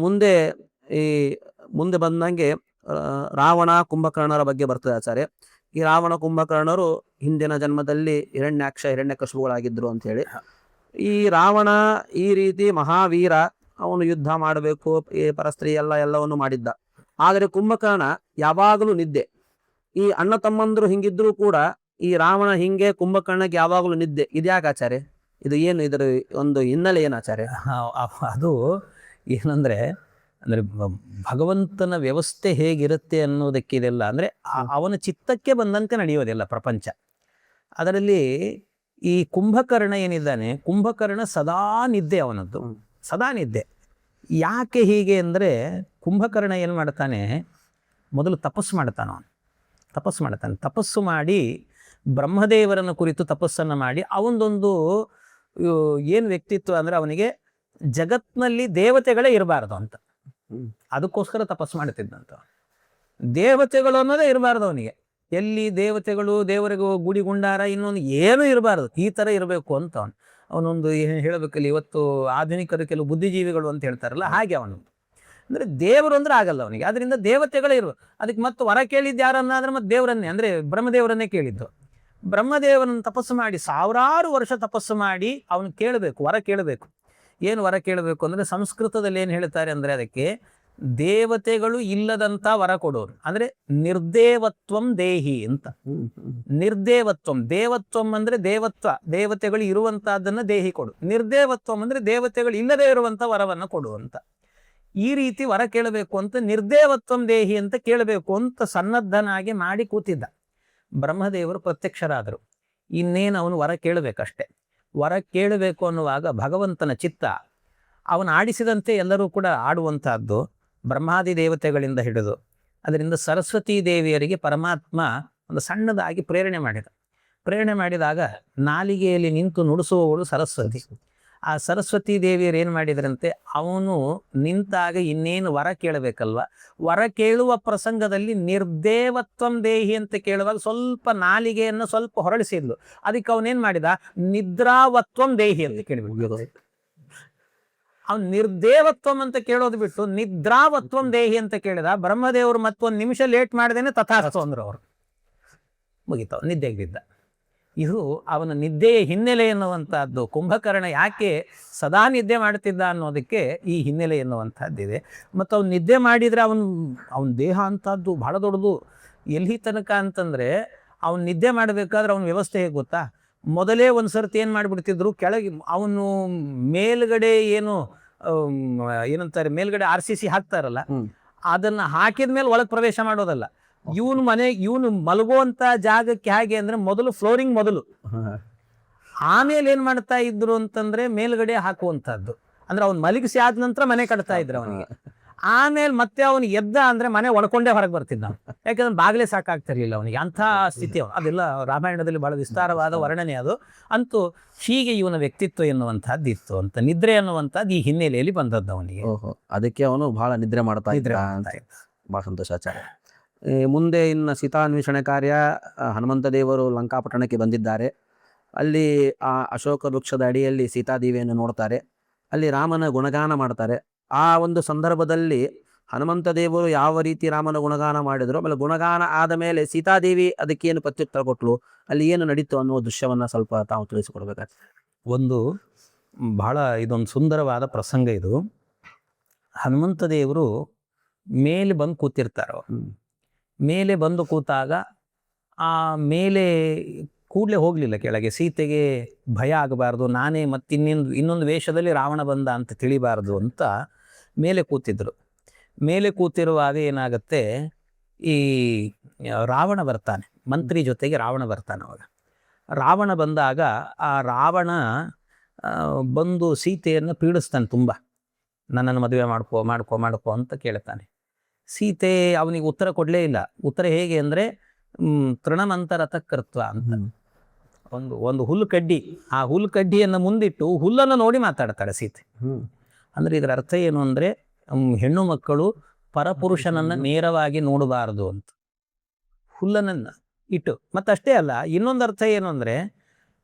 ಮುಂದೆ ಈ ಮುಂದೆ ಬಂದಂಗೆ ರಾವಣ ಕುಂಭಕರ್ಣರ ಬಗ್ಗೆ ಬರ್ತದೆ ಆಚಾರ್ಯ. ಈ ರಾವಣ ಕುಂಭಕರ್ಣರು ಹಿಂದಿನ ಜನ್ಮದಲ್ಲಿ ಹಿರಣ್ಯಕಶಿಪುಗಳಾಗಿದ್ರು ಅಂತ ಹೇಳಿ. ಈ ರಾವಣ ಈ ರೀತಿ ಮಹಾವೀರ, ಅವನು ಯುದ್ಧ ಮಾಡಬೇಕು, ಈ ಪರಸ್ತ್ರೀ ಎಲ್ಲವನ್ನು ಮಾಡಿದ್ದ. ಆದರೆ ಕುಂಭಕರ್ಣ ಯಾವಾಗಲೂ ನಿದ್ದೆ. ಈ ಅಣ್ಣ ತಮ್ಮಂದ್ರು ಹಿಂಗಿದ್ರು ಕೂಡ ಈ ರಾವಣ ಹಿಂಗೆ ಕುಂಭಕರ್ಣಕ್ಕೆ ಯಾವಾಗಲೂ ನಿದ್ದೆ. ಇದ್ಯಾಕೆ ಆಚಾರ್ಯ? ಇದು ಏನು, ಇದರ ಒಂದು ಹಿನ್ನೆಲೆ ಏನು ಆಚಾರ್ಯ? ಅದು ಏನಂದ್ರೆ ಭಗವಂತನ ವ್ಯವಸ್ಥೆ ಹೇಗಿರುತ್ತೆ ಅನ್ನೋದಕ್ಕೆ ಇದೆಲ್ಲ ಅಂದರೆ ಅವನ ಚಿತ್ತಕ್ಕೆ ಬಂದಂತೆ ನಡೆಯೋದಿಲ್ಲ ಪ್ರಪಂಚ. ಅದರಲ್ಲಿ ಈ ಕುಂಭಕರ್ಣ ಏನಿದ್ದಾನೆ, ಕುಂಭಕರ್ಣ ಸದಾ ನಿದ್ದೆ, ಅವನದ್ದು ಸದಾ ನಿದ್ದೆ. ಯಾಕೆ ಹೀಗೆ ಅಂದರೆ, ಕುಂಭಕರ್ಣ ಏನು ಮಾಡ್ತಾನೆ, ಮೊದಲು ತಪಸ್ಸು ಮಾಡ್ತಾನೆ. ಅವನು ತಪಸ್ಸು ಮಾಡಿ ಬ್ರಹ್ಮದೇವರನ್ನು ಕುರಿತು ತಪಸ್ಸನ್ನು ಮಾಡಿ ಅವನದೊಂದು ಏನು ವ್ಯಕ್ತಿತ್ವ ಅಂದರೆ, ಅವನಿಗೆ ಜಗತ್ನಲ್ಲಿ ದೇವತೆಗಳೇ ಇರಬಾರ್ದು ಅಂತ, ಅದಕ್ಕೋಸ್ಕರ ತಪಸ್ಸು ಮಾಡ್ತಿದ್ದಂತ. ದೇವತೆಗಳು ಅನ್ನೋದೇ ಇರಬಾರ್ದು ಅವನಿಗೆ. ಎಲ್ಲಿ ದೇವತೆಗಳು, ದೇವರಿಗೂ ಗುಡಿ ಗುಂಡಾರ ಇನ್ನೊಂದು ಏನೂ ಇರಬಾರ್ದು, ಈ ಥರ ಇರಬೇಕು ಅಂತ ಅವನೊಂದು ಹೇಳಬೇಕಲ್ಲ. ಇವತ್ತು ಆಧುನಿಕರು ಕೆಲವು ಬುದ್ಧಿಜೀವಿಗಳು ಅಂತ ಹೇಳ್ತಾರಲ್ಲ, ಹಾಗೆ ಅವನು ಅಂದರೆ ದೇವರು ಅಂದ್ರೆ ಆಗಲ್ಲ ಅವನಿಗೆ. ಅದರಿಂದ ದೇವತೆಗಳೇ ಇರುವ. ಅದಕ್ಕೆ ಮತ್ತೆ ವರ ಕೇಳಿದ್ದು ಯಾರನ್ನಾದ್ರೆ ಮತ್ತೆ ದೇವರನ್ನೇ, ಅಂದರೆ ಬ್ರಹ್ಮದೇವರನ್ನೇ ಕೇಳಿದ್ದು. ಬ್ರಹ್ಮದೇವರನ್ನು ತಪಸ್ಸು ಮಾಡಿ ಸಾವಿರಾರು ವರ್ಷ ತಪಸ್ಸು ಮಾಡಿ ಅವನು ಕೇಳಬೇಕು, ವರ ಕೇಳಬೇಕು. ಏನು ವರ ಕೇಳಬೇಕು ಅಂದರೆ, ಸಂಸ್ಕೃತದಲ್ಲಿ ಏನು ಹೇಳ್ತಾರೆ ಅಂದರೆ, ಅದಕ್ಕೆ ದೇವತೆಗಳು ಇಲ್ಲದಂಥ ವರ ಕೊಡೋರು. ಅಂದರೆ ನಿರ್ದೇವತ್ವಂ ದೇಹಿ ಅಂತ. ನಿರ್ದೇವತ್ವಂ, ದೇವತ್ವಂ ಅಂದರೆ ದೇವತ್ವ, ದೇವತೆಗಳು ಇರುವಂತಹದ್ದನ್ನು ದೇಹಿ ಕೊಡು. ನಿರ್ದೇವತ್ವಂ ಅಂದರೆ ದೇವತೆಗಳು ಇಲ್ಲದೆ ಇರುವಂಥ ವರವನ್ನು ಕೊಡು ಅಂತ. ಈ ರೀತಿ ವರ ಕೇಳಬೇಕು ಅಂತ ನಿರ್ದೇವತ್ವಂ ದೇಹಿ ಅಂತ ಕೇಳಬೇಕು ಅಂತ ಸನ್ನದ್ಧನಾಗಿ ಮಾಡಿ ಕೂತಿದ್ದ. ಬ್ರಹ್ಮದೇವರು ಪ್ರತ್ಯಕ್ಷರಾದರು. ಇನ್ನೇನು ಅವನು ವರ ಕೇಳಬೇಕಷ್ಟೆ. ವರ ಕೇಳಬೇಕು ಅನ್ನುವಾಗ ಭಗವಂತನ ಚಿತ್ತ ಅವನು ಆಡಿಸಿದಂತೆ ಎಲ್ಲರೂ ಕೂಡ ಆಡುವಂತಹದ್ದು. ಬ್ರಹ್ಮಾದಿ ದೇವತೆಗಳಿಂದ ಹಿಡಿದು ಅದರಿಂದ ಸರಸ್ವತೀ ದೇವಿಯರಿಗೆ ಪರಮಾತ್ಮ ಒಂದು ಸಣ್ಣದಾಗಿ ಪ್ರೇರಣೆ ಮಾಡಿದಾಗ ನಾಲಿಗೆಯಲ್ಲಿ ನಿಂತು ನುಡಿಸುವವಳು ಸರಸ್ವತಿ. ಆ ಸರಸ್ವತೀ ದೇವಿಯರು ಏನು ಮಾಡಿದ್ರಂತೆ, ಅವನು ನಿಂತಾಗ ಇನ್ನೇನು ವರ ಕೇಳಬೇಕಲ್ವ, ವರ ಕೇಳುವ ಪ್ರಸಂಗದಲ್ಲಿ ನಿರ್ದೇವತ್ವಂ ದೇಹಿ ಅಂತ ಕೇಳುವಾಗ ಸ್ವಲ್ಪ ನಾಲಿಗೆಯನ್ನು ಸ್ವಲ್ಪ ಹೊರಳಿಸಿದ್ಲು. ಅದಕ್ಕೆ ಅವನೇನು ಮಾಡಿದ, ನಿದ್ರಾವತ್ವಂ ದೇಹಿ ಅಂತ ಕೇಳಬೇಕು. ಅವ್ನು ನಿರ್ದೇವತ್ವಂ ಅಂತ ಕೇಳೋದು ಬಿಟ್ಟು ನಿದ್ರಾವತ್ವಂ ದೇಹಿ ಅಂತ ಕೇಳಿದ. ಬ್ರಹ್ಮದೇವರು ಮತ್ತೊಂದು ನಿಮಿಷ ಲೇಟ್ ಮಾಡಿದೇನೆ ತಥಾಸ್ತು ಅಂದ್ರು. ಅವರು ಮುಗಿತಾವ, ನಿದ್ದೆಗಿದ್ದ. ಇದು ಅವನ ನಿದ್ದೆಯ ಹಿನ್ನೆಲೆ ಎನ್ನುವಂಥದ್ದು. ಕುಂಭಕರ್ಣ ಯಾಕೆ ಸದಾ ನಿದ್ದೆ ಮಾಡ್ತಿದ್ದ ಅನ್ನೋದಕ್ಕೆ ಈ ಹಿನ್ನೆಲೆ ಎನ್ನುವಂಥದ್ದಿದೆ. ಮತ್ತು ಅವ್ನು ನಿದ್ದೆ ಮಾಡಿದರೆ ಅವನ ದೇಹ ಅಂಥದ್ದು ಭಾಳ ದೊಡ್ಡದು. ಎಲ್ಲಿ ತನಕ ಅಂತಂದರೆ, ಅವ್ನು ನಿದ್ದೆ ಮಾಡಬೇಕಾದ್ರೆ ಅವನ ವ್ಯವಸ್ಥೆ ಹೇಗೆ ಗೊತ್ತಾ, ಮೊದಲೇ ಒಂದು ಸರ್ತಿ ಏನು ಮಾಡಿಬಿಡ್ತಿದ್ರು, ಕೆಳಗೆ ಅವನು ಮೇಲ್ಗಡೆ ಏನಂತಾರೆ, ಮೇಲ್ಗಡೆ RCC ಹಾಕ್ತಾರಲ್ಲ, ಅದನ್ನು ಹಾಕಿದ ಮೇಲೆ ಒಳಗೆ ಪ್ರವೇಶ ಮಾಡೋದಲ್ಲ. ಇವನು ಮಲಗುವಂತ ಜಾಗಕ್ಕೆ ಹೇಗೆ ಅಂದ್ರೆ, ಮೊದಲು ಫ್ಲೋರಿಂಗ್ ಮೊದಲು, ಆಮೇಲೆ ಏನ್ ಮಾಡ್ತಾ ಇದ್ರು ಅಂತಂದ್ರೆ ಮೇಲ್ಗಡೆ ಹಾಕುವಂತಹದ್ದು. ಅಂದ್ರೆ ಅವ್ನು ಮಲಗಿಸಿ ಆದ ನಂತರ ಮನೆ ಕಟ್ತಾ ಇದ್ರು ಅವನಿಗೆ. ಆಮೇಲೆ ಮತ್ತೆ ಅವನು ಎದ್ದ ಅಂದ್ರೆ ಮನೆ ಒಳ್ಕೊಂಡೇ ಹೊರಗೆ ಬರ್ತಿದ್ದ. ಯಾಕಂದ್ರೆ ಬಾಗಿಲೇ ಸಾಕಾಗ್ತಿರ್ಲಿಲ್ಲ ಅವನಿಗೆ, ಅಂಥ ಸ್ಥಿತಿ. ಅದೆಲ್ಲ ರಾಮಾಯಣದಲ್ಲಿ ಬಹಳ ವಿಸ್ತಾರವಾದ ವರ್ಣನೆ ಅದು. ಅಂತೂ ಹೀಗೆ ಇವನ ವ್ಯಕ್ತಿತ್ವ ಎನ್ನುವಂಥದ್ದು ಇತ್ತು ಅಂತ. ನಿದ್ರೆ ಅನ್ನುವಂಥದ್ದು ಈ ಹಿನ್ನೆಲೆಯಲ್ಲಿ ಬಂದದ್ದು ಅವನಿಗೆ. ಅದಕ್ಕೆ ಅವನು ಬಹಳ ನಿದ್ರೆ ಮಾಡ್ತಾ ಇದ್ದ. ಬಹಳ ಸಂತೋಷ ಆಚಾರ್ಯ. ಮುಂದೆ ಇನ್ನು ಸೀತಾನ್ವೇಷಣೆ ಕಾರ್ಯ, ಹನುಮಂತ ದೇವರು ಲಂಕಾಪಟ್ಟಣಕ್ಕೆ ಬಂದಿದ್ದಾರೆ. ಅಲ್ಲಿ ಆ ಅಶೋಕ ವೃಕ್ಷದ ಅಡಿಯಲ್ಲಿ ಸೀತಾದೇವಿಯನ್ನು ನೋಡ್ತಾರೆ. ಅಲ್ಲಿ ರಾಮನ ಗುಣಗಾನ ಮಾಡ್ತಾರೆ. ಆ ಒಂದು ಸಂದರ್ಭದಲ್ಲಿ ಹನುಮಂತ ದೇವರು ಯಾವ ರೀತಿ ರಾಮನ ಗುಣಗಾನ ಮಾಡಿದ್ರು, ಆಮೇಲೆ ಗುಣಗಾನ ಆದ ಮೇಲೆ ಸೀತಾದೇವಿ ಅದಕ್ಕೇನು ಪ್ರತ್ಯುತ್ತರ ಕೊಟ್ಲು, ಅಲ್ಲಿ ಏನು ನಡೀತು ಅನ್ನೋ ದೃಶ್ಯವನ್ನ ಸ್ವಲ್ಪ ತಾವು ತಿಳಿಸಿಕೊಡ್ಬೇಕಾಗ್ತದೆ. ಇದೊಂದು ಸುಂದರವಾದ ಪ್ರಸಂಗ ಇದು. ಹನುಮಂತ ದೇವರು ಮೇಲೆ ಬಂದು ಕೂತಿರ್ತಾರ. ಮೇಲೆ ಬಂದು ಕೂತಾಗ ಆ ಮೇಲೆ ಕೂಡಲೇ ಹೋಗಲಿಲ್ಲ ಕೆಳಗೆ. ಸೀತೆಗೆ ಭಯ ಆಗಬಾರ್ದು, ನಾನೇ ಇನ್ನೊಂದು ವೇಷದಲ್ಲಿ ರಾವಣ ಬಂದ ಅಂತ ತಿಳಿಬಾರ್ದು ಅಂತ ಮೇಲೆ ಕೂತಿದ್ರು. ಮೇಲೆ ಕೂತಿರುವಾಗ ಏನಾಗುತ್ತೆ, ಈ ರಾವಣ ಬರ್ತಾನೆ, ಮಂತ್ರಿ ಜೊತೆಗೆ ರಾವಣ ಬರ್ತಾನೆ. ಅವಾಗ ರಾವಣ ಬಂದಾಗ ಆ ರಾವಣ ಬಂದು ಸೀತೆಯನ್ನು ಪೀಡಿಸ್ತಾನೆ ತುಂಬ. ನನ್ನನ್ನು ಮದುವೆ ಮಾಡ್ಕೋ ಅಂತ ಕೇಳ್ತಾನೆ. ಸೀತೆ ಅವನಿಗೆ ಉತ್ತರ ಕೊಡಲೇ ಇಲ್ಲ. ಉತ್ತರ ಹೇಗೆ ಅಂದರೆ, ತೃಣಮಂತರತ ಕೃತ್ವ ಅಂತ ಒಂದು ಹುಲ್ಲು ಕಡ್ಡಿ, ಆ ಹುಲ್ಲು ಕಡ್ಡಿಯನ್ನು ಮುಂದಿಟ್ಟು ಹುಲ್ಲನ್ನು ನೋಡಿ ಮಾತಾಡ್ತಾಳೆ ಸೀತೆ. ಅಂದರೆ ಇದರ ಅರ್ಥ ಏನು ಅಂದರೆ, ಹೆಣ್ಣು ಮಕ್ಕಳು ಪರಪುರುಷನನ್ನು ನೇರವಾಗಿ ನೋಡಬಾರದು ಅಂತ ಹುಲ್ಲನ್ನು ಇಟ್ಟು. ಮತ್ತಷ್ಟೇ ಅಲ್ಲ, ಇನ್ನೊಂದು ಅರ್ಥ ಏನು ಅಂದರೆ,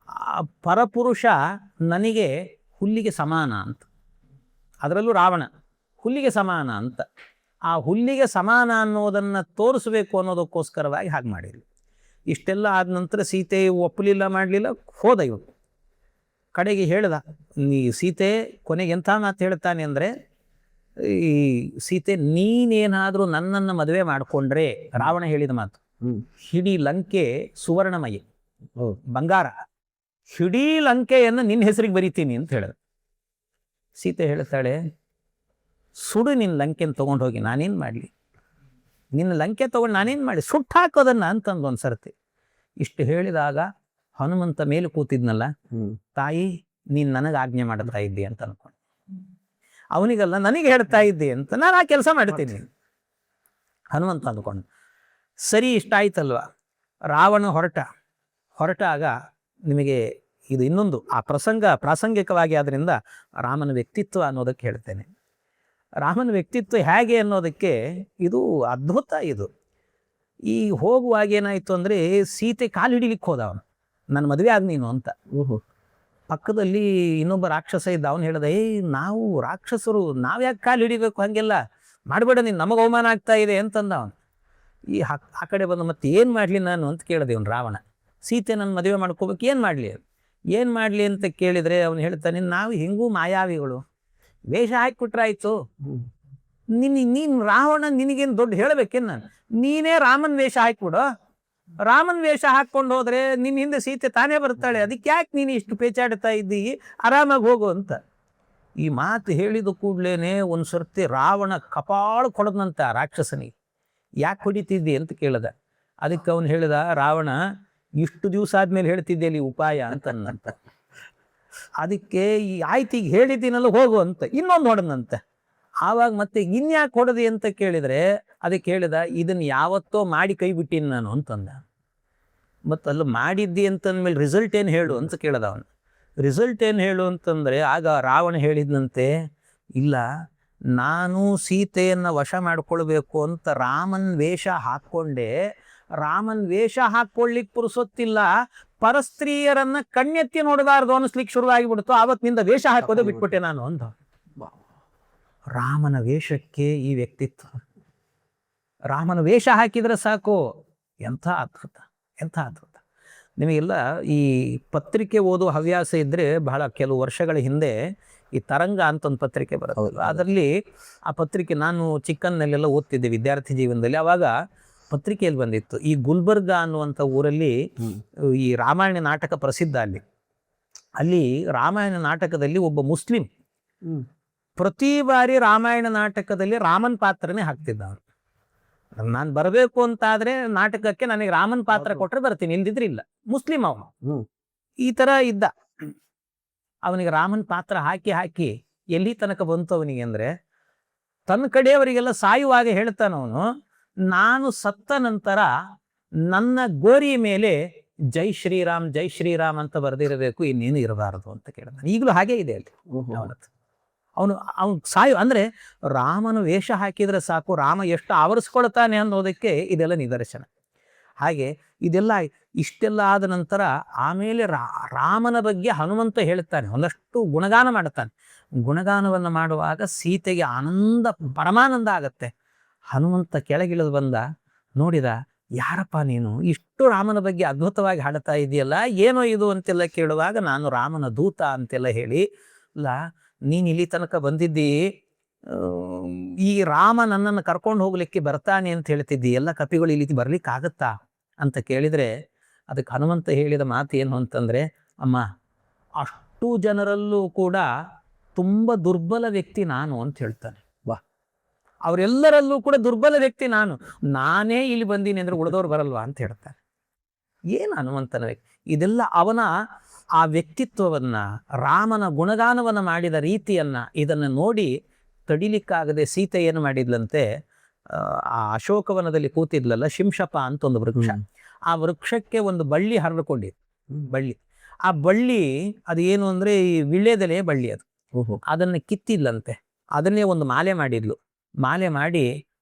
ಪರಪುರುಷ ನನಗೆ ಹುಲ್ಲಿಗೆ ಸಮಾನ ಅಂತ. ಅದರಲ್ಲೂ ರಾವಣ ಹುಲ್ಲಿಗೆ ಸಮಾನ ಅಂತ. ಆ ಹುಲ್ಲಿಗೆ ಸಮಾನ ಅನ್ನೋದನ್ನು ತೋರಿಸ್ಬೇಕು ಅನ್ನೋದಕ್ಕೋಸ್ಕರವಾಗಿ ಹಾಗೆ ಮಾಡಿದ್ವಿ. ಇಷ್ಟೆಲ್ಲ ಆದ ನಂತರ ಸೀತೆ ಒಪ್ಪಲಿಲ್ಲ, ಮಾಡಲಿಲ್ಲ, ಹೋದ ಇವನು. ಕಡೆಗೆ ಹೇಳ್ದ, ನೀ ಸೀತೆ ಕೊನೆಗೆ ಎಂಥ ಮಾತು ಹೇಳ್ತಾನೆ ಅಂದರೆ, ಈ ಸೀತೆ ನೀನೇನಾದರೂ ನನ್ನನ್ನು ಮದುವೆ ಮಾಡಿಕೊಂಡ್ರೆ, ರಾವಣ ಹೇಳಿದ ಮಾತು, ಇಡೀ ಲಂಕೆ ಸುವರ್ಣಮಯಿ, ಬಂಗಾರ, ಇಡೀ ಲಂಕೆಯನ್ನು ನಿನ್ನ ಹೆಸರಿಗೆ ಬರೀತೀನಿ ಅಂತ ಹೇಳಿದ. ಸೀತೆ ಹೇಳ್ತಾಳೆ, ಸುಡು ನಿನ್ನ ಲಂಕೆನ ತೊಗೊಂಡು ಹೋಗಿ, ನಾನೇನು ಮಾಡಲಿ, ನಿನ್ನ ಲಂಕೆ ತೊಗೊಂಡು ನಾನೇನು ಮಾಡಿ, ಸುಟ್ಟು ಹಾಕೋದನ್ನು ಅಂತಂದು ಒಂದು ಸರ್ತಿ. ಇಷ್ಟು ಹೇಳಿದಾಗ ಹನುಮಂತ ಮೇಲೆ ಕೂತಿದ್ನಲ್ಲ, ತಾಯಿ ನೀನು ನನಗೆ ಆಜ್ಞೆ ಮಾಡ್ತಾ ಇದ್ದಿ ಅಂತ ಅನ್ಕೊಂಡು, ಅವನಿಗಲ್ಲ ನನಗೆ ಹೇಳ್ತಾ ಇದ್ದಿ ಅಂತ, ನಾನು ಆ ಕೆಲಸ ಮಾಡ್ತೀನಿ ಹನುಮಂತ ಅಂದ್ಕೊಂಡು. ಸರಿ, ಇಷ್ಟ ಆಯ್ತಲ್ವ. ರಾವಣ ಹೊರಟಾಗ ನಿಮಗೆ ಇದು ಇನ್ನೊಂದು ಆ ಪ್ರಾಸಂಗಿಕವಾಗಿ ಆದ್ರಿಂದ ರಾಮನ ವ್ಯಕ್ತಿತ್ವ ಅನ್ನೋದಕ್ಕೆ ಹೇಳ್ತೇನೆ. ರಾಮನ ವ್ಯಕ್ತಿತ್ವ ಹೇಗೆ ಅನ್ನೋದಕ್ಕೆ ಇದು ಅದ್ಭುತ. ಇದು ಈ ಹೋಗುವಾಗ ಏನಾಯಿತು ಅಂದರೆ, ಸೀತೆ ಕಾಲು ಹಿಡಿಲಿಕ್ಕೆ ಹೋದ ಅವನು, ನನ್ನ ಮದುವೆ ಆಗ ನೀನು ಅಂತ. ಪಕ್ಕದಲ್ಲಿ ಇನ್ನೊಬ್ಬ ರಾಕ್ಷಸ ಇದ್ದ, ಅವನು ಹೇಳ್ದ, ನಾವು ರಾಕ್ಷಸರು, ನಾವ್ಯಾಕೆ ಕಾಲು ಹಿಡಿಬೇಕು, ಹಾಗೆಲ್ಲ ಮಾಡಬೇಡ ನೀನು, ನಮಗೆ ಅವಮಾನ ಆಗ್ತಾ ಇದೆ ಅಂತಂದ ಅವನು. ಆ ಕಡೆ ಬಂದು ಮತ್ತೆ ಏನು ಮಾಡಲಿ ನಾನು ಅಂತ ಕೇಳಿದೆ ಇವನು ರಾವಣ. ಸೀತೆ ನನ್ನ ಮದುವೆ ಮಾಡ್ಕೋಬೇಕು, ಏನು ಮಾಡಲಿ ಅಂತ ಕೇಳಿದರೆ ಅವನು ಹೇಳ್ತಾನೆ, ನಾವು ಹಿಂಗೂ ಮಾಯಾವಿಗಳು, ವೇಷ ಹಾಕಿಬಿಟ್ರಾಯ್ತು. ನೀನು ರಾವಣ, ನಿನಗೇನು ದೊಡ್ಡ ಹೇಳಬೇಕೇನು, ನಾನು ನೀನೇ ರಾಮನ ವೇಷ ಹಾಕಿಬಿಡು, ರಾಮನ ವೇಷ ಹಾಕ್ಕೊಂಡು ಹೋದರೆ ನಿನ್ನ ಹಿಂದೆ ಸೀತೆ ತಾನೇ ಬರ್ತಾಳೆ, ಅದಕ್ಕೆ ಯಾಕೆ ನೀನು ಇಷ್ಟು ಪೇಚಾಡ್ತಾ ಇದ್ದಿ, ಆರಾಮಾಗಿ ಹೋಗು ಅಂತ. ಈ ಮಾತು ಹೇಳಿದ ಕೂಡಲೇ ಒಂದು ಸರ್ತಿ ರಾವಣ ಕಪಾಳ ಕೊಡದಂತ ರಾಕ್ಷಸನಿಗೆ, ಯಾಕೆ ಹೊಡಿತಿದ್ದಿ ಅಂತ ಕೇಳಿದ. ಅದಕ್ಕೆ ಅವನು ಹೇಳಿದ, ರಾವಣ ಇಷ್ಟು ದಿವಸ ಆದ್ಮೇಲೆ ಹೇಳ್ತಿದ್ದೆ ಉಪಾಯ ಅಂತಂದಂತ. ಅದಕ್ಕೆ ಆಯ್ತು ಈಗ ಹೇಳಿದ್ದೀನಲ್ಲ ಹೋಗು ಅಂತ ಇನ್ನೊಂದು ಹೊಡೆದಂತೆ. ಆವಾಗ ಮತ್ತೆ ಇನ್ಯಾಕೆ ಹೊಡೆದಿ ಅಂತ ಕೇಳಿದರೆ ಅದಕ್ಕೆ ಹೇಳಿದ, ಇದನ್ನು ಯಾವತ್ತೋ ಮಾಡಿ ಕೈ ಬಿಟ್ಟಿನಿ ನಾನು ಅಂತಂದ. ಮತ್ತು ಅಲ್ಲಿ ಮಾಡಿದ್ದಿ ಅಂತಂದ್ಮೇಲೆ ರಿಸಲ್ಟ್ ಏನು ಹೇಳು ಅಂತ ಕೇಳ್ದ ಅವನು. ರಿಸಲ್ಟ್ ಏನು ಹೇಳು ಅಂತಂದರೆ ಆಗ ರಾವಣ ಹೇಳಿದ್ನಂತೆ, ಇಲ್ಲ ನಾನು ಸೀತೆಯನ್ನು ವಶ ಮಾಡಿಕೊಳ್ಬೇಕು ಅಂತ ರಾಮನ ವೇಷ ಹಾಕ್ಕೊಂಡೆ, ರಾಮನ ವೇಷ ಹಾಕ್ಕೊಳ್ಳಿಕ್ಕೆ ಪುರುಸೊತ್ತಿಲ್ಲ, ಪರಸ್ತ್ರೀಯರನ್ನು ಕಣ್ಣೆತ್ತಿ ನೋಡಬಾರ್ದು ಅನಿಸ್ಲಿಕ್ಕೆ ಶುರುವಾಗಿಬಿಡ್ತು, ಆವತ್ತಿನಿಂದ ವೇಷ ಹಾಕೋದೇ ಬಿಟ್ಬಿಟ್ಟೆ ನಾನು ಅಂತ. ರಾಮನ ವೇಷಕ್ಕೆ ಈ ವ್ಯಕ್ತಿತ್ವ, ರಾಮನ ವೇಷ ಹಾಕಿದರೆ ಸಾಕು, ಎಂಥ ಅದ್ಭುತ, ಎಂಥ ಅದ್ಭುತ. ನಿಮಗೆಲ್ಲ ಈ ಪತ್ರಿಕೆ ಓದುವ ಹವ್ಯಾಸ ಇದ್ದರೆ, ಬಹಳ ಕೆಲವು ವರ್ಷಗಳ ಹಿಂದೆ ಈ ತರಂಗ ಅಂತ ಒಂದು ಪತ್ರಿಕೆ ಬರುತ್ತೆ. ಅದರಲ್ಲಿ ಆ ಪತ್ರಿಕೆ ನಾನು ಚಿಕ್ಕನ್ನಲ್ಲೆಲ್ಲ ಓದ್ತಿದ್ದೆ ವಿದ್ಯಾರ್ಥಿ ಜೀವನದಲ್ಲಿ. ಆವಾಗ ಪತ್ರಿಕೆಯಲ್ಲಿ ಬಂದಿತ್ತು, ಈ ಗುಲ್ಬರ್ಗ ಅನ್ನುವಂಥ ಊರಲ್ಲಿ ಈ ರಾಮಾಯಣ ನಾಟಕ ಪ್ರಸಿದ್ಧ. ಅಲ್ಲಿ ರಾಮಾಯಣ ನಾಟಕದಲ್ಲಿ ಒಬ್ಬ ಮುಸ್ಲಿಂ ಪ್ರತಿ ಬಾರಿ ರಾಮಾಯಣ ನಾಟಕದಲ್ಲಿ ರಾಮನ್ ಪಾತ್ರನೇ ಹಾಕ್ತಿದ್ದ. ಅವನು ನಾನು ಬರಬೇಕು ಅಂತಾದರೆ ನಾಟಕಕ್ಕೆ ನನಗೆ ರಾಮನ್ ಪಾತ್ರ ಕೊಟ್ಟರೆ ಬರ್ತೀನಿ, ಇಲ್ದಿದ್ರೆ ಇಲ್ಲ. ಮುಸ್ಲಿಂ ಅವನು ಈ ಥರ ಇದ್ದ. ಅವನಿಗೆ ರಾಮನ್ ಪಾತ್ರ ಹಾಕಿ ಹಾಕಿ ಎಲ್ಲಿ ತನಕ ಬಂತು ಅವನಿಗೆ ಅಂದರೆ, ತನ್ನ ಕಡೆಯವರಿಗೆಲ್ಲ ಸಾಯುವಾಗ ಹೇಳ್ತಾನವನು, ನಾನು ಸತ್ತ ನಂತರ ನನ್ನ ಗೋರಿ ಮೇಲೆ ಜೈ ಶ್ರೀರಾಮ್ ಜೈ ಶ್ರೀರಾಮ್ ಅಂತ ಬರೆದಿರಬೇಕು, ಇನ್ನೇನು ಇರಬಾರದು ಅಂತ ಕೇಳ್ತಾನೆ. ಈಗಲೂ ಹಾಗೇ ಇದೆ ಅಲ್ಲಿ. ಅವನು ಸಾಯು ಅಂದರೆ ರಾಮನ ವೇಷ ಹಾಕಿದರೆ ಸಾಕು, ರಾಮ ಎಷ್ಟು ಆವರಿಸ್ಕೊಳ್ತಾನೆ ಅನ್ನೋದಕ್ಕೆ ಇದೆಲ್ಲ ನಿದರ್ಶನ. ಹಾಗೆ ಇದೆಲ್ಲ ಇಷ್ಟೆಲ್ಲ ಆದ ನಂತರ ಆಮೇಲೆ ರಾಮನ ಬಗ್ಗೆ ಹನುಮಂತ ಹೇಳ್ತಾನೆ, ಒಂದಷ್ಟು ಗುಣಗಾನ ಮಾಡ್ತಾನೆ. ಗುಣಗಾನವನ್ನು ಮಾಡುವಾಗ ಸೀತೆಗೆ ಪರಮಾನಂದ ಆಗತ್ತೆ. ಹನುಮಂತ ಕೆಳಗಿಳಿದು ಬಂದ, ನೋಡಿದ, ಯಾರಪ್ಪ ನೀನು, ಇಷ್ಟು ರಾಮನ ಬಗ್ಗೆ ಅದ್ಭುತವಾಗಿ ಹಾಡ್ತಾ ಇದೆಯಲ್ಲ, ಏನೋ ಇದು ಅಂತೆಲ್ಲ ಕೇಳುವಾಗ, ನಾನು ರಾಮನ ದೂತ ಅಂತೆಲ್ಲ ಹೇಳಿ, ಇಲ್ಲ ನೀನು ಇಲ್ಲಿ ತನಕ ಬಂದಿದ್ದಿ, ಈ ರಾಮ ನನ್ನನ್ನು ಕರ್ಕೊಂಡು ಹೋಗ್ಲಿಕ್ಕೆ ಬರ್ತಾನೆ ಅಂತ ಹೇಳ್ತಿದ್ದಿ, ಎಲ್ಲ ಕಪಿಗಳು ಇಲ್ಲಿ ಬರ್ಲಿಕ್ಕಾಗತ್ತಾ ಅಂತ ಕೇಳಿದರೆ ಅದಕ್ಕೆ ಹನುಮಂತ ಹೇಳಿದ ಮಾತು ಏನು ಅಂತಂದರೆ, ಅಮ್ಮ ಅಷ್ಟು ಜನರಲ್ಲೂ ಕೂಡ ತುಂಬ ದುರ್ಬಲ ವ್ಯಕ್ತಿ ನಾನು ಅಂತ ಹೇಳ್ತಾನೆ. ಅವರೆಲ್ಲರಲ್ಲೂ ಕೂಡ ದುರ್ಬಲ ವ್ಯಕ್ತಿ ನಾನೇ ಇಲ್ಲಿ ಬಂದೀನಿ ಅಂದರೆ ಉಳಿದವ್ರು ಬರಲ್ವಾ ಅಂತ ಹೇಳ್ತಾನೆ. ಏನು ಹನುಮಂತನ ವ್ಯಕ್ತಿ, ಇದೆಲ್ಲ ಅವನ ಆ ವ್ಯಕ್ತಿತ್ವವನ್ನು, ರಾಮನ ಗುಣಗಾನವನ್ನು ಮಾಡಿದ ರೀತಿಯನ್ನು, ಇದನ್ನು ನೋಡಿ ತಡಿಲಿಕ್ಕಾಗದೆ ಸೀತೆ ಏನು ಮಾಡಿದ್ಲಂತೆ, ಆ ಅಶೋಕವನದಲ್ಲಿ ಕೂತಿದ್ಲಲ್ಲ, ಶಿಂಶಪ ಅಂತ ಒಂದು ವೃಕ್ಷ, ಆ ವೃಕ್ಷಕ್ಕೆ ಒಂದು ಬಳ್ಳಿ ಹರಡ್ಕೊಂಡಿತ್ತು. ಆ ಬಳ್ಳಿ ಅದೇನು ಅಂದರೆ ಈ ವಿಳ್ಯದೆಲೆ ಬಳ್ಳಿ, ಅದನ್ನು ಕಿತ್ತಿದ್ಲಂತೆ, ಅದನ್ನೇ ಒಂದು ಮಾಲೆ ಮಾಡಿದ್ಲು. ಮಾಲೆ ಮಾಡಿ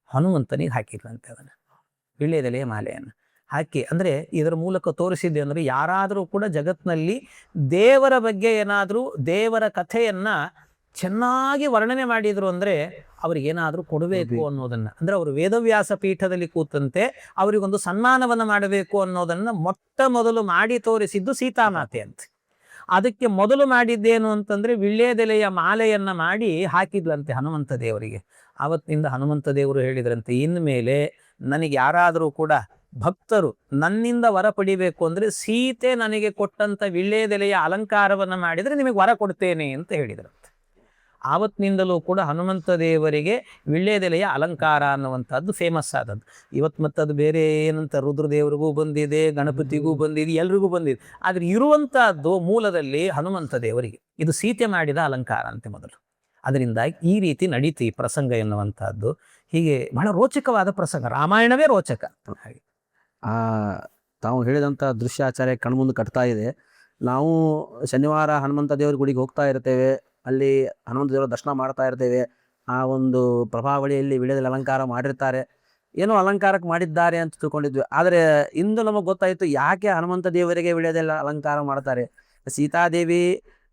ಹನುಮಂತನಿಗೆ ಹಾಕಿದ್ಲಂತೆ, ಅದನ್ನು ವಿಳ್ಯದೆಲೆಯ ಮಾಲೆಯನ್ನು ಹಾಕಿ. ಅಂದರೆ ಇದರ ಮೂಲಕ ತೋರಿಸಿದ್ದೆ ಅಂದರೆ, ಯಾರಾದರೂ ಕೂಡ ಜಗತ್ತಿನಲ್ಲಿ ದೇವರ ಬಗ್ಗೆ ಏನಾದರೂ ದೇವರ ಕಥೆಯನ್ನು ಚೆನ್ನಾಗಿ ವರ್ಣನೆ ಮಾಡಿದ್ರು ಅಂದರೆ ಅವ್ರಿಗೇನಾದರೂ ಕೊಡಬೇಕು ಅನ್ನೋದನ್ನು, ಅಂದರೆ ಅವರು ವೇದವ್ಯಾಸ ಪೀಠದಲ್ಲಿ ಕೂತಂತೆ ಅವರಿಗೊಂದು ಸನ್ಮಾನವನ್ನು ಮಾಡಬೇಕು ಅನ್ನೋದನ್ನು ಮೊಟ್ಟ ಮೊದಲು ಮಾಡಿ ತೋರಿಸಿದ್ದು ಸೀತಾಮಾತೆ ಅಂತ. ಅದಕ್ಕೆ ಮೊದಲು ಮಾಡಿದ್ದೇನು ಅಂತಂದರೆ ವಿಳ್ಯೆದೆಲೆಯ ಮಾಲೆಯನ್ನು ಮಾಡಿ ಹಾಕಿದ್ಲಂತೆ ಹನುಮಂತ ದೇವರಿಗೆ. ಆವತ್ತಿನಿಂದ ಹನುಮಂತ ದೇವರು ಹೇಳಿದ್ರಂತೆ, ಇನ್ಮೇಲೆ ನನಗೆ ಯಾರಾದರೂ ಕೂಡ ಭಕ್ತರು ನನ್ನಿಂದ ವರ ಪಡಿಬೇಕು ಅಂದರೆ ಸೀತೆ ನನಗೆ ಕೊಟ್ಟಂಥ ವಿಳ್ಯೆದೆಲೆಯ ಅಲಂಕಾರವನ್ನು ಮಾಡಿದರೆ ನಿಮಗೆ ವರ ಕೊಡ್ತೇನೆ ಅಂತ ಹೇಳಿದ್ರಂತೆ. ಆವತ್ತಿನಿಂದಲೂ ಕೂಡ ಹನುಮಂತ ದೇವರಿಗೆ ವಿಳ್ಯೆದೆಲೆಯ ಅಲಂಕಾರ ಅನ್ನುವಂಥದ್ದು ಫೇಮಸ್ ಆದದ್ದು. ಇವತ್ತು ಮತ್ತದು ಬೇರೆ ಏನಂತ ರುದ್ರದೇವರಿಗೂ ಬಂದಿದೆ, ಗಣಪತಿಗೂ ಬಂದಿದೆ, ಎಲ್ರಿಗೂ ಬಂದಿದೆ. ಆದರೆ ಇರುವಂತಹದ್ದು ಮೂಲದಲ್ಲಿ ಹನುಮಂತ ದೇವರಿಗೆ. ಇದು ಸೀತೆ ಮಾಡಿದ ಅಲಂಕಾರ ಅಂತೆ ಮೊದಲು. ಅದರಿಂದಾಗಿ ಈ ರೀತಿ ನಡೀತು ಈ ಪ್ರಸಂಗ ಎನ್ನುವಂತಹದ್ದು. ಹೀಗೆ ಬಹಳ ರೋಚಕವಾದ ಪ್ರಸಂಗ, ರಾಮಾಯಣವೇ ರೋಚಕ. ಹಾಗೆ ತಾವು ಹೇಳಿದಂಥ ದೃಶ್ಯಾಚಾರ್ಯ ಕಣ್ಮುಂದೆ ಕಟ್ತಾ ಇದೆ. ನಾವು ಶನಿವಾರ ಹನುಮಂತ ದೇವರ ಗುಡಿಗೆ ಹೋಗ್ತಾ ಇರ್ತೇವೆ, ಅಲ್ಲಿ ಹನುಮಂತ ದೇವರ ದರ್ಶನ ಮಾಡ್ತಾ ಇರ್ತೇವೆ. ಆ ಒಂದು ಪ್ರಭಾವಳಿಯಲ್ಲಿ ವಿಳ್ಯೆದೆಲೆ ಅಲಂಕಾರ ಮಾಡಿರ್ತಾರೆ, ಏನೋ ಅಲಂಕಾರಕ್ಕೆ ಮಾಡಿದ್ದಾರೆ ಅಂತ ತಿಳ್ಕೊಂಡಿದ್ವಿ. ಆದರೆ ಇಂದು ನಮಗೆ ಗೊತ್ತಾಯಿತು ಯಾಕೆ ಹನುಮಂತ ದೇವರಿಗೆ ವಿಳ್ಯೆದೆಲೆ ಅಲಂಕಾರ ಮಾಡ್ತಾರೆ. ಸೀತಾದೇವಿ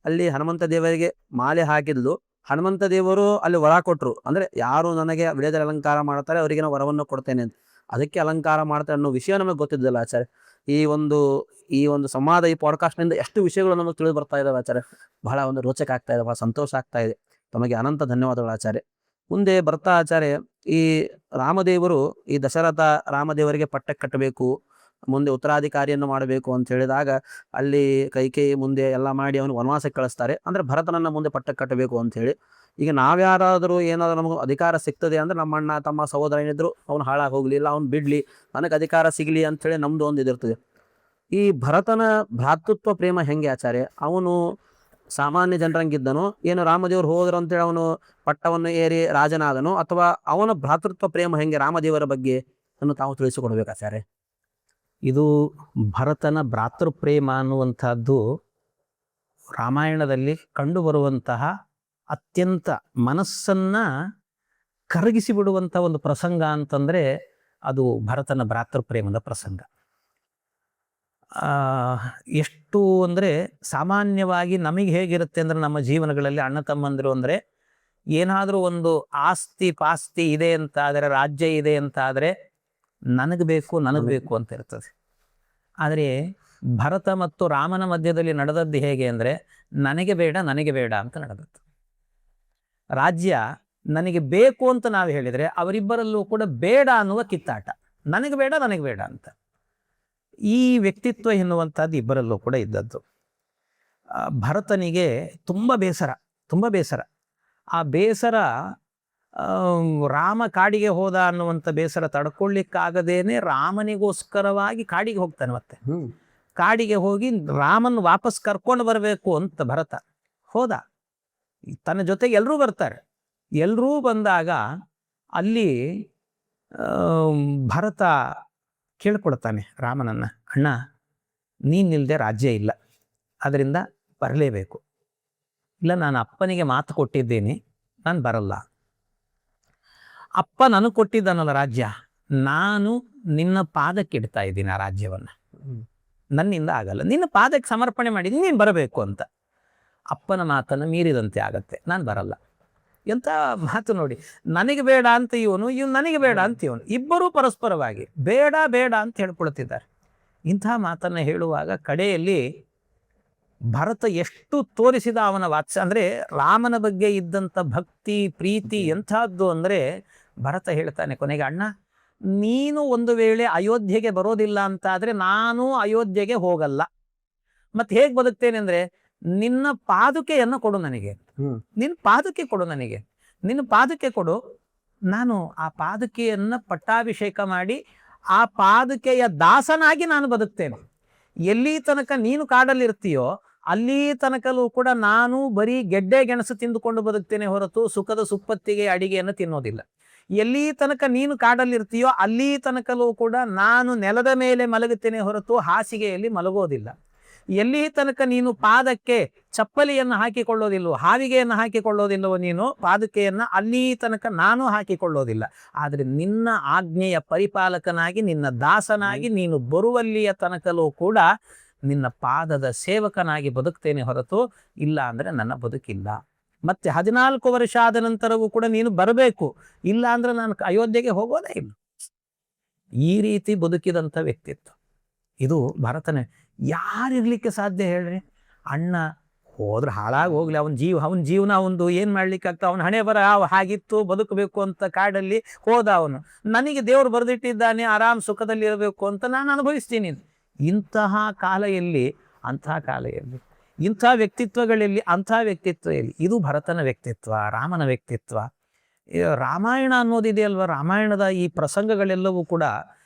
ಅಲ್ಲಿ ಹನುಮಂತ ದೇವರಿಗೆ ಮಾಲೆ ಹಾಕಿದ್ಲು, ಹನುಮಂತ ದೇವರು ಅಲ್ಲಿ ವರ ಕೊಟ್ಟರು. ಅಂದರೆ ಯಾರು ನನಗೆ ವಿಳ್ಯೆದೆಲೆ ಅಲಂಕಾರ ಮಾಡ್ತಾರೆ ಅವರಿಗೆ ನಾನು ವರವನ್ನು ಕೊಡ್ತೇನೆ ಅಂತ, ಅದಕ್ಕೆ ಅಲಂಕಾರ ಮಾಡ್ತಾರೆ ಅನ್ನೋ ವಿಷಯ ನಮಗೆ ಗೊತ್ತಿದ್ದಲ್ಲ ಆಚಾರ್ಯ. ಈ ಒಂದು ಸಂವಾದ, ಈ ಪಾಡ್ಕಾಸ್ಟ್ನಿಂದ ಎಷ್ಟು ವಿಷಯಗಳು ನಮಗೆ ತಿಳಿದು ಬರ್ತಾ ಇದ್ದಾವೆ ಆಚಾರ್ಯ. ಬಹಳ ಒಂದು ರೋಚಕ ಆಗ್ತಾ ಇದೆ, ಬಹಳ ಸಂತೋಷ ಆಗ್ತಾ ಇದೆ. ತಮಗೆ ಅನಂತ ಧನ್ಯವಾದಗಳು ಆಚಾರ್ಯ. ಮುಂದೆ ಬರ್ತಾ ಆಚಾರ್ಯ, ಈ ರಾಮದೇವರು ಈ ದಶರಥ ರಾಮದೇವರಿಗೆ ಪಟ್ಟಕ್ಕೆ ಕಟ್ಟಬೇಕು, ಮುಂದೆ ಉತ್ತರಾಧಿಕಾರಿಯನ್ನು ಮಾಡಬೇಕು ಅಂತ ಹೇಳಿದಾಗ ಅಲ್ಲಿ ಕೈಕೇಯಿ ಮುಂದೆ ಎಲ್ಲ ಮಾಡಿ ಅವನು ವನವಾಸಕ್ಕೆ ಕಳಿಸ್ತಾರೆ. ಅಂದರೆ ಭರತನನ್ನು ಮುಂದೆ ಪಟ್ಟಕ್ಕೆ ಕಟ್ಟಬೇಕು ಅಂತ ಹೇಳಿ. ಈಗ ನಾವ್ಯಾರಾದರೂ ಏನಾದರೂ ನಮಗೆ ಅಧಿಕಾರ ಸಿಗ್ತದೆ ಅಂದರೆ ನಮ್ಮ ಅಣ್ಣ ತಮ್ಮ ಸಹೋದರ ಏನಿದ್ರು ಅವ್ನು ಹಾಳಾಗಿ ಹೋಗಲಿಲ್ಲ, ಅವ್ನು ಬಿಡಲಿ, ನನಗೆ ಅಧಿಕಾರ ಸಿಗಲಿ ಅಂಥೇಳಿ ನಮ್ಮದು ಒಂದು ಇದಿರ್ತದೆ. ಈ ಭರತನ ಭ್ರಾತೃತ್ವ ಪ್ರೇಮ ಹೆಂಗೆ ಆಚಾರ್ಯ? ಅವನು ಸಾಮಾನ್ಯ ಜನರಂಗಿದ್ದನು, ಏನು ರಾಮದೇವರು ಹೋದರು ಅಂತೇಳಿ ಅವನು ಪಟ್ಟವನ್ನು ಏರಿ ರಾಜನಾದನು, ಅಥವಾ ಅವನ ಭ್ರಾತೃತ್ವ ಪ್ರೇಮ ಹೆಂಗೆ ರಾಮದೇವರ ಬಗ್ಗೆ ಅನ್ನು ತಾವು ತಿಳಿಸಿಕೊಡ್ಬೇಕು ಆಚಾರ್ಯ. ಇದು ಭರತನ ಭ್ರಾತೃಪ್ರೇಮ ಅನ್ನುವಂಥದ್ದು ರಾಮಾಯಣದಲ್ಲಿ ಕಂಡುಬರುವಂತಹ ಅತ್ಯಂತ ಮನಸ್ಸನ್ನು ಕರಗಿಸಿ ಬಿಡುವಂಥ ಒಂದು ಪ್ರಸಂಗ ಅಂತಂದರೆ ಅದು ಭರತನ ಭ್ರಾತೃಪ್ರೇಮದ ಪ್ರಸಂಗ. ಎಷ್ಟು ಅಂದರೆ ಸಾಮಾನ್ಯವಾಗಿ ನಮಗೆ ಹೇಗಿರುತ್ತೆ ಅಂದರೆ ನಮ್ಮ ಜೀವನಗಳಲ್ಲಿ ಅಣ್ಣ ತಮ್ಮಂದಿರು ಅಂದರೆ ಏನಾದರೂ ಒಂದು ಆಸ್ತಿ ಪಾಸ್ತಿ ಇದೆ ಅಂತ ಆದರೆ, ರಾಜ್ಯ ಇದೆ ಅಂತ ಆದರೆ ನನಗೆ ಬೇಕು ಅಂತ ಇರ್ತದೆ. ಆದರೆ ಭರತ ಮತ್ತು ರಾಮನ ಮಧ್ಯದಲ್ಲಿ ನಡೆದದ್ದು ಹೇಗೆ ಅಂದರೆ ನನಗೆ ಬೇಡ ಅಂತ ನಡೆದದ್ದು. ರಾಜ್ಯ ನನಗೆ ಬೇಕು ಅಂತ ನಾವು ಹೇಳಿದರೆ ಅವರಿಬ್ಬರಲ್ಲೂ ಕೂಡ ಬೇಡ ಅನ್ನುವ ಕಿತ್ತಾಟ, ನನಗೆ ಬೇಡ ಅಂತ. ಈ ವ್ಯಕ್ತಿತ್ವ ಎನ್ನುವಂಥದ್ದು ಇಬ್ಬರಲ್ಲೂ ಕೂಡ ಇದ್ದದ್ದು. ಭರತನಿಗೆ ತುಂಬ ಬೇಸರ. ಆ ಬೇಸರ ರಾಮ ಕಾಡಿಗೆ ಹೋದ ಅನ್ನುವಂಥ ಬೇಸರ ತಡ್ಕೊಳ್ಳಿಕ್ಕಾಗದೇನೆ ರಾಮನಿಗೋಸ್ಕರವಾಗಿ ಕಾಡಿಗೆ ಹೋಗ್ತಾನೆ. ಮತ್ತೆ ಕಾಡಿಗೆ ಹೋಗಿ ರಾಮನ್ ವಾಪಸ್ ಕರ್ಕೊಂಡು ಬರಬೇಕು ಅಂತ ಭರತ ಹೋದ. ತನ್ನ ಜೊತೆಗೆ ಎಲ್ಲರೂ ಬರ್ತಾರೆ. ಎಲ್ಲರೂ ಬಂದಾಗ ಅಲ್ಲಿ ಭರತ ಕೇಳ್ಕೊಳ್ತಾನೆ ರಾಮನನ್ನು, ಅಣ್ಣ ನೀನಿಲ್ಲದೆ ರಾಜ್ಯ ಇಲ್ಲ, ಅದರಿಂದ ಬರಲೇಬೇಕು. ಇಲ್ಲ, ನಾನು ಅಪ್ಪನಿಗೆ ಮಾತು ಕೊಟ್ಟಿದ್ದೀನಿ, ನಾನು ಬರಲ್ಲ. ಅಪ್ಪ ನನಗೆ ಕೊಟ್ಟಿದ್ದಾನಲ್ಲ ರಾಜ್ಯ, ನಾನು ನಿನ್ನ ಪಾದಕ್ಕೆ ಇಡ್ತಾ ಇದ್ದೀನಿ ಆ ರಾಜ್ಯವನ್ನು, ನನ್ನಿಂದ ಆಗಲ್ಲ, ನಿನ್ನ ಪಾದಕ್ಕೆ ಸಮರ್ಪಣೆ ಮಾಡಿದ್ದೀನಿ, ನೀನು ಬರಬೇಕು ಅಂತ. ಅಪ್ಪನ ಮಾತನ್ನು ಮೀರಿದಂತೆ ಆಗತ್ತೆ, ನಾನು ಬರಲ್ಲ. ಎಂಥ ಮಾತು ನೋಡಿ, ನನಗೆ ಬೇಡ ಅಂತ ಇವನು ನನಗೆ ಬೇಡ ಅಂತ ಇವನು, ಇಬ್ಬರೂ ಪರಸ್ಪರವಾಗಿ ಬೇಡ ಅಂತ ಹೇಳ್ಕೊಳ್ತಿದ್ದಾರೆ. ಇಂಥ ಮಾತನ್ನು ಹೇಳುವಾಗ ಕಡೆಯಲ್ಲಿ ಭರತ ಎಷ್ಟು ತೋರಿಸಿದ ಅವನ ಅಂದರೆ ರಾಮನ ಬಗ್ಗೆ ಇದ್ದಂಥ ಭಕ್ತಿ ಪ್ರೀತಿ ಎಂಥದ್ದು ಅಂದರೆ ಭರತ ಹೇಳ್ತಾನೆ ಕೊನೆಗೆ, ಅಣ್ಣ ನೀನು ಒಂದು ವೇಳೆ ಅಯೋಧ್ಯೆಗೆ ಬರೋದಿಲ್ಲ ಅಂತ ಆದರೆ ನಾನು ಅಯೋಧ್ಯೆಗೆ ಹೋಗಲ್ಲ. ಮತ್ತೆ ಹೇಗೆ ಬದುಕ್ತೇನೆ ಅಂದರೆ ನಿನ್ನ ಪಾದುಕೆಯನ್ನು ಕೊಡು ನನಗೆ, ನಿನ್ನ ಪಾದುಕೆ ಕೊಡು ನನಗೆ, ನಿನ್ನ ಪಾದುಕೆ ಕೊಡು, ನಾನು ಆ ಪಾದುಕೆಯನ್ನು ಪಟ್ಟಾಭಿಷೇಕ ಮಾಡಿ ಆ ಪಾದುಕೆಯ ದಾಸನಾಗಿ ನಾನು ಬದುಕ್ತೇನೆ. ಎಲ್ಲಿ ತನಕ ನೀನು ಕಾಡಲ್ಲಿರ್ತೀಯೋ ಅಲ್ಲಿ ತನಕಲೂ ಕೂಡ ನಾನು ಬರೀ ಗೆಡ್ಡೆ ಗೆಣಸು ತಿಂದುಕೊಂಡು ಬದುಕ್ತೇನೆ ಹೊರತು ಸುಖದ ಸುಪ್ಪತ್ತಿಗೆ ಅಡಿಗೆಯನ್ನು ತಿನ್ನೋದಿಲ್ಲ. ಎಲ್ಲಿ ತನಕ ನೀನು ಕಾಡಲ್ಲಿರ್ತೀಯೋ ಅಲ್ಲಿ ತನಕಲೂ ಕೂಡ ನಾನು ನೆಲದ ಮೇಲೆ ಮಲಗುತ್ತೇನೆ ಹೊರತು ಹಾಸಿಗೆಯಲ್ಲಿ ಮಲಗೋದಿಲ್ಲ. ಎಲ್ಲಿ ತನಕ ನೀನು ಪಾದಕ್ಕೆ ಚಪ್ಪಲಿಯನ್ನು ಹಾಕಿಕೊಳ್ಳೋದಿಲ್ಲವೋ, ಹಾವಿಗೆಯನ್ನು ಹಾಕಿಕೊಳ್ಳೋದಿಲ್ಲವೋ, ನೀನು ಪಾದುಕೆಯನ್ನು ಅಲ್ಲಿ ತನಕ ನಾನು ಹಾಕಿಕೊಳ್ಳೋದಿಲ್ಲ. ಆದರೆ ನಿನ್ನ ಆಜ್ಞೆಯ ಪರಿಪಾಲಕನಾಗಿ ನಿನ್ನ ದಾಸನಾಗಿ ನೀನು ಬರುವಲ್ಲಿಯ ತನಕಲೂ ಕೂಡ ನಿನ್ನ ಪಾದದ ಸೇವಕನಾಗಿ ಬದುಕ್ತೇನೆ ಹೊರತು ಇಲ್ಲ ಅಂದರೆ ನನ್ನ ಬದುಕಿಲ್ಲ. ಮತ್ತೆ 14 ವರ್ಷ ಆದ ನಂತರವೂ ಕೂಡ ನೀನು ಬರಬೇಕು, ಇಲ್ಲ ಅಂದ್ರೆ ನಾನು ಅಯೋಧ್ಯೆಗೆ ಹೋಗೋದೇ ಇಲ್ಲ. ಈ ರೀತಿ ಬದುಕಿದಂಥ ವ್ಯಕ್ತಿತ್ವ ಇದು ಭರತನೇ. ಯಾರಿರ್ಲಿಕ್ಕೆ ಸಾಧ್ಯ ಹೇಳ್ರಿ? ಅಣ್ಣ ಹೋದ್ರೆ ಹಾಳಾಗಿ ಹೋಗ್ಲಿ, ಅವನ ಜೀವನ ಒಂದು ಏನು ಮಾಡ್ಲಿಕ್ಕೆ ಆಗ್ತದೆ, ಅವನ ಹಣೆ ಬರ ಹಾಗಿತ್ತು, ಬದುಕಬೇಕು ಅಂತ ಕಾಡಲ್ಲಿ ಹೋದ ಅವನು. ನನಗೆ ದೇವರು ಬರೆದಿಟ್ಟಿದ್ದಾನೆ ಆರಾಮ್ ಸುಖದಲ್ಲಿ ಇರಬೇಕು ಅಂತ ನಾನು ಅನುಭವಿಸ್ತೀನಿ. ಇಂತಹ ಕಾಲ ಎಲ್ಲಿ, ಅಂತಹ ಕಾಲ ಎಲ್ಲಿ, ಇಂಥ ವ್ಯಕ್ತಿತ್ವಗಳಲ್ಲಿ ಅಂಥ ವ್ಯಕ್ತಿತ್ವ ಎಲ್ಲಿ? ಇದು ಭರತನ ವ್ಯಕ್ತಿತ್ವ, ರಾಮನ ವ್ಯಕ್ತಿತ್ವ. ರಾಮಾಯಣ ಅನ್ನೋದಿದೆಯಲ್ವ, ರಾಮಾಯಣದ ಈ ಪ್ರಸಂಗಗಳೆಲ್ಲವೂ ಕೂಡ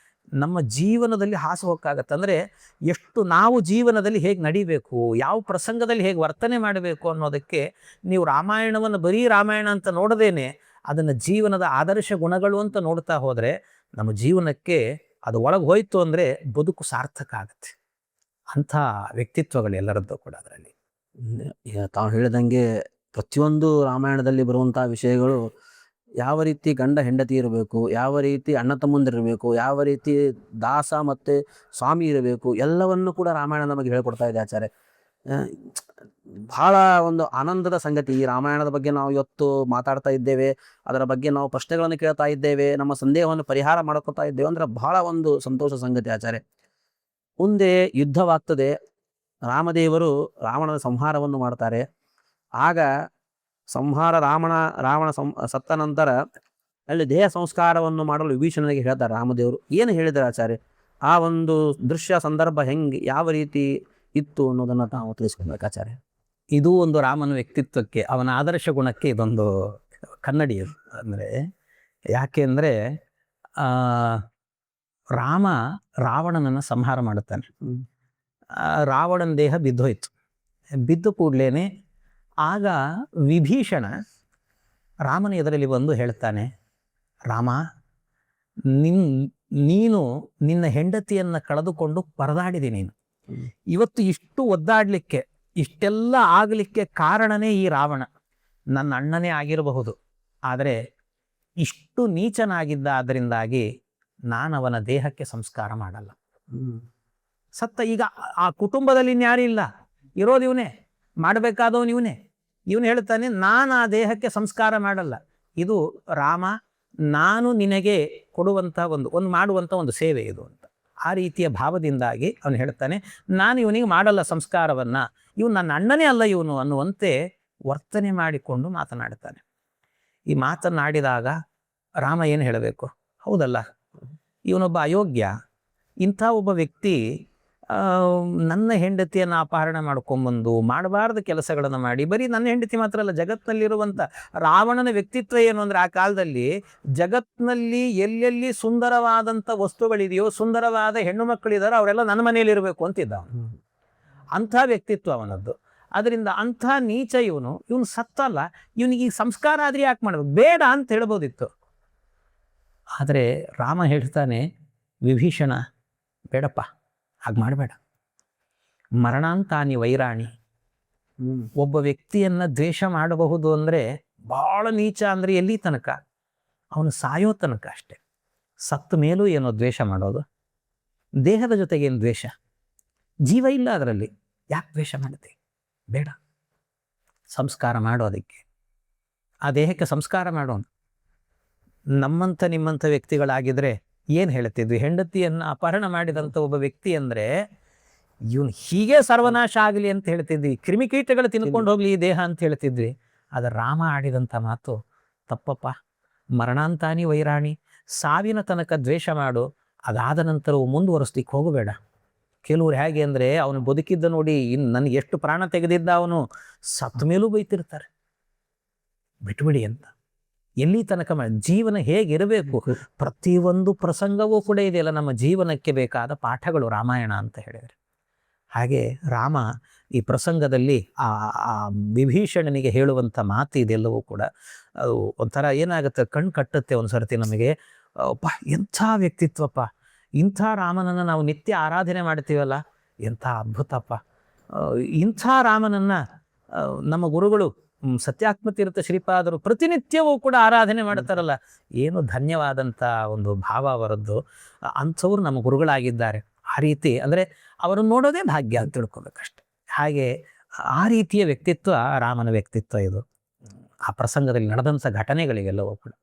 ನಮ್ಮ ಜೀವನದಲ್ಲಿ ಹಾಸು ಹೊಕ್ಕಾಗತ್ತೆ. ಅಂದರೆ ಎಷ್ಟು ನಾವು ಜೀವನದಲ್ಲಿ ಹೇಗೆ ನಡಿಬೇಕು, ಯಾವ ಪ್ರಸಂಗದಲ್ಲಿ ಹೇಗೆ ವರ್ತನೆ ಮಾಡಬೇಕು ಅನ್ನೋದಕ್ಕೆ ನೀವು ರಾಮಾಯಣವನ್ನು ಬರೀ ರಾಮಾಯಣ ಅಂತ ನೋಡದೇನೆ ಅದನ್ನು ಜೀವನದ ಆದರ್ಶ ಗುಣಗಳು ಅಂತ ನೋಡ್ತಾ ಹೋದರೆ ನಮ್ಮ ಜೀವನಕ್ಕೆ ಅದು ಒಳಗೆ ಹೋಯ್ತು ಅಂದರೆ ಬದುಕು ಸಾರ್ಥಕ ಆಗುತ್ತೆ. ಅಂಥ ವ್ಯಕ್ತಿತ್ವಗಳು ಎಲ್ಲರದ್ದು ಕೂಡ ಅದರಲ್ಲಿ. ತಾವು ಹೇಳಿದಂಗೆ ಪ್ರತಿಯೊಂದು ರಾಮಾಯಣದಲ್ಲಿ ಬರುವಂಥ ವಿಷಯಗಳು ಯಾವ ರೀತಿ ಗಂಡ ಹೆಂಡತಿ ಇರಬೇಕು, ಯಾವ ರೀತಿ ಅಣ್ಣ ತಮ್ಮಂದಿರಬೇಕು, ಯಾವ ರೀತಿ ದಾಸ ಮತ್ತು ಸ್ವಾಮಿ ಇರಬೇಕು, ಎಲ್ಲವನ್ನು ಕೂಡ ರಾಮಾಯಣ ನಮಗೆ ಹೇಳ್ಕೊಡ್ತಾ ಇದೆ ಆಚಾರ್ಯ. ಬಹಳ ಒಂದು ಆನಂದದ ಸಂಗತಿ. ಈ ರಾಮಾಯಣದ ಬಗ್ಗೆ ನಾವು ಇವತ್ತು ಮಾತಾಡ್ತಾ ಇದ್ದೇವೆ, ಅದರ ಬಗ್ಗೆ ನಾವು ಪ್ರಶ್ನೆಗಳನ್ನು ಕೇಳ್ತಾ ಇದ್ದೇವೆ, ನಮ್ಮ ಸಂದೇಹವನ್ನು ಪರಿಹಾರ ಮಾಡ್ಕೊತಾ ಇದ್ದೇವೆ ಅಂದರೆ ಬಹಳ ಒಂದು ಸಂತೋಷ ಸಂಗತಿ ಆಚಾರ್ಯ. ಮುಂದೆ ಯುದ್ಧವಾಗ್ತದೆ, ರಾಮದೇವರು ರಾವಣನ ಸಂಹಾರವನ್ನು ಮಾಡ್ತಾರೆ. ಆಗ ರಾವಣ ಸತ್ತ ನಂತರ ಅಲ್ಲಿ ದೇಹ ಸಂಸ್ಕಾರವನ್ನು ಮಾಡಲು ವಿಭೀಷಣನಿಗೆ ಹೇಳ್ತಾರೆ ರಾಮದೇವರು. ಏನು ಹೇಳಿದ್ದಾರೆ ಆಚಾರ್ಯ? ಆ ಒಂದು ದೃಶ್ಯ ಸಂದರ್ಭ ಹೆಂಗೆ, ಯಾವ ರೀತಿ ಇತ್ತು ಅನ್ನೋದನ್ನು ನಾವು ತಿಳಿಸ್ಕೊಳ್ಬೇಕು ಆಚಾರ್ಯ. ಇದು ಒಂದು ರಾಮನ ವ್ಯಕ್ತಿತ್ವಕ್ಕೆ, ಅವನ ಆದರ್ಶ ಗುಣಕ್ಕೆ ಇದೊಂದು ಕನ್ನಡಿ. ಅಂದರೆ ಯಾಕೆ ಅಂದರೆ ರಾಮ ರಾವಣನನ್ನು ಸಂಹಾರ ಮಾಡುತ್ತಾನೆ. ರಾವಣನ ದೇಹ ಬಿದ್ದೋಯ್ತು. ಬಿದ್ದು ಕೂಡಲೇ ಆಗ ವಿಭೀಷಣ ರಾಮನ ಎದುರಲ್ಲಿ ಬಂದು ಹೇಳ್ತಾನೆ, ರಾಮ, ನೀನು ನಿನ್ನ ಹೆಂಡತಿಯನ್ನು ಕಳೆದುಕೊಂಡು ಪರದಾಡಿದೆ. ನೀನು ಇವತ್ತು ಇಷ್ಟು ಒದ್ದಾಡಲಿಕ್ಕೆ, ಇಷ್ಟೆಲ್ಲ ಆಗಲಿಕ್ಕೆ ಕಾರಣನೇ ಈ ರಾವಣ. ನನ್ನ ಅಣ್ಣನೇ ಆಗಿರಬಹುದು, ಆದರೆ ಇಷ್ಟು ನೀಚನಾಗಿದ್ದ, ಅದರಿಂದಾಗಿ ನಾನು ಅವನ ದೇಹಕ್ಕೆ ಸಂಸ್ಕಾರ ಮಾಡಲ್ಲ. ಸತ್ತ. ಈಗ ಆ ಕುಟುಂಬದಲ್ಲಿ ಇನ್ಯಾರಿಲ್ಲ, ಇರೋದು ಇವನೇ, ಮಾಡಬೇಕಾದವನು ಇವನೇ. ಇವನು ಹೇಳ್ತಾನೆ, ನಾನು ಆ ದೇಹಕ್ಕೆ ಸಂಸ್ಕಾರ ಮಾಡಲ್ಲ. ಇದು ರಾಮ, ನಾನು ನಿನಗೆ ಕೊಡುವಂಥ ಒಂದು ಮಾಡುವಂಥ ಒಂದು ಸೇವೆ ಇದು ಅಂತ. ಆ ರೀತಿಯ ಭಾವದಿಂದಾಗಿ ಅವನು ಹೇಳ್ತಾನೆ, ನಾನು ಇವನಿಗೆ ಮಾಡಲ್ಲ ಸಂಸ್ಕಾರವನ್ನು, ಇವನು ನನ್ನ ಅಣ್ಣನೇ ಅಲ್ಲ ಇವನು ಅನ್ನುವಂತೆ ವರ್ತನೆ ಮಾಡಿಕೊಂಡು ಮಾತನಾಡ್ತಾನೆ. ಈ ಮಾತನಾಡಿದಾಗ ರಾಮ ಏನು ಹೇಳಬೇಕು? ಹೌದಲ್ಲ, ಇವನೊಬ್ಬ ಅಯೋಗ್ಯ, ಇಂಥ ಒಬ್ಬ ವ್ಯಕ್ತಿ ನನ್ನ ಹೆಂಡತಿಯನ್ನು ಅಪಹರಣ ಮಾಡ್ಕೊಂಬಂದು ಮಾಡಬಾರ್ದು ಕೆಲಸಗಳನ್ನು ಮಾಡಿ, ಬರೀ ನನ್ನ ಹೆಂಡತಿ ಮಾತ್ರ ಅಲ್ಲ, ಜಗತ್ತಿನಲ್ಲಿರುವಂಥ ರಾವಣನ ವ್ಯಕ್ತಿತ್ವ ಏನು ಅಂದರೆ, ಆ ಕಾಲದಲ್ಲಿ ಜಗತ್ತಿನಲ್ಲಿ ಎಲ್ಲೆಲ್ಲಿ ಸುಂದರವಾದಂಥ ವಸ್ತುಗಳಿದೆಯೋ, ಸುಂದರವಾದ ಹೆಣ್ಣು ಮಕ್ಕಳಿದಾರೋ ಅವರೆಲ್ಲ ನನ್ನ ಮನೆಯಲ್ಲಿರಬೇಕು ಅಂತಿದ್ದ. ಅಂಥ ವ್ಯಕ್ತಿತ್ವ ಅವನದ್ದು. ಅದರಿಂದ ಅಂಥ ನೀಚ ಇವನು ಸತ್ತಲ್ಲ, ಇವನಿಗೆ ಈ ಸಂಸ್ಕಾರ ಆದರೆ ಯಾಕೆ ಮಾಡಬೇಕು, ಬೇಡ ಅಂತ ಹೇಳ್ಬೋದಿತ್ತು. ಆದರೆ ರಾಮ ಹೇಳ್ತಾನೆ, ವಿಭೀಷಣ ಬೇಡಪ್ಪ, ಹಾಗೆ ಮಾಡಬೇಡ. ಮರಣಾಂತಾನಿ ವೈರಾಣಿ. ಒಬ್ಬ ವ್ಯಕ್ತಿಯನ್ನು ದ್ವೇಷ ಮಾಡಬಹುದು ಅಂದರೆ ಭಾಳ ನೀಚ. ಅಂದರೆ ಎಲ್ಲಿ ತನಕ? ಅವನು ಸಾಯೋ ತನಕ ಅಷ್ಟೆ. ಸತ್ತ ಮೇಲೂ ಏನೋ ದ್ವೇಷ ಮಾಡೋದು. ದೇಹದ ಜೊತೆಗೇನು ದ್ವೇಷ? ಜೀವ ಇಲ್ಲ ಅದರಲ್ಲಿ, ಯಾಕೆ ದ್ವೇಷ ಮಾಡುತ್ತೆ? ಬೇಡ, ಸಂಸ್ಕಾರ ಮಾಡೋದಕ್ಕೆ, ಆ ದೇಹಕ್ಕೆ ಸಂಸ್ಕಾರ ಮಾಡೋಣ. ನಮ್ಮಂಥ ನಿಮ್ಮಂಥ ವ್ಯಕ್ತಿಗಳಾಗಿದ್ದರೆ ಏನು ಹೇಳ್ತಿದ್ವಿ? ಹೆಂಡತಿಯನ್ನು ಅಪಹರಣ ಮಾಡಿದಂಥ ಒಬ್ಬ ವ್ಯಕ್ತಿ ಅಂದರೆ ಇವನು ಹೀಗೆ ಸರ್ವನಾಶ ಆಗಲಿ ಅಂತ ಹೇಳ್ತಿದ್ವಿ, ಕ್ರಿಮಿಕೀಟಗಳು ತಿನ್ಕೊಂಡು ಹೋಗ್ಲಿ ಈ ದೇಹ ಅಂತ ಹೇಳ್ತಿದ್ವಿ. ಆದರೆ ರಾಮ ಆಡಿದಂಥ ಮಾತು ತಪ್ಪಪ್ಪ. ಮರಣಾಂತಾನಿ ವೈರಾಣಿ, ಸಾವಿನ ತನಕ ದ್ವೇಷ ಮಾಡು, ಅದಾದ ನಂತರವು ಮುಂದುವರಿಸ್ಲಿಕ್ಕೆ ಹೋಗಬೇಡ. ಕೆಲವ್ರು ಹೇಗೆ ಅಂದರೆ, ಅವನು ಬದುಕಿದ್ದ ನೋಡಿ, ಇನ್ನು ನನಗೆ ಎಷ್ಟು ಪ್ರಾಣ ತೆಗೆದಿದ್ದ, ಅವನು ಸತ್ತ ಮೇಲೂ ಬೈತಿರ್ತಾರೆ. ಬಿಟ್ಬಿಡಿ ಅಂತ. ಎಲ್ಲಿ ತನಕ ಜೀವನ ಹೇಗಿರಬೇಕು? ಪ್ರತಿಯೊಂದು ಪ್ರಸಂಗವೂ ಕೂಡ ಇದೆಯಲ್ಲ ನಮ್ಮ ಜೀವನಕ್ಕೆ ಬೇಕಾದ ಪಾಠಗಳು ರಾಮಾಯಣ ಅಂತ ಹೇಳಿದರೆ. ಹಾಗೆ ರಾಮ ಈ ಪ್ರಸಂಗದಲ್ಲಿ ಆ ವಿಭೀಷಣನಿಗೆ ಹೇಳುವಂಥ ಮಾತು ಇದೆಲ್ಲವೂ ಕೂಡ ಅದು ಒಂಥರ ಏನಾಗುತ್ತೆ, ಕಣ್ಣು ಕಟ್ಟುತ್ತೆ ಒಂದು ಸರ್ತಿ ನಮಗೆ. ಅಪ್ಪ, ಎಂಥ ವ್ಯಕ್ತಿತ್ವಪ್ಪ, ಇಂಥ ರಾಮನನ್ನು ನಾವು ನಿತ್ಯ ಆರಾಧನೆ ಮಾಡ್ತೀವಲ್ಲ, ಎಂಥ ಅದ್ಭುತಪ್ಪ. ಇಂಥ ರಾಮನನ್ನು ನಮ್ಮ ಗುರುಗಳು ಸತ್ಯಾತ್ಮತೀರ್ಥ ಶ್ರೀಪಾದರು ಪ್ರತಿನಿತ್ಯವೂ ಕೂಡ ಆರಾಧನೆ ಮಾಡ್ತಾರಲ್ಲ, ಏನು ಧನ್ಯವಾದಂಥ ಒಂದು ಭಾವ ಅವರದ್ದು. ಅಂಥವ್ರು ನಮ್ಮ ಗುರುಗಳಾಗಿದ್ದಾರೆ. ಆ ರೀತಿ ಅಂದರೆ ಅವರನ್ನು ನೋಡೋದೇ ಭಾಗ್ಯ ಅಂತ ತಿಳ್ಕೊಬೇಕಷ್ಟೆ. ಹಾಗೆ ಆ ರೀತಿಯ ವ್ಯಕ್ತಿತ್ವ ರಾಮನ ವ್ಯಕ್ತಿತ್ವ ಇದು. ಆ ಪ್ರಸಂಗದಲ್ಲಿ ನಡೆದಂಥ ಘಟನೆಗಳಿಗೆಲ್ಲವೂ ಕೂಡ.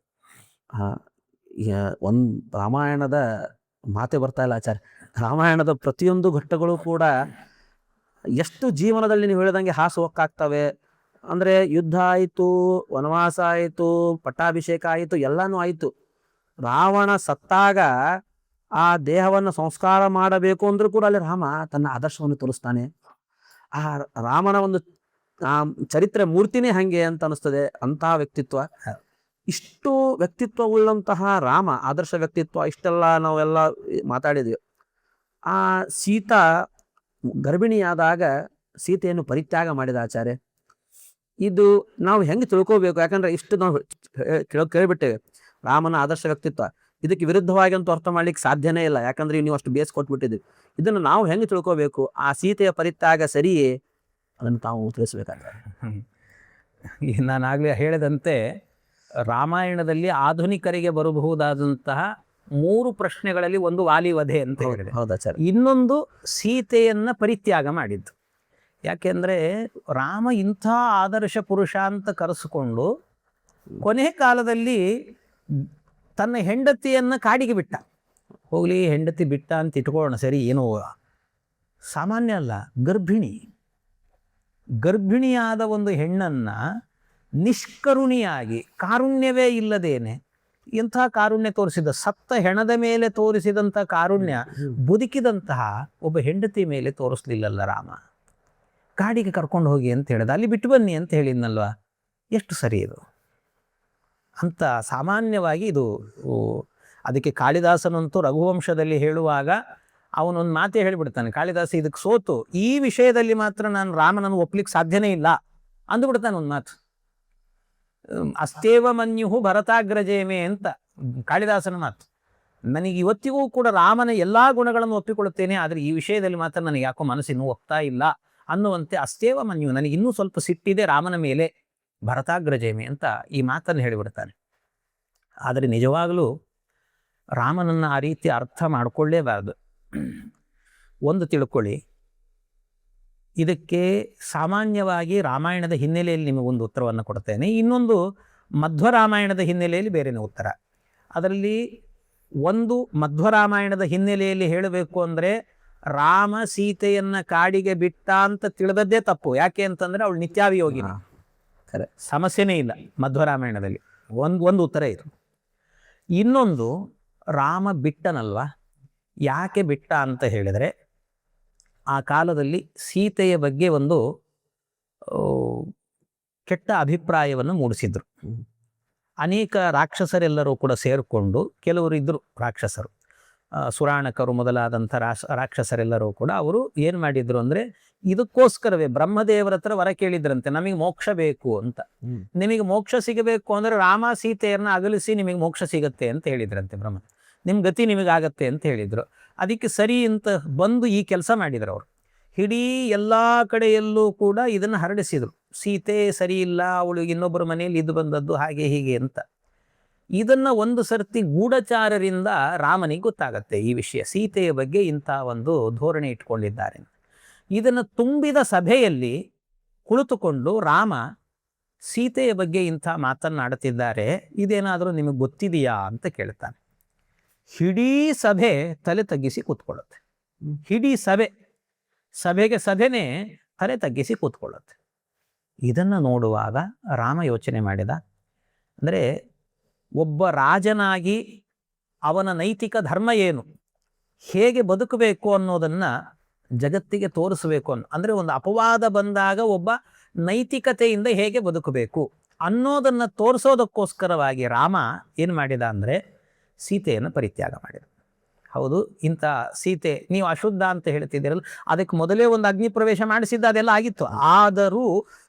ಒಂದು ರಾಮಾಯಣದ ಮಾತೆ ಬರ್ತಾ ಇಲ್ಲ ಆಚಾರ್ಯ. ರಾಮಾಯಣದ ಪ್ರತಿಯೊಂದು ಘಟ್ಟಗಳು ಕೂಡ ಎಷ್ಟು ಜೀವನದಲ್ಲಿ ನೀವು ಹೇಳಿದಂಗೆ ಹಾಸುಹೊಕ್ಕಾಗ್ತವೆ. ಅಂದರೆ ಯುದ್ಧ ಆಯಿತು, ವನವಾಸ ಆಯಿತು, ಪಟ್ಟಾಭಿಷೇಕ ಆಯಿತು, ಎಲ್ಲನೂ ಆಯಿತು. ರಾವಣ ಸತ್ತಾಗ ಆ ದೇಹವನ್ನು ಸಂಸ್ಕಾರ ಮಾಡಬೇಕು ಅಂದ್ರೂ ಕೂಡ ಅಲ್ಲಿ ರಾಮ ತನ್ನ ಆದರ್ಶವನ್ನು ತೋರಿಸ್ತಾನೆ. ಆ ರಾಮನ ಒಂದು ಚರಿತ್ರೆ ಮೂರ್ತಿನೇ ಹಂಗೆ ಅಂತ ಅನಿಸ್ತದೆ. ಅಂತಹ ವ್ಯಕ್ತಿತ್ವ, ಇಷ್ಟು ವ್ಯಕ್ತಿತ್ವ ಉಳ್ಳಂತಹ ರಾಮ, ಆದರ್ಶ ವ್ಯಕ್ತಿತ್ವ. ಇಷ್ಟೆಲ್ಲ ನಾವೆಲ್ಲ ಮಾತಾಡಿದ್ವಿ. ಆ ಸೀತಾ ಗರ್ಭಿಣಿಯಾದಾಗ ಸೀತೆಯನ್ನು ಪರಿತ್ಯಾಗ ಮಾಡಿದ ಆಚಾರ್ಯ. ಇದು ನಾವು ಹೆಂಗೆ ತಿಳ್ಕೋಬೇಕು? ಯಾಕಂದ್ರೆ ಇಷ್ಟು ನಾವು ಕೇಳಿಬಿಟ್ಟೇವೆ ರಾಮನ ಆದರ್ಶ ವ್ಯಕ್ತಿತ್ವ. ಇದಕ್ಕೆ ವಿರುದ್ಧವಾಗಿ ಅಂತೂ ಅರ್ಥ ಮಾಡ್ಲಿಕ್ಕೆ ಸಾಧ್ಯನೇ ಇಲ್ಲ, ಯಾಕಂದ್ರೆ ನೀವು ಅಷ್ಟು ಬೇಸ್ ಕೊಟ್ಬಿಟ್ಟಿದ್ದೀವಿ. ಇದನ್ನು ನಾವು ಹೆಂಗೆ ತಿಳ್ಕೋಬೇಕು? ಆ ಸೀತೆಯ ಪರಿತ್ಯಾಗ ಸರಿಯೇ? ಅದನ್ನು ತಾವು ತಿಳಿಸ್ಬೇಕಾಗ್ತದೆ. ನಾನಾಗಲೇ ಹೇಳಿದಂತೆ ರಾಮಾಯಣದಲ್ಲಿ ಆಧುನಿಕರಿಗೆ ಬರಬಹುದಾದಂತಹ 3 ಪ್ರಶ್ನೆಗಳಲ್ಲಿ ಒಂದು ವಾಲಿವಧೆ ಅಂತ ಹೇಳಿದೆ. ಹೌದಾಚಾರ್ಯ. ಇನ್ನೊಂದು ಸೀತೆಯನ್ನ ಪರಿತ್ಯಾಗ ಮಾಡಿದ್ದು. ಯಾಕೆಂದ್ರೆ ರಾಮ ಇಂಥ ಆದರ್ಶ ಪುರುಷ ಅಂತ ಕರೆಸಿಕೊಂಡು ಕೊನೆ ಕಾಲದಲ್ಲಿ ತನ್ನ ಹೆಂಡತಿಯನ್ನ ಕಾಡಿಗೆ ಬಿಟ್ಟ. ಹೋಗ್ಲಿ, ಹೆಂಡತಿ ಬಿಟ್ಟ ಅಂತ ಇಟ್ಕೊಳ್ಳೋಣ, ಸರಿ, ಏನೋ ಸಾಮಾನ್ಯ ಅಲ್ಲ. ಗರ್ಭಿಣಿಯಾದ ಒಂದು ಹೆಣ್ಣನ್ನ ನಿಷ್ಕರುಣಿಯಾಗಿ, ಕಾರುಣ್ಯವೇ ಇಲ್ಲದೇನೆ, ಎಂಥ ಕಾರುಣ್ಯ ತೋರಿಸಿದ, ಸತ್ತ ಹೆಣದ ಮೇಲೆ ತೋರಿಸಿದಂಥ ಕಾರುಣ್ಯ ಬದುಕಿದಂತಹ ಒಬ್ಬ ಹೆಂಡತಿ ಮೇಲೆ ತೋರಿಸ್ಲಿಲ್ಲಲ್ಲ ರಾಮ. ಕಾಡಿಗೆ ಕರ್ಕೊಂಡು ಹೋಗಿ ಅಂತ ಹೇಳಿದ, ಅಲ್ಲಿ ಬಿಟ್ಟು ಬನ್ನಿ ಅಂತ ಹೇಳಿದ್ನಲ್ವ. ಎಷ್ಟು ಸರಿ ಇದು ಅಂತ ಸಾಮಾನ್ಯವಾಗಿ ಇದು. ಅದಕ್ಕೆ ಕಾಳಿದಾಸನಂತೂ ರಘುವಂಶದಲ್ಲಿ ಹೇಳುವಾಗ ಅವನೊಂದು ಮಾತೇ ಹೇಳಿಬಿಡ್ತಾನೆ. ಕಾಳಿದಾಸ ಇದಕ್ಕೆ ಸೋತು, ಈ ವಿಷಯದಲ್ಲಿ ಮಾತ್ರ ನಾನು ರಾಮನನ್ನು ಒಪ್ಲಿಕ್ಕೆ ಸಾಧ್ಯನೇ ಇಲ್ಲ ಅಂದುಬಿಡ್ತಾನೆ ಒಂದು ಮಾತು. ಅಸ್ತೇವ ಮನ್ಯುಹು ಭರತಾಗ್ರಜೇಮೆ ಅಂತ ಕಾಳಿದಾಸನ ಮಾತು. ನನಗೆ ಇವತ್ತಿಗೂ ಕೂಡ ರಾಮನ ಎಲ್ಲಾ ಗುಣಗಳನ್ನು ಒಪ್ಪಿಕೊಳ್ಳುತ್ತೇನೆ, ಆದರೆ ಈ ವಿಷಯದಲ್ಲಿ ಮಾತ್ರ ನನಗೆ ಯಾಕೋ ಮನಸ್ಸಿನ್ನೂ ಒಪ್ತಾ ಇಲ್ಲ ಅನ್ನುವಂತೆ ಅಸ್ತೇವ ಮನ್ಯು, ನನಗೆ ಇನ್ನೂ ಸ್ವಲ್ಪ ಸಿಟ್ಟಿದೆ ರಾಮನ ಮೇಲೆ, ಭರತಾಗ್ರಜೇಮೆ ಅಂತ ಈ ಮಾತನ್ನು ಹೇಳಿಬಿಡ್ತಾನೆ. ಆದರೆ ನಿಜವಾಗಲೂ ರಾಮನನ್ನು ಆ ರೀತಿ ಅರ್ಥ ಮಾಡಿಕೊಳ್ಳೇಬಾರ್ದು. ಒಂದು ತಿಳ್ಕೊಳ್ಳಿ, ಇದಕ್ಕೆ ಸಾಮಾನ್ಯವಾಗಿ ರಾಮಾಯಣದ ಹಿನ್ನೆಲೆಯಲ್ಲಿ ನಿಮಗೊಂದು ಉತ್ತರವನ್ನು ಕೊಡ್ತೇನೆ, ಇನ್ನೊಂದು ಮಧ್ವರಾಮಾಯಣದ ಹಿನ್ನೆಲೆಯಲ್ಲಿ ಬೇರೆನೇ ಉತ್ತರ. ಅದರಲ್ಲಿ ಒಂದು ಮಧ್ವರಾಮಾಯಣದ ಹಿನ್ನೆಲೆಯಲ್ಲಿ ಹೇಳಬೇಕು ಅಂದರೆ ರಾಮ ಸೀತೆಯನ್ನ ಕಾಡಿಗೆ ಬಿಟ್ಟ ಅಂತ ತಿಳಿದದ್ದೇ ತಪ್ಪು. ಯಾಕೆ ಅಂತಂದ್ರೆ ಅವಳು ನಿತ್ಯಾಭಿಯೋಗಿ, ಸಮಸ್ಯೆನೇ ಇಲ್ಲ ಮಧ್ವರಾಮಾಯಣದಲ್ಲಿ. ಒಂದು ಉತ್ತರ ಇದು. ಇನ್ನೊಂದು, ರಾಮ ಬಿಟ್ಟನಲ್ವಾ, ಯಾಕೆ ಬಿಟ್ಟ ಅಂತ ಹೇಳಿದರೆ ಆ ಕಾಲದಲ್ಲಿ ಸೀತೆಯ ಬಗ್ಗೆ ಒಂದು ಕೆಟ್ಟ ಅಭಿಪ್ರಾಯವನ್ನು ಮೂಡಿಸಿದ್ರು. ಅನೇಕ ರಾಕ್ಷಸರೆಲ್ಲರೂ ಕೂಡ ಸೇರಿಕೊಂಡು, ಕೆಲವರು ಇದ್ದರು ರಾಕ್ಷಸರು, ಸುರಾಣಕರು ಮೊದಲಾದಂಥ ರಾಕ್ಷಸರೆಲ್ಲರೂ ಕೂಡ ಅವರು ಏನು ಮಾಡಿದ್ರು ಅಂದರೆ, ಇದಕ್ಕೋಸ್ಕರವೇ ಬ್ರಹ್ಮದೇವರ ಹತ್ರ ವರ ಕೇಳಿದ್ರಂತೆ, ನಮಗೆ ಮೋಕ್ಷ ಬೇಕು ಅಂತ. ನಿಮಗೆ ಮೋಕ್ಷ ಸಿಗಬೇಕು ಅಂದರೆ ರಾಮ ಸೀತೆಯನ್ನ ಅಗಲಿಸಿ ನಿಮಗೆ ಮೋಕ್ಷ ಸಿಗತ್ತೆ ಅಂತ ಹೇಳಿದ್ರಂತೆ ಬ್ರಹ್ಮ. ನಿಮ್ಮ ಗತಿ ನಿಮಗಾಗತ್ತೆ ಅಂತ ಹೇಳಿದರು. ಅದಕ್ಕೆ ಸರಿ ಅಂತ ಬಂದು ಈ ಕೆಲಸ ಮಾಡಿದ್ರು ಅವರು. ಇಡೀ ಎಲ್ಲ ಕಡೆಯಲ್ಲೂ ಕೂಡ ಇದನ್ನು ಹರಡಿಸಿದರು. ಸೀತೆ ಸರಿ ಇಲ್ಲ, ಅವಳಿಗೆ ಇನ್ನೊಬ್ಬರ ಮನೆಯಲ್ಲಿ ಇದ್ದು ಬಂದದ್ದು, ಹಾಗೆ ಹೀಗೆ ಅಂತ. ಇದನ್ನು ಒಂದು ಸರ್ತಿ ಗೂಢಚಾರರಿಂದ ರಾಮನಿಗೆ ಗೊತ್ತಾಗತ್ತೆ ಈ ವಿಷಯ, ಸೀತೆಯ ಬಗ್ಗೆ ಇಂಥ ಒಂದು ಧೋರಣೆ ಇಟ್ಕೊಂಡಿದ್ದಾರೆ. ಇದನ್ನು ತುಂಬಿದ ಸಭೆಯಲ್ಲಿ ಕುಳಿತುಕೊಂಡು ರಾಮ ಸೀತೆಯ ಬಗ್ಗೆ ಇಂಥ ಮಾತನ್ನಾಡುತ್ತಿದ್ದಾರೆ, ಇದೇನಾದರೂ ನಿಮಗೆ ಗೊತ್ತಿದೆಯಾ ಅಂತ ಕೇಳ್ತಾನೆ. ಇಡೀ ಸಭೆ ತಲೆ ತಗ್ಗಿಸಿ ಕೂತ್ಕೊಳ್ಳುತ್ತೆ. ಇಡೀ ಸಭೆನೇ ತಲೆ ತಗ್ಗಿಸಿ ಕೂತ್ಕೊಳ್ಳುತ್ತೆ. ಇದನ್ನು ನೋಡುವಾಗ ರಾಮ ಯೋಚನೆ ಮಾಡಿದ, ಅಂದರೆ ಒಬ್ಬ ರಾಜನಾಗಿ ಅವನ ನೈತಿಕ ಧರ್ಮ ಏನು, ಹೇಗೆ ಬದುಕಬೇಕು ಅನ್ನೋದನ್ನು ಜಗತ್ತಿಗೆ ತೋರಿಸಬೇಕು ಅಂದರೆ ಒಂದು ಅಪವಾದ ಬಂದಾಗ ಒಬ್ಬ ನೈತಿಕತೆಯಿಂದ ಹೇಗೆ ಬದುಕಬೇಕು ಅನ್ನೋದನ್ನು ತೋರಿಸೋದಕ್ಕೋಸ್ಕರವಾಗಿ ರಾಮ ಏನು ಮಾಡಿದ ಅಂದರೆ ಸೀತೆಯನ್ನು ಪರಿತ್ಯಾಗ ಮಾಡಿದ. ಹೌದು, ಇಂಥ ಸೀತೆ ನೀವು ಅಶುದ್ಧ ಅಂತ ಹೇಳ್ತಿದ್ದೀರಲ್ಲ, ಅದಕ್ಕೆ ಮೊದಲೇ ಒಂದು ಅಗ್ನಿ ಪ್ರವೇಶ ಮಾಡಿಸಿದ್ದ, ಅದೆಲ್ಲ ಆಗಿತ್ತು. ಆದರೂ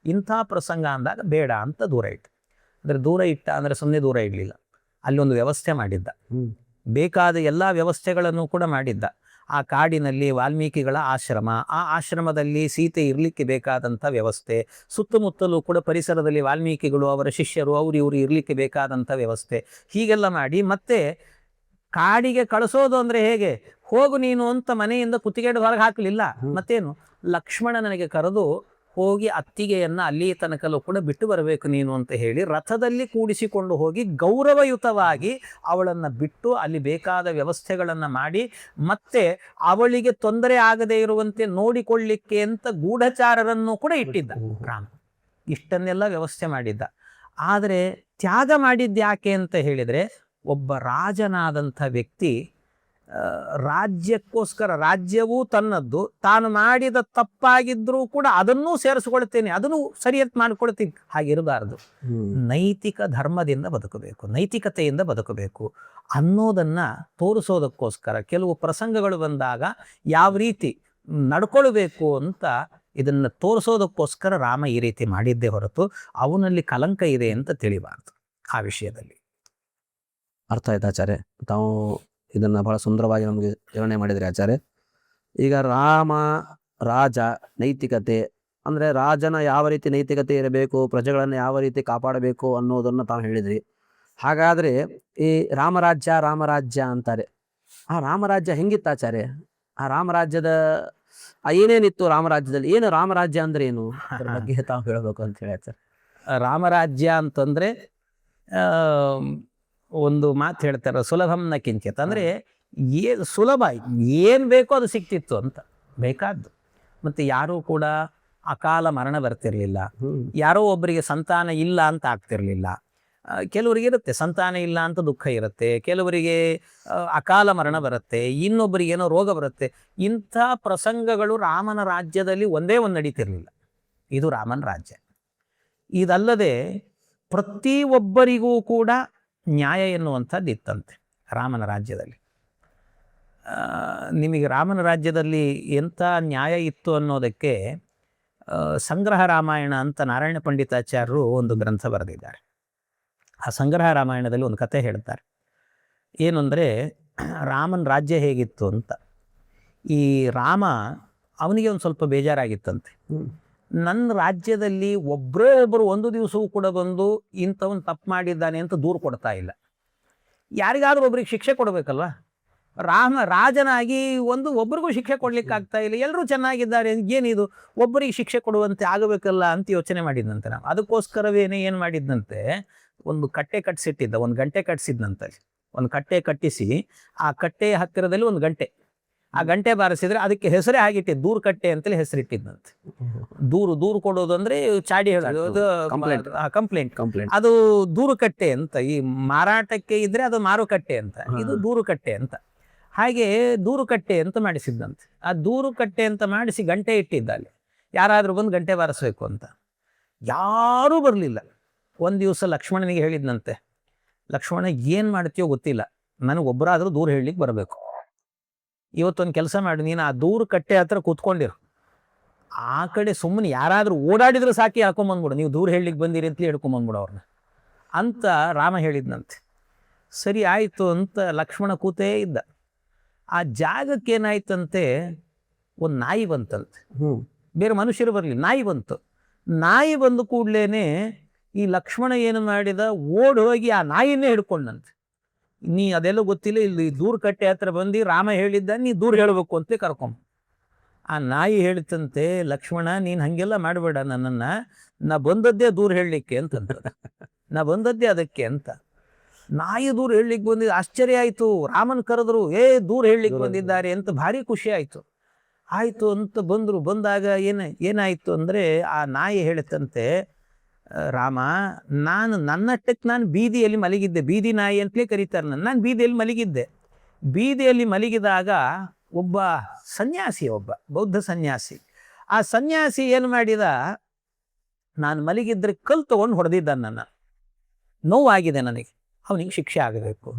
ಇಂಥ ಪ್ರಸಂಗ ಅಂದಾಗ ಬೇಡ ಅಂತ ದೂರ ಇಟ್ಟು. ಅಂದರೆ ದೂರ ಇಟ್ಟ ಅಂದರೆ ಸುಮ್ಮನೆ ದೂರ ಇಡಲಿಲ್ಲ, ಅಲ್ಲಿ ಒಂದು ವ್ಯವಸ್ಥೆ ಮಾಡಿದ್ದ, ಬೇಕಾದ ಎಲ್ಲ ವ್ಯವಸ್ಥೆಗಳನ್ನು ಕೂಡ ಮಾಡಿದ್ದ. ಆ ಕಾಡಿನಲ್ಲಿ ವಾಲ್ಮೀಕಿಗಳ ಆಶ್ರಮ, ಆ ಆಶ್ರಮದಲ್ಲಿ ಸೀತೆ ಇರಲಿಕ್ಕೆ ಬೇಕಾದಂಥ ವ್ಯವಸ್ಥೆ, ಸುತ್ತಮುತ್ತಲೂ ಕೂಡ ಪರಿಸರದಲ್ಲಿ ವಾಲ್ಮೀಕಿಗಳು, ಅವರ ಶಿಷ್ಯರು, ಇವರು ಇರಲಿಕ್ಕೆ ಬೇಕಾದಂಥ ವ್ಯವಸ್ಥೆ, ಹೀಗೆಲ್ಲ ಮಾಡಿ ಮತ್ತೆ ಕಾಡಿಗೆ ಕಳಿಸೋದು ಅಂದರೆ ಹೇಗೆ, ಹೋಗು ನೀನು ಅಂತ ಮನೆಯಿಂದ ಕುತ್ತಿಗೆಡು ಹೊರಗೆ ಹಾಕಲಿಲ್ಲ. ಮತ್ತೇನು, ಲಕ್ಷ್ಮಣನಿಗೆ ಕರೆದು ಹೋಗಿ ಅತ್ತಿಗೆಯನ್ನ ಅಲ್ಲಿ ತನಕಲ್ಲೂ ಕೂಡ ಬಿಟ್ಟು ಬರಬೇಕು ನೀನು ಅಂತ ಹೇಳಿ ರಥದಲ್ಲಿ ಕೂಡಿಸಿಕೊಂಡು ಹೋಗಿ ಗೌರವಯುತವಾಗಿ ಅವಳನ್ನು ಬಿಟ್ಟು ಅಲ್ಲಿ ಬೇಕಾದ ವ್ಯವಸ್ಥೆಗಳನ್ನು ಮಾಡಿ ಮತ್ತೆ ಅವಳಿಗೆ ತೊಂದರೆ ಆಗದೇ ಇರುವಂತೆ ನೋಡಿಕೊಳ್ಳಿಕ್ಕೆ ಅಂತ ಗೂಢಚಾರರನ್ನು ಕೂಡ ಇಟ್ಟಿದ್ದ ರಾಮ. ಇಷ್ಟನ್ನೆಲ್ಲ ವ್ಯವಸ್ಥೆ ಮಾಡಿದ್ದ. ಆದರೆ ತ್ಯಾಗ ಮಾಡಿದ್ದು ಯಾಕೆ ಅಂತ ಹೇಳಿದರೆ, ಒಬ್ಬ ರಾಜನಾದಂಥ ವ್ಯಕ್ತಿ ರಾಜ್ಯಕ್ಕೋಸ್ಕರ, ರಾಜ್ಯವೂ ತನ್ನದ್ದು, ತಾನು ಮಾಡಿದ ತಪ್ಪಾಗಿದ್ರೂ ಕೂಡ ಅದನ್ನೂ ಸೇರಿಸ್ಕೊಳ್ತೇನೆ, ಅದನ್ನು ಸರಿಯತ್ ಮಾಡ್ಕೊಳ್ತೀನಿ, ಹಾಗಿರಬಾರ್ದು. ನೈತಿಕ ಧರ್ಮದಿಂದ ಬದುಕಬೇಕು, ನೈತಿಕತೆಯಿಂದ ಬದುಕಬೇಕು ಅನ್ನೋದನ್ನ ತೋರಿಸೋದಕ್ಕೋಸ್ಕರ ಕೆಲವು ಪ್ರಸಂಗಗಳು ಬಂದಾಗ ಯಾವ ರೀತಿ ನಡ್ಕೊಳ್ಬೇಕು ಅಂತ ಇದನ್ನು ತೋರಿಸೋದಕ್ಕೋಸ್ಕರ ರಾಮ ಈ ರೀತಿ ಮಾಡಿದ್ದೇ ಹೊರತು ಅವನಲ್ಲಿ ಕಲಂಕ ಇದೆ ಅಂತ ತಿಳಿಬಾರ್ದು. ಆ ವಿಷಯದಲ್ಲಿ ಅರ್ಥ ಆಯ್ತು ಆಚಾರ್ಯ. ತಾವು ಇದನ್ನು ಬಹಳ ಸುಂದರವಾಗಿ ನಮಗೆ ವಿವರಣೆ ಮಾಡಿದ್ರಿ ಆಚಾರ್ಯ. ಈಗ ರಾಮ ರಾಜ ನೈತಿಕತೆ ಅಂದರೆ ರಾಜನ ಯಾವ ರೀತಿ ನೈತಿಕತೆ ಇರಬೇಕು, ಪ್ರಜೆಗಳನ್ನು ಯಾವ ರೀತಿ ಕಾಪಾಡಬೇಕು ಅನ್ನೋದನ್ನು ತಾವು ಹೇಳಿದ್ರಿ. ಹಾಗಾದರೆ ಈ ರಾಮರಾಜ್ಯ ಅಂತಾರೆ. ಆ ರಾಮರಾಜ್ಯ ಹೆಂಗಿತ್ತು ಆಚಾರ್ಯ? ಆ ರಾಮರಾಜ್ಯದ ಏನೇನಿತ್ತು ರಾಮರಾಜ್ಯದಲ್ಲಿ? ಏನು ರಾಮರಾಜ್ಯ ಅಂದ್ರೆ ಏನು, ಅದ್ರ ಬಗ್ಗೆ ತಾವು ಹೇಳಬೇಕು ಅಂತ ಹೇಳಿ ಆಚಾರ್ಯ. ರಾಮರಾಜ್ಯ ಅಂತಂದರೆ ಒಂದು ಮಾತು ಹೇಳ್ತಾರೆ, ಸುಲಭಂನ ಕಿಂಚಿತ್. ಅಂದರೆ ಸುಲಭ, ಏನು ಬೇಕೋ ಅದು ಸಿಕ್ತಿತ್ತು ಅಂತ, ಬೇಕಾದ್ದು. ಮತ್ತು ಯಾರೂ ಕೂಡ ಅಕಾಲ ಮರಣ ಬರ್ತಿರ್ಲಿಲ್ಲ, ಯಾರೋ ಒಬ್ಬರಿಗೆ ಸಂತಾನ ಇಲ್ಲ ಅಂತ ಆಗ್ತಿರ್ಲಿಲ್ಲ. ಕೆಲವರಿಗೆ ಇರುತ್ತೆ ಸಂತಾನ ಇಲ್ಲ ಅಂತ ದುಃಖ ಇರುತ್ತೆ, ಕೆಲವರಿಗೆ ಅಕಾಲ ಮರಣ ಬರುತ್ತೆ, ಇನ್ನೊಬ್ಬರಿಗೆ ಏನೋ ರೋಗ ಬರುತ್ತೆ. ಇಂಥ ಪ್ರಸಂಗಗಳು ರಾಮನ ರಾಜ್ಯದಲ್ಲಿ ಒಂದೇ ಒಂದು ನಡೀತಿರ್ಲಿಲ್ಲ. ಇದು ರಾಮನ ರಾಜ್ಯ. ಇದಲ್ಲದೆ ಪ್ರತಿಯೊಬ್ಬರಿಗೂ ಕೂಡ ನ್ಯಾಯ ಎನ್ನುವಂಥದ್ದು ಇತ್ತಂತೆ ರಾಮನ ರಾಜ್ಯದಲ್ಲಿ. ನಿಮಗೆ ರಾಮನ ರಾಜ್ಯದಲ್ಲಿ ಎಂಥ ನ್ಯಾಯ ಇತ್ತು ಅನ್ನೋದಕ್ಕೆ ಸಂಗ್ರಹ ರಾಮಾಯಣ ಅಂತ ನಾರಾಯಣ ಪಂಡಿತಾಚಾರ್ಯರು ಒಂದು ಗ್ರಂಥ ಬರೆದಿದ್ದಾರೆ. ಆ ಸಂಗ್ರಹ ರಾಮಾಯಣದಲ್ಲಿ ಒಂದು ಕತೆ ಹೇಳ್ತಾರೆ. ಏನು ಅಂದರೆ, ರಾಮನ ರಾಜ್ಯ ಹೇಗಿತ್ತು ಅಂತ. ಈ ರಾಮ ಅವನಿಗೆ ಒಂದು ಸ್ವಲ್ಪ ಬೇಜಾರಾಗಿತ್ತಂತೆ. ನನ್ನ ರಾಜ್ಯದಲ್ಲಿ ಒಬ್ಬರೇ ಒಬ್ಬರು ಒಂದು ದಿವಸವೂ ಕೂಡ ಬಂದು ಇಂಥವನು ತಪ್ಪು ಮಾಡಿದ್ದಾನೆ ಅಂತ ದೂರು ಕೊಡ್ತಾ ಇಲ್ಲ. ಯಾರಿಗಾದ್ರೂ ಒಬ್ರಿಗೆ ಶಿಕ್ಷೆ ಕೊಡಬೇಕಲ್ವ? ರಾಜನಾಗಿ ಒಬ್ಬರಿಗೂ ಶಿಕ್ಷೆ ಕೊಡ್ಲಿಕ್ಕೆ ಆಗ್ತಾ ಇಲ್ಲ, ಎಲ್ಲರೂ ಚೆನ್ನಾಗಿದ್ದಾರೆ, ಏನಿದು ಒಬ್ಬರಿಗೆ ಶಿಕ್ಷೆ ಕೊಡುವಂತೆ ಆಗಬೇಕಲ್ಲ ಅಂತ ಯೋಚನೆ ಮಾಡಿದ್ದಂತೆ ನಾವು. ಅದಕ್ಕೋಸ್ಕರವೇನೆ ಏನು ಮಾಡಿದ್ದಂತೆ, ಒಂದು ಕಟ್ಟೆ ಕಟ್ಟಿಸಿಟ್ಟಿದ್ದ, ಒಂದು ಗಂಟೆ ಕಟ್ಟಿಸಿದ್ನಂತೆ. ಒಂದು ಕಟ್ಟೆ ಕಟ್ಟಿಸಿ ಆ ಕಟ್ಟೆಯ ಹತ್ತಿರದಲ್ಲಿ ಒಂದು ಗಂಟೆ, ಆ ಗಂಟೆ ಬಾರಿಸಿದ್ರೆ ಅದಕ್ಕೆ ಹೆಸರೇ ಆಗಿಟ್ಟಿದ್ದು, ದೂರು ಕಟ್ಟೆ ಅಂತಲೇ ಹೆಸರಿಟ್ಟಿದ್ದಂತೆ. ದೂರು ಕೊಡೋದು ಅಂದ್ರೆ ಚಾಡಿ ಹೇಳೋದು, ಕಂಪ್ಲೇಂಟ್. ಅದು ದೂರು ಕಟ್ಟೆ ಅಂತ. ಈ ಮಾರಾಟಕ್ಕೆ ಇದ್ರೆ ಅದು ಮಾರುಕಟ್ಟೆ ಅಂತ, ಇದು ದೂರು ಕಟ್ಟೆ ಅಂತ. ಹಾಗೆ ದೂರು ಕಟ್ಟೆ ಅಂತ ಮಾಡಿಸಿದ್ದಂತೆ. ಆ ದೂರು ಕಟ್ಟೆ ಅಂತ ಮಾಡಿಸಿ ಗಂಟೆ ಇಟ್ಟಿದ್ದ ಅಲ್ಲಿ, ಯಾರಾದ್ರೂ ಬಂದು ಗಂಟೆ ಬಾರಿಸ್ಬೇಕು ಅಂತ. ಯಾರೂ ಬರಲಿಲ್ಲ. ಒಂದು ದಿವಸ ಲಕ್ಷ್ಮಣನಿಗೆ ಹೇಳಿದ್ನಂತೆ, ಲಕ್ಷ್ಮಣ ಏನು ಮಾಡ್ತೀಯೋ ಗೊತ್ತಿಲ್ಲ, ನನಗೊಬ್ಬರಾದರೂ ದೂರ ಹೇಳಲಿಕ್ಕೆ ಬರಬೇಕು. ಇವತ್ತೊಂದು ಕೆಲಸ ಮಾಡಿ, ನೀನು ಆ ದೂರು ಕಟ್ಟೆ ಹತ್ರ ಕೂತ್ಕೊಂಡಿರು, ಆ ಕಡೆ ಸುಮ್ಮನೆ ಯಾರಾದರೂ ಓಡಾಡಿದ್ರೆ ಸಾಕಿ ಹಾಕೊಂಬಂದ್ಬಿಡು, ನೀವು ದೂರ ಹೇಳಲಿಕ್ಕೆ ಬಂದಿರಿ ಅಂತಲೇ ಹಿಡ್ಕೊಂಬಂದ್ಬಿಡು ಅವ್ರನ್ನ ಅಂತ ರಾಮ ಹೇಳಿದ್ನಂತೆ. ಸರಿ ಆಯಿತು ಅಂತ ಲಕ್ಷ್ಮಣ ಕೂತೇ ಇದ್ದ. ಆ ಜಾಗಕ್ಕೆ ಏನಾಯ್ತಂತೆ, ಒಂದು ನಾಯಿ ಬಂತಂತೆ. ಬೇರೆ ಮನುಷ್ಯರು ಬರಲಿ, ನಾಯಿ ಬಂತು. ನಾಯಿ ಬಂದ ಕೂಡಲೇ ಈ ಲಕ್ಷ್ಮಣ ಏನು ಮಾಡಿದ, ಓಡಿ ಹೋಗಿ ಆ ನಾಯಿನೇ ಹಿಡ್ಕೊಂಡಂತೆ. ನೀ ಅದೆಲ್ಲ ಗೊತ್ತಿಲ್ಲ, ಇಲ್ಲಿ ದೂರು ಕಟ್ಟೆ ಹತ್ರ ಬಂದು ರಾಮ ಹೇಳಿದ್ದ, ನೀ ದೂರ ಹೇಳಬೇಕು ಅಂತ ಕರ್ಕೊಂಬ. ಆ ನಾಯಿ ಹೇಳ್ತಂತೆ, ಲಕ್ಷ್ಮಣ ನೀನು ಹಾಗೆಲ್ಲ ಮಾಡಬೇಡ, ನನ್ನನ್ನು ನಾ ಬಂದದ್ದೇ ದೂರ ಹೇಳಲಿಕ್ಕೆ ಅಂತಂತ, ನಾ ಬಂದದ್ದೇ ಅದಕ್ಕೆ ಅಂತ. ನಾಯಿ ದೂರ ಹೇಳಲಿಕ್ಕೆ ಬಂದಿದ್ದು ಆಶ್ಚರ್ಯ ಆಯಿತು. ರಾಮನ್ ಕರೆದ್ರು, ದೂರ ಹೇಳಲಿಕ್ಕೆ ಬಂದಿದ್ದಾರೆ ಅಂತ ಭಾರಿ ಖುಷಿ ಆಯಿತು. ಆಯಿತು ಅಂತ ಬಂದರು. ಬಂದಾಗ ಏನಾಯಿತು ಅಂದರೆ, ಆ ನಾಯಿ ಹೇಳ್ತಂತೆ, ರಾಮ ನನ್ನಷ್ಟಕ್ಕೆ ನಾನು ಬೀದಿಯಲ್ಲಿ ಮಲಗಿದ್ದೆ, ಬೀದಿ ನಾಯಿ ಅಂತಲೇ ಕರೀತಾರೆ ನಾನು ಬೀದಿಯಲ್ಲಿ ಮಲಗಿದ್ದೆ. ಬೀದಿಯಲ್ಲಿ ಮಲಗಿದಾಗ ಒಬ್ಬ ಸನ್ಯಾಸಿ, ಒಬ್ಬ ಬೌದ್ಧ ಸನ್ಯಾಸಿ, ಆ ಸನ್ಯಾಸಿ ಏನು ಮಾಡಿದ, ನಾನು ಮಲಗಿದ್ರೆ ಕಲ್ಲು ತಗೊಂಡು ಹೊಡೆದಿದ್ದ, ನನ್ನ ನೋವಾಗಿದೆ, ನನಗೆ ಅವನಿಗೆ ಶಿಕ್ಷೆ ಆಗಬೇಕು.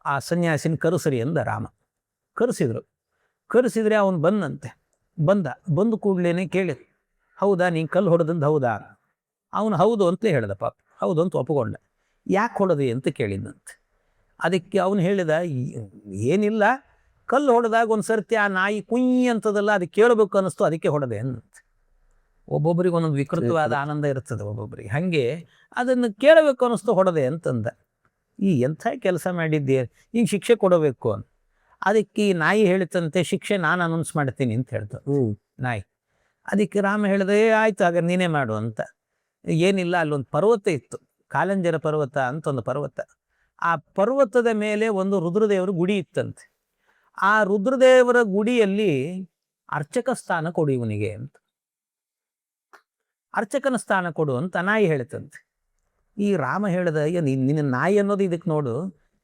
ಆ ಸನ್ಯಾಸಿನ ಕರೆಸ್ರಿ ಅಂದ ರಾಮ. ಕರೆಸಿದ್ರೆ ಅವನು ಬಂದಂತೆ. ಬಂದು ಕೂಡಲೇ ಕೇಳಿದ, ಹೌದಾ ನೀನು ಕಲ್ಲು ಹೊಡೆದಂದು ಹೌದಾ? ಅವನು ಹೌದು ಅಂತಲೇ ಹೇಳ್ದ. ಪಾಪ ಹೌದು ಅಂತ ಒಪ್ಪಿಕೊಂಡ. ಯಾಕೆ ಹೊಡೆದಿ ಅಂತ ಕೇಳಿದಂತೆ. ಅದಕ್ಕೆ ಅವನು ಹೇಳಿದ, ಏನಿಲ್ಲ, ಕಲ್ಲು ಹೊಡೆದಾಗ ಒಂದು ಸರ್ತಿ ಆ ನಾಯಿ ಕುಯ್ ಅಂತದಲ್ಲ, ಅದಕ್ಕೆ ಕೇಳಬೇಕು ಅನ್ನಿಸ್ತು, ಅದಕ್ಕೆ ಹೊಡೆದೆ ಅನ್ನಂತೆ. ಒಬ್ಬೊಬ್ಬರಿಗೆ ಒಂದೊಂದು ವಿಕೃತವಾದ ಆನಂದ ಇರ್ತದೆ ಒಬ್ಬೊಬ್ಬರಿಗೆ. ಹಾಗೆ ಅದನ್ನು ಕೇಳಬೇಕು ಅನ್ನಿಸ್ತು, ಹೊಡೆದೆ ಅಂತಂದ. ಎಂಥ ಕೆಲಸ ಮಾಡಿದ್ದೆ, ಈಗ ಶಿಕ್ಷೆ ಕೊಡಬೇಕು ಅಂತ. ಅದಕ್ಕೆ ಈ ನಾಯಿ ಹೇಳ್ತಂತೆ, ಶಿಕ್ಷೆ ನಾನು ಅನೌನ್ಸ್ ಮಾಡ್ತೀನಿ ಅಂತ ಹೇಳ್ತ ನಾಯಿ. ಅದಕ್ಕೆ ರಾಮ ಹೇಳಿದೆ ಆಯ್ತು ಹಾಗಾದ್ರೆ ನೀನೇ ಮಾಡು ಅಂತ. ಏನಿಲ್ಲ, ಅಲ್ಲೊಂದು ಪರ್ವತ ಇತ್ತು, ಕಾಲಂಜರ ಪರ್ವತ ಅಂತ ಒಂದು ಪರ್ವತ. ಆ ಪರ್ವತದ ಮೇಲೆ ಒಂದು ರುದ್ರದೇವರ ಗುಡಿ ಇತ್ತಂತೆ. ಆ ರುದ್ರದೇವರ ಗುಡಿಯಲ್ಲಿ ಅರ್ಚಕ ಸ್ಥಾನ ಕೊಡು ಇವನಿಗೆ ಅಂತ, ಅರ್ಚಕನ ಸ್ಥಾನ ಕೊಡು ಅಂತ ನಾಯಿ ಹೇಳ್ತಂತೆ. ಈ ರಾಮ ಹೇಳ್ದ, ಅಯ್ಯೋ ನಿನ್ನ ನಾಯಿ ಅನ್ನೋದು ಇದಕ್ಕೆ ನೋಡು,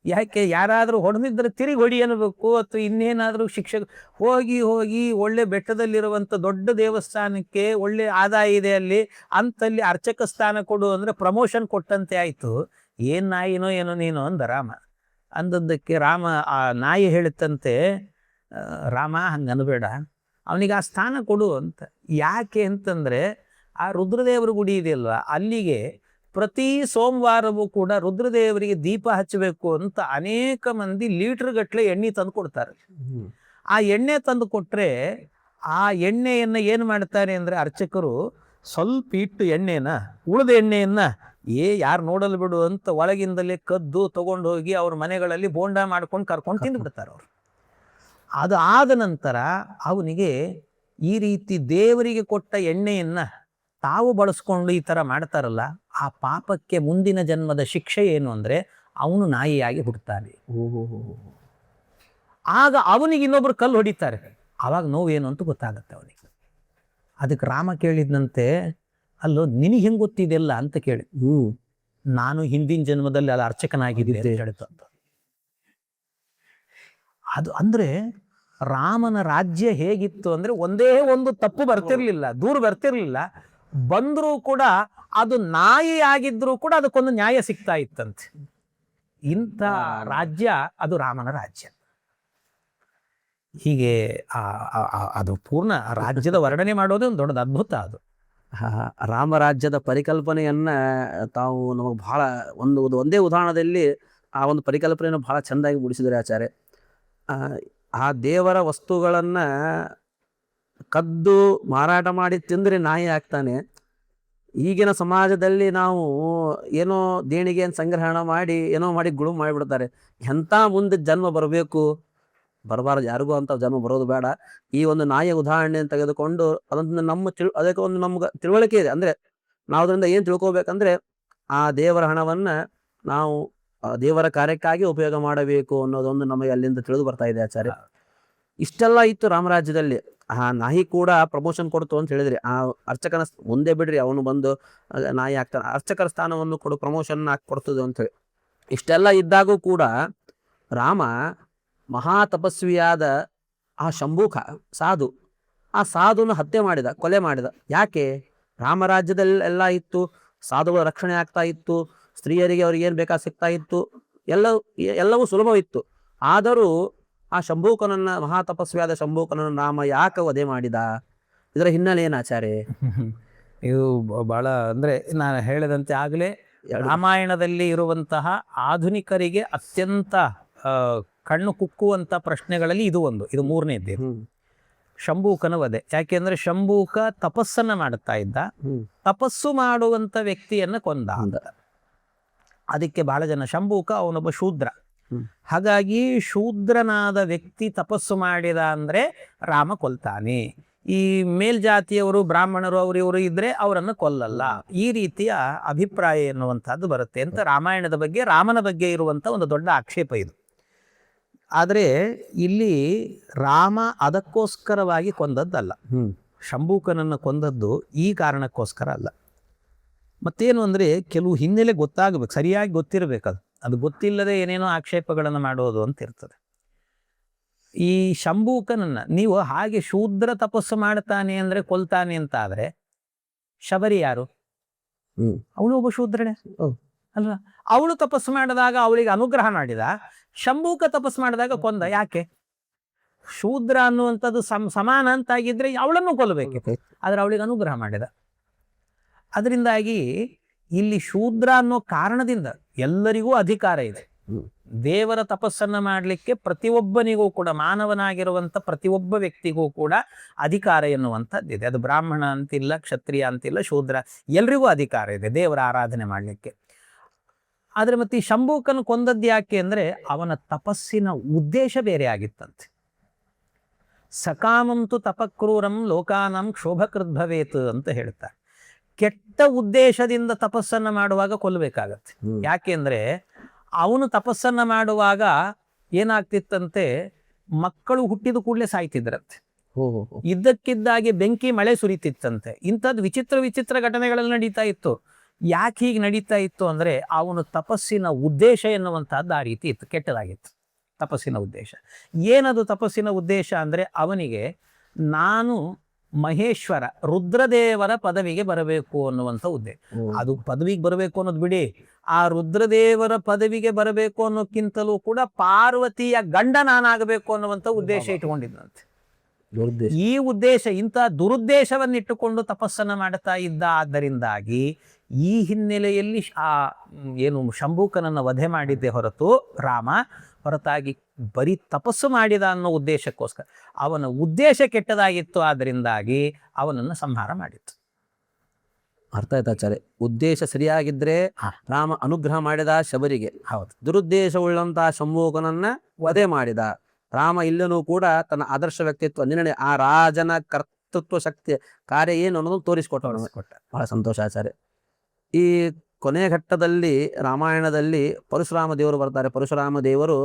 ಯಾಕೆ ಯಾರಾದರೂ ಹೊಡೆದಿದ್ರೆ ತಿರುಗಿ ಹೊಡಿ ಅನ್ನಬೇಕು, ಅಥವಾ ಇನ್ನೇನಾದರೂ ಶಿಕ್ಷೆ. ಹೋಗಿ ಹೋಗಿ ಒಳ್ಳೆ ಬೆಟ್ಟದಲ್ಲಿರುವಂಥ ದೊಡ್ಡ ದೇವಸ್ಥಾನಕ್ಕೆ ಒಳ್ಳೆ ಆದಾಯ ಇದೆ ಅಲ್ಲಿ, ಅಂತಲ್ಲಿ ಅರ್ಚಕ ಸ್ಥಾನ ಕೊಡು ಅಂದರೆ ಪ್ರಮೋಷನ್ ಕೊಟ್ಟಂತೆ ಆಯಿತು. ಏನು ನಾಯಿನೋ ಏನೋ ನೀನು ಅಂದ ರಾಮ. ಅಂದದ್ದಕ್ಕೆ ರಾಮ, ಆ ನಾಯಿ ಹೇಳುತ್ತಂತೆ, ರಾಮ ಹಂಗೆ ಅನ್ಬೇಡ, ಅವನಿಗೆ ಆ ಸ್ಥಾನ ಕೊಡು ಅಂತ. ಯಾಕೆ ಅಂತಂದರೆ ಆ ರುದ್ರದೇವರ ಗುಡಿ ಇದೆಯಲ್ವ, ಅಲ್ಲಿಗೆ ಪ್ರತಿ ಸೋಮವಾರವೂ ಕೂಡ ರುದ್ರದೇವರಿಗೆ ದೀಪ ಹಚ್ಚಬೇಕು ಅಂತ ಅನೇಕ ಮಂದಿ ಲೀಟರ್ ಗಟ್ಟಲೆ ಎಣ್ಣೆ ತಂದು ಕೊಡ್ತಾರೆ. ಆ ಎಣ್ಣೆ ತಂದು ಕೊಟ್ಟರೆ ಆ ಎಣ್ಣೆಯನ್ನು ಏನು ಮಾಡ್ತಾರೆ ಅಂದರೆ ಅರ್ಚಕರು ಸ್ವಲ್ಪ ಇಟ್ಟು ಎಣ್ಣೆನ, ಉಳಿದ ಎಣ್ಣೆಯನ್ನು ಯಾರು ನೋಡಲು ಬಿಡು ಅಂತ ಒಳಗಿಂದಲೇ ಕದ್ದು ತಗೊಂಡು ಹೋಗಿ ಅವ್ರ ಮನೆಗಳಲ್ಲಿ ಬೋಂಡ ಮಾಡ್ಕೊಂಡು ಕರ್ಕೊಂಡು ತಿಂದುಬಿಡ್ತಾರೆ ಅವರು. ಅದು ಆದ ನಂತರ ಅವನಿಗೆ ಈ ರೀತಿ ದೇವರಿಗೆ ಕೊಟ್ಟ ಎಣ್ಣೆಯನ್ನು ತಾವು ಬಳಸ್ಕೊಂಡು ಈ ಥರ ಮಾಡ್ತಾರಲ್ಲ, ಆ ಪಾಪಕ್ಕೆ ಮುಂದಿನ ಜನ್ಮದ ಶಿಕ್ಷೆ ಏನು ಅಂದರೆ ಅವನು ನಾಯಿಯಾಗಿ ಹುಡ್ತಾನೆ. ಆಗ ಅವನಿಗೆ ಇನ್ನೊಬ್ರು ಕಲ್ಲು ಹೊಡಿತಾರೆ, ಆವಾಗ ನೋವೇನು ಅಂತ ಗೊತ್ತಾಗತ್ತೆ ಅವನಿಗೆ. ಅದಕ್ಕೆ ರಾಮ ಕೇಳಿದ್ನಂತೆ, ಅಲ್ಲೋ ನಿನಗೆ ಹೆಂಗೆ ಗೊತ್ತಿದೆಲ್ಲ ಅಂತ ಕೇಳಿ. ನಾನು ಹಿಂದಿನ ಜನ್ಮದಲ್ಲಿ ಅಲ್ಲಿ ಅರ್ಚಕನಾಗಿದ್ದೆ ಅಂತ ಹೇಳ್ತಂತ. ಅದು ಅಂದರೆ ರಾಮನ ರಾಜ್ಯ ಹೇಗಿತ್ತು ಅಂದರೆ ಒಂದೇ ಒಂದು ತಪ್ಪು ಬರ್ತಿರ್ಲಿಲ್ಲ, ದೂರ ಬರ್ತಿರ್ಲಿಲ್ಲ. ಬಂದರೂ ಕೂಡ ಅದು ನಾಯಿ ಆಗಿದ್ರೂ ಕೂಡ ಅದಕ್ಕೊಂದು ನ್ಯಾಯ ಸಿಗ್ತಾ ಇತ್ತಂತೆ. ಇಂಥ ರಾಜ್ಯ ಅದು ರಾಮನ ರಾಜ್ಯ. ಹೀಗೆ ಅದು ಪೂರ್ಣ ರಾಜ್ಯದ ವರ್ಣನೆ ಮಾಡೋದೇ ಒಂದು ದೊಡ್ಡದು ಅದ್ಭುತ. ಅದು ರಾಮರಾಜ್ಯದ ಪರಿಕಲ್ಪನೆಯನ್ನ ತಾವು ನಮಗೆ ಬಹಳ ಒಂದೇ ಉದಾಹರಣದಲ್ಲಿ ಆ ಒಂದು ಪರಿಕಲ್ಪನೆಯನ್ನು ಬಹಳ ಚೆಂದಾಗಿ ಮೂಡಿಸಿದರೆ ಆಚಾರ್ಯ. ಆ ದೇವರ ವಸ್ತುಗಳನ್ನು ಕದ್ದು ಮಾರಾಟ ಮಾಡಿ ತಿಂದರೆ ನಾಯಿ ಆಗ್ತಾನೆ. ಈಗಿನ ಸಮಾಜದಲ್ಲಿ ನಾವು ಏನೋ ದೇಣಿಗೆಯನ್ನು ಸಂಗ್ರಹಣ ಮಾಡಿ ಏನೋ ಮಾಡಿ ಗುಳು ಮಾಡಿಬಿಡ್ತಾರೆ. ಎಂಥ ಮುಂದೆ ಜನ್ಮ ಬರಬೇಕು, ಬರಬಾರದು, ಯಾರಿಗೂ ಅಂತ ಜನ್ಮ ಬರೋದು ಬೇಡ. ಈ ಒಂದು ನಾಯಿಯ ಉದಾಹರಣೆಯನ್ನು ತೆಗೆದುಕೊಂಡು ಅದನ್ನು ಅದಕ್ಕೆ ಒಂದು ನಮ್ಗೆ ತಿಳುವಳಿಕೆ ಇದೆ. ಅಂದರೆ ನಾವು ಅದರಿಂದ ಏನು ತಿಳ್ಕೊಬೇಕಂದ್ರೆ ಆ ದೇವರ ಹಣವನ್ನು ನಾವು ದೇವರ ಕಾರ್ಯಕ್ಕಾಗಿ ಉಪಯೋಗ ಮಾಡಬೇಕು ಅನ್ನೋದೊಂದು ನಮಗೆ ಅಲ್ಲಿಂದ ತಿಳಿದು ಬರ್ತಾ ಇದೆ ಆಚಾರ್ಯ. ಇಷ್ಟೆಲ್ಲ ಇತ್ತು ರಾಮರಾಜ್ಯದಲ್ಲಿ. ಆ ನಾಯಿ ಕೂಡ ಪ್ರಮೋಷನ್ ಕೊಡ್ತು ಅಂತ ಹೇಳಿದ್ರಿ. ಆ ಅರ್ಚಕನ ಮುಂದೆ ಬಿಡ್ರಿ, ಅವನು ಬಂದು ನಾಯಿ ಆಗ್ತಾನೆ, ಅರ್ಚಕರ ಸ್ಥಾನವನ್ನು ಕೊಡು, ಪ್ರಮೋಷನ್ ಹಾಕಿ ಕೊಡ್ತದೆ ಅಂತೇಳಿ. ಇಷ್ಟೆಲ್ಲ ಇದ್ದಾಗೂ ಕೂಡ ರಾಮ ಮಹಾ ತಪಸ್ವಿಯಾದ ಆ ಶಂಭೂಕ ಸಾಧು, ಆ ಸಾಧುನ ಹತ್ಯೆ ಮಾಡಿದ, ಕೊಲೆ ಮಾಡಿದ. ಯಾಕೆ? ರಾಮರಾಜ್ಯದಲ್ಲಿ ಎಲ್ಲ ಇತ್ತು, ಸಾಧುಗಳ ರಕ್ಷಣೆ ಆಗ್ತಾ ಇತ್ತು, ಸ್ತ್ರೀಯರಿಗೆ ಅವ್ರಿಗೆ ಏನು ಬೇಕಾದ ಸಿಗ್ತಾ ಇತ್ತು, ಎಲ್ಲವೂ ಸುಲಭವಿತ್ತು. ಆದರೂ ಆ ಶಂಭೂಕನನ್ನ, ಮಹಾ ತಪಸ್ವಿಯಾದ ಶಂಭೂಕನನ್ನು ರಾಮ ಯಾಕೆ ವಧೆ ಮಾಡಿದ? ಇದರ ಹಿನ್ನೆಲೆ ಏನು ಆಚಾರ್ಯ? ಇದು ಬಹಳ ಅಂದರೆ ನಾನು ಹೇಳಿದಂತೆ ಆಗಲೇ ರಾಮಾಯಣದಲ್ಲಿ ಇರುವಂತಹ ಆಧುನಿಕರಿಗೆ ಅತ್ಯಂತ ಕಣ್ಣು ಕುಕ್ಕುವಂಥ ಪ್ರಶ್ನೆಗಳಲ್ಲಿ ಇದು ಒಂದು, ಇದು ಮೂರನೇದ್ದೇ. ಶಂಭೂಕನ ವಧೆ. ಯಾಕೆಂದ್ರೆ ಶಂಭೂಕ ತಪಸ್ಸನ್ನ ಮಾಡುತ್ತಾ ಇದ್ದ, ತಪಸ್ಸು ಮಾಡುವಂತ ವ್ಯಕ್ತಿಯನ್ನ ಕೊಂದ ಅಂತ. ಅದಕ್ಕೆ ಬಹಳ ಜನ, ಶಂಭೂಕ ಅವನೊಬ್ಬ ಶೂದ್ರ, ಹಾಗಾಗಿ ಶೂದ್ರನಾದ ವ್ಯಕ್ತಿ ತಪಸ್ಸು ಮಾಡಿದ ಅಂದ್ರೆ ರಾಮ ಕೊಲ್ತಾನೆ. ಈ ಮೇಲ್ಜಾತಿಯವರು ಬ್ರಾಹ್ಮಣರು ಅವರು ಇದ್ರೆ ಅವರನ್ನು ಕೊಲ್ಲಲ್ಲ, ಈ ರೀತಿಯ ಅಭಿಪ್ರಾಯ ಎನ್ನುವಂಥದ್ದು ಬರುತ್ತೆ ಅಂತ ರಾಮಾಯಣದ ಬಗ್ಗೆ, ರಾಮನ ಬಗ್ಗೆ ಇರುವಂತ ಒಂದು ದೊಡ್ಡ ಆಕ್ಷೇಪ ಇದು. ಆದರೆ ಇಲ್ಲಿ ರಾಮ ಅದಕ್ಕೋಸ್ಕರವಾಗಿ ಕೊಂದದ್ದಲ್ಲ, ಶಂಭೂಕನನ್ನು ಕೊಂದದ್ದು ಈ ಕಾರಣಕ್ಕೋಸ್ಕರ ಅಲ್ಲ. ಮತ್ತೇನು ಅಂದರೆ ಕೆಲವು ಹಿನ್ನೆಲೆ ಗೊತ್ತಾಗಬೇಕು, ಸರಿಯಾಗಿ ಗೊತ್ತಿರಬೇಕದು. ಅದು ಗೊತ್ತಿಲ್ಲದೆ ಏನೇನೋ ಆಕ್ಷೇಪಗಳನ್ನು ಮಾಡೋದು ಅಂತ ಇರ್ತದೆ. ಈ ಶಂಭೂಕನನ್ನ ನೀವು ಹಾಗೆ ಶೂದ್ರ ತಪಸ್ಸು ಮಾಡ್ತಾನೆ ಅಂದರೆ ಕೊಲ್ತಾನೆ ಅಂತ ಆದರೆ, ಶಬರಿ ಯಾರು? ಅವಳು ಒಬ್ಬ ಶೂದ್ರನೇ ಅಲ್ವಾ? ಅವಳು ತಪಸ್ಸು ಮಾಡಿದಾಗ ಅವಳಿಗೆ ಅನುಗ್ರಹ ಮಾಡಿದ, ಶಂಭೂಕ ತಪಸ್ಸು ಮಾಡಿದಾಗ ಕೊಂದ. ಯಾಕೆ? ಶೂದ್ರ ಅನ್ನುವಂಥದ್ದು ಸಮಾನ ಅಂತಾಗಿದ್ರೆ ಅವಳನ್ನು ಕೊಲ್ಲಬೇಕಿತ್ತು, ಆದರೆ ಅವಳಿಗೆ ಅನುಗ್ರಹ ಮಾಡಿದ. ಅದರಿಂದಾಗಿ ಇಲ್ಲಿ ಶೂದ್ರ ಅನ್ನೋ ಕಾರಣದಿಂದ ಎಲ್ಲರಿಗೂ ಅಧಿಕಾರ ಇದೆ. ದೇವರ ತಪಸ್ಸನ್ನ ಮಾಡಲಿಕ್ಕೆ ಪ್ರತಿಯೊಬ್ಬನಿಗೂ ಕೂಡ, ಮಾನವನಾಗಿರುವಂಥ ಪ್ರತಿಯೊಬ್ಬ ವ್ಯಕ್ತಿಗೂ ಕೂಡ ಅಧಿಕಾರ ಎನ್ನುವಂಥದ್ದಿದೆ. ಅದು ಬ್ರಾಹ್ಮಣ ಅಂತಿಲ್ಲ, ಕ್ಷತ್ರಿಯ ಅಂತಿಲ್ಲ, ಶೂದ್ರ, ಎಲ್ರಿಗೂ ಅಧಿಕಾರ ಇದೆ ದೇವರ ಆರಾಧನೆ ಮಾಡಲಿಕ್ಕೆ. ಆದರೆ ಮತ್ತೆ ಈ ಶಂಭೂಕನ ಕೊಂದದ್ದು ಯಾಕೆ ಅಂದರೆ ಅವನ ತಪಸ್ಸಿನ ಉದ್ದೇಶ ಬೇರೆ ಆಗಿತ್ತಂತೆ. ಸಕಾಮಂತು ತಪಕ್ರೂರಂ ಲೋಕಾನಂ ಕ್ಷೋಭಕೃದ್ ಭವೇತ್ ಅಂತ ಹೇಳ್ತಾರೆ. ಕೆಟ್ಟ ಉದ್ದೇಶದಿಂದ ತಪಸ್ಸನ್ನು ಮಾಡುವಾಗ ಕೊಲ್ಲಬೇಕಾಗತ್ತೆ. ಯಾಕೆಂದ್ರೆ ಅವನು ತಪಸ್ಸನ್ನು ಮಾಡುವಾಗ ಏನಾಗ್ತಿತ್ತಂತೆ, ಮಕ್ಕಳು ಹುಟ್ಟಿದ ಕೂಡಲೇ ಸಾಯ್ತಿದ್ರಂತೆ, ಇದ್ದಕ್ಕಿದ್ದಾಗೆ ಬೆಂಕಿ ಮಳೆ ಸುರಿತಿತ್ತಂತೆ. ಇಂಥದ್ದು ವಿಚಿತ್ರ ಘಟನೆಗಳಲ್ಲಿ ನಡೀತಾ ಇತ್ತು. ಯಾಕೆ ಹೀಗೆ ನಡೀತಾ ಇತ್ತು ಅಂದ್ರೆ ಅವನು ತಪಸ್ಸಿನ ಉದ್ದೇಶ ಎನ್ನುವಂತಹದ್ದು ಆ ರೀತಿ ಇತ್ತು, ಕೆಟ್ಟದಾಗಿತ್ತು ತಪಸ್ಸಿನ ಉದ್ದೇಶ. ಏನದು ತಪಸ್ಸಿನ ಉದ್ದೇಶ ಅಂದ್ರೆ, ಅವನಿಗೆ ನಾನು ಮಹೇಶ್ವರ ರುದ್ರದೇವರ ಪದವಿಗೆ ಬರಬೇಕು ಅನ್ನುವಂಥ ಉದ್ದೇಶ. ಅದು ಪದವಿಗೆ ಬರಬೇಕು ಅನ್ನೋದು ಬಿಡಿ, ಆ ರುದ್ರದೇವರ ಪದವಿಗೆ ಬರಬೇಕು ಅನ್ನೋಕ್ಕಿಂತಲೂ ಕೂಡ ಪಾರ್ವತಿಯ ಗಂಡ ನಾನಾಗಬೇಕು ಅನ್ನುವಂಥ ಉದ್ದೇಶ ಇಟ್ಟುಕೊಂಡಿದ್ದಂತೆ. ಈ ಉದ್ದೇಶ, ಇಂಥ ದುರುದ್ದೇಶವನ್ನಿಟ್ಟುಕೊಂಡು ತಪಸ್ಸನ್ನು ಮಾಡ್ತಾ ಇದ್ದ. ಆದ್ದರಿಂದಾಗಿ ಈ ಹಿನ್ನೆಲೆಯಲ್ಲಿ ಏನು ಶಂಭೂಕನನ್ನು ವಧೆ ಮಾಡಿದ್ದೆ ಹೊರತು ರಾಮ, ಹೊರತಾಗಿ ಬರೀ ತಪಸ್ಸು ಮಾಡಿದ ಅನ್ನೋ ಉದ್ದೇಶಕ್ಕೋಸ್ಕರ. ಅವನ ಉದ್ದೇಶ ಕೆಟ್ಟದಾಗಿತ್ತು, ಆದ್ದರಿಂದಾಗಿ ಅವನನ್ನು ಸಂಹಾರ ಮಾಡಿತ್ತು. ಅರ್ಥ ಆಯ್ತು ಆಚಾರ್ಯ. ಉದ್ದೇಶ ಸರಿಯಾಗಿದ್ರೆ ರಾಮ ಅನುಗ್ರಹ ಮಾಡಿದ ಶಬರಿಗೆ. ಹೌದು. ದುರುದ್ದೇಶವುಳ್ಳಂತಹ ಶಂಭೂಕನನ್ನ ವಧೆ ಮಾಡಿದ ರಾಮ. ಇಲ್ಲೂ ಕೂಡ ತನ್ನ ಆದರ್ಶ ವ್ಯಕ್ತಿತ್ವ, ನಿರ್ಣಯ, ಆ ರಾಜನ ಕರ್ತೃತ್ವ ಶಕ್ತಿ ಕಾರ್ಯ ಏನು ಅನ್ನೋದನ್ನು ತೋರಿಸಿಕೊಟ್ಟ. ಬಹಳ ಸಂತೋಷ ಆಚಾರ್ಯ. ಈ ಕೊನೆಯ ಘಟ್ಟದಲ್ಲಿ ರಾಮಾಯಣದಲ್ಲಿ ಪರಶುರಾಮ ದೇವರು ಬರ್ತಾರೆ. ಪರಶುರಾಮ ದೇವರು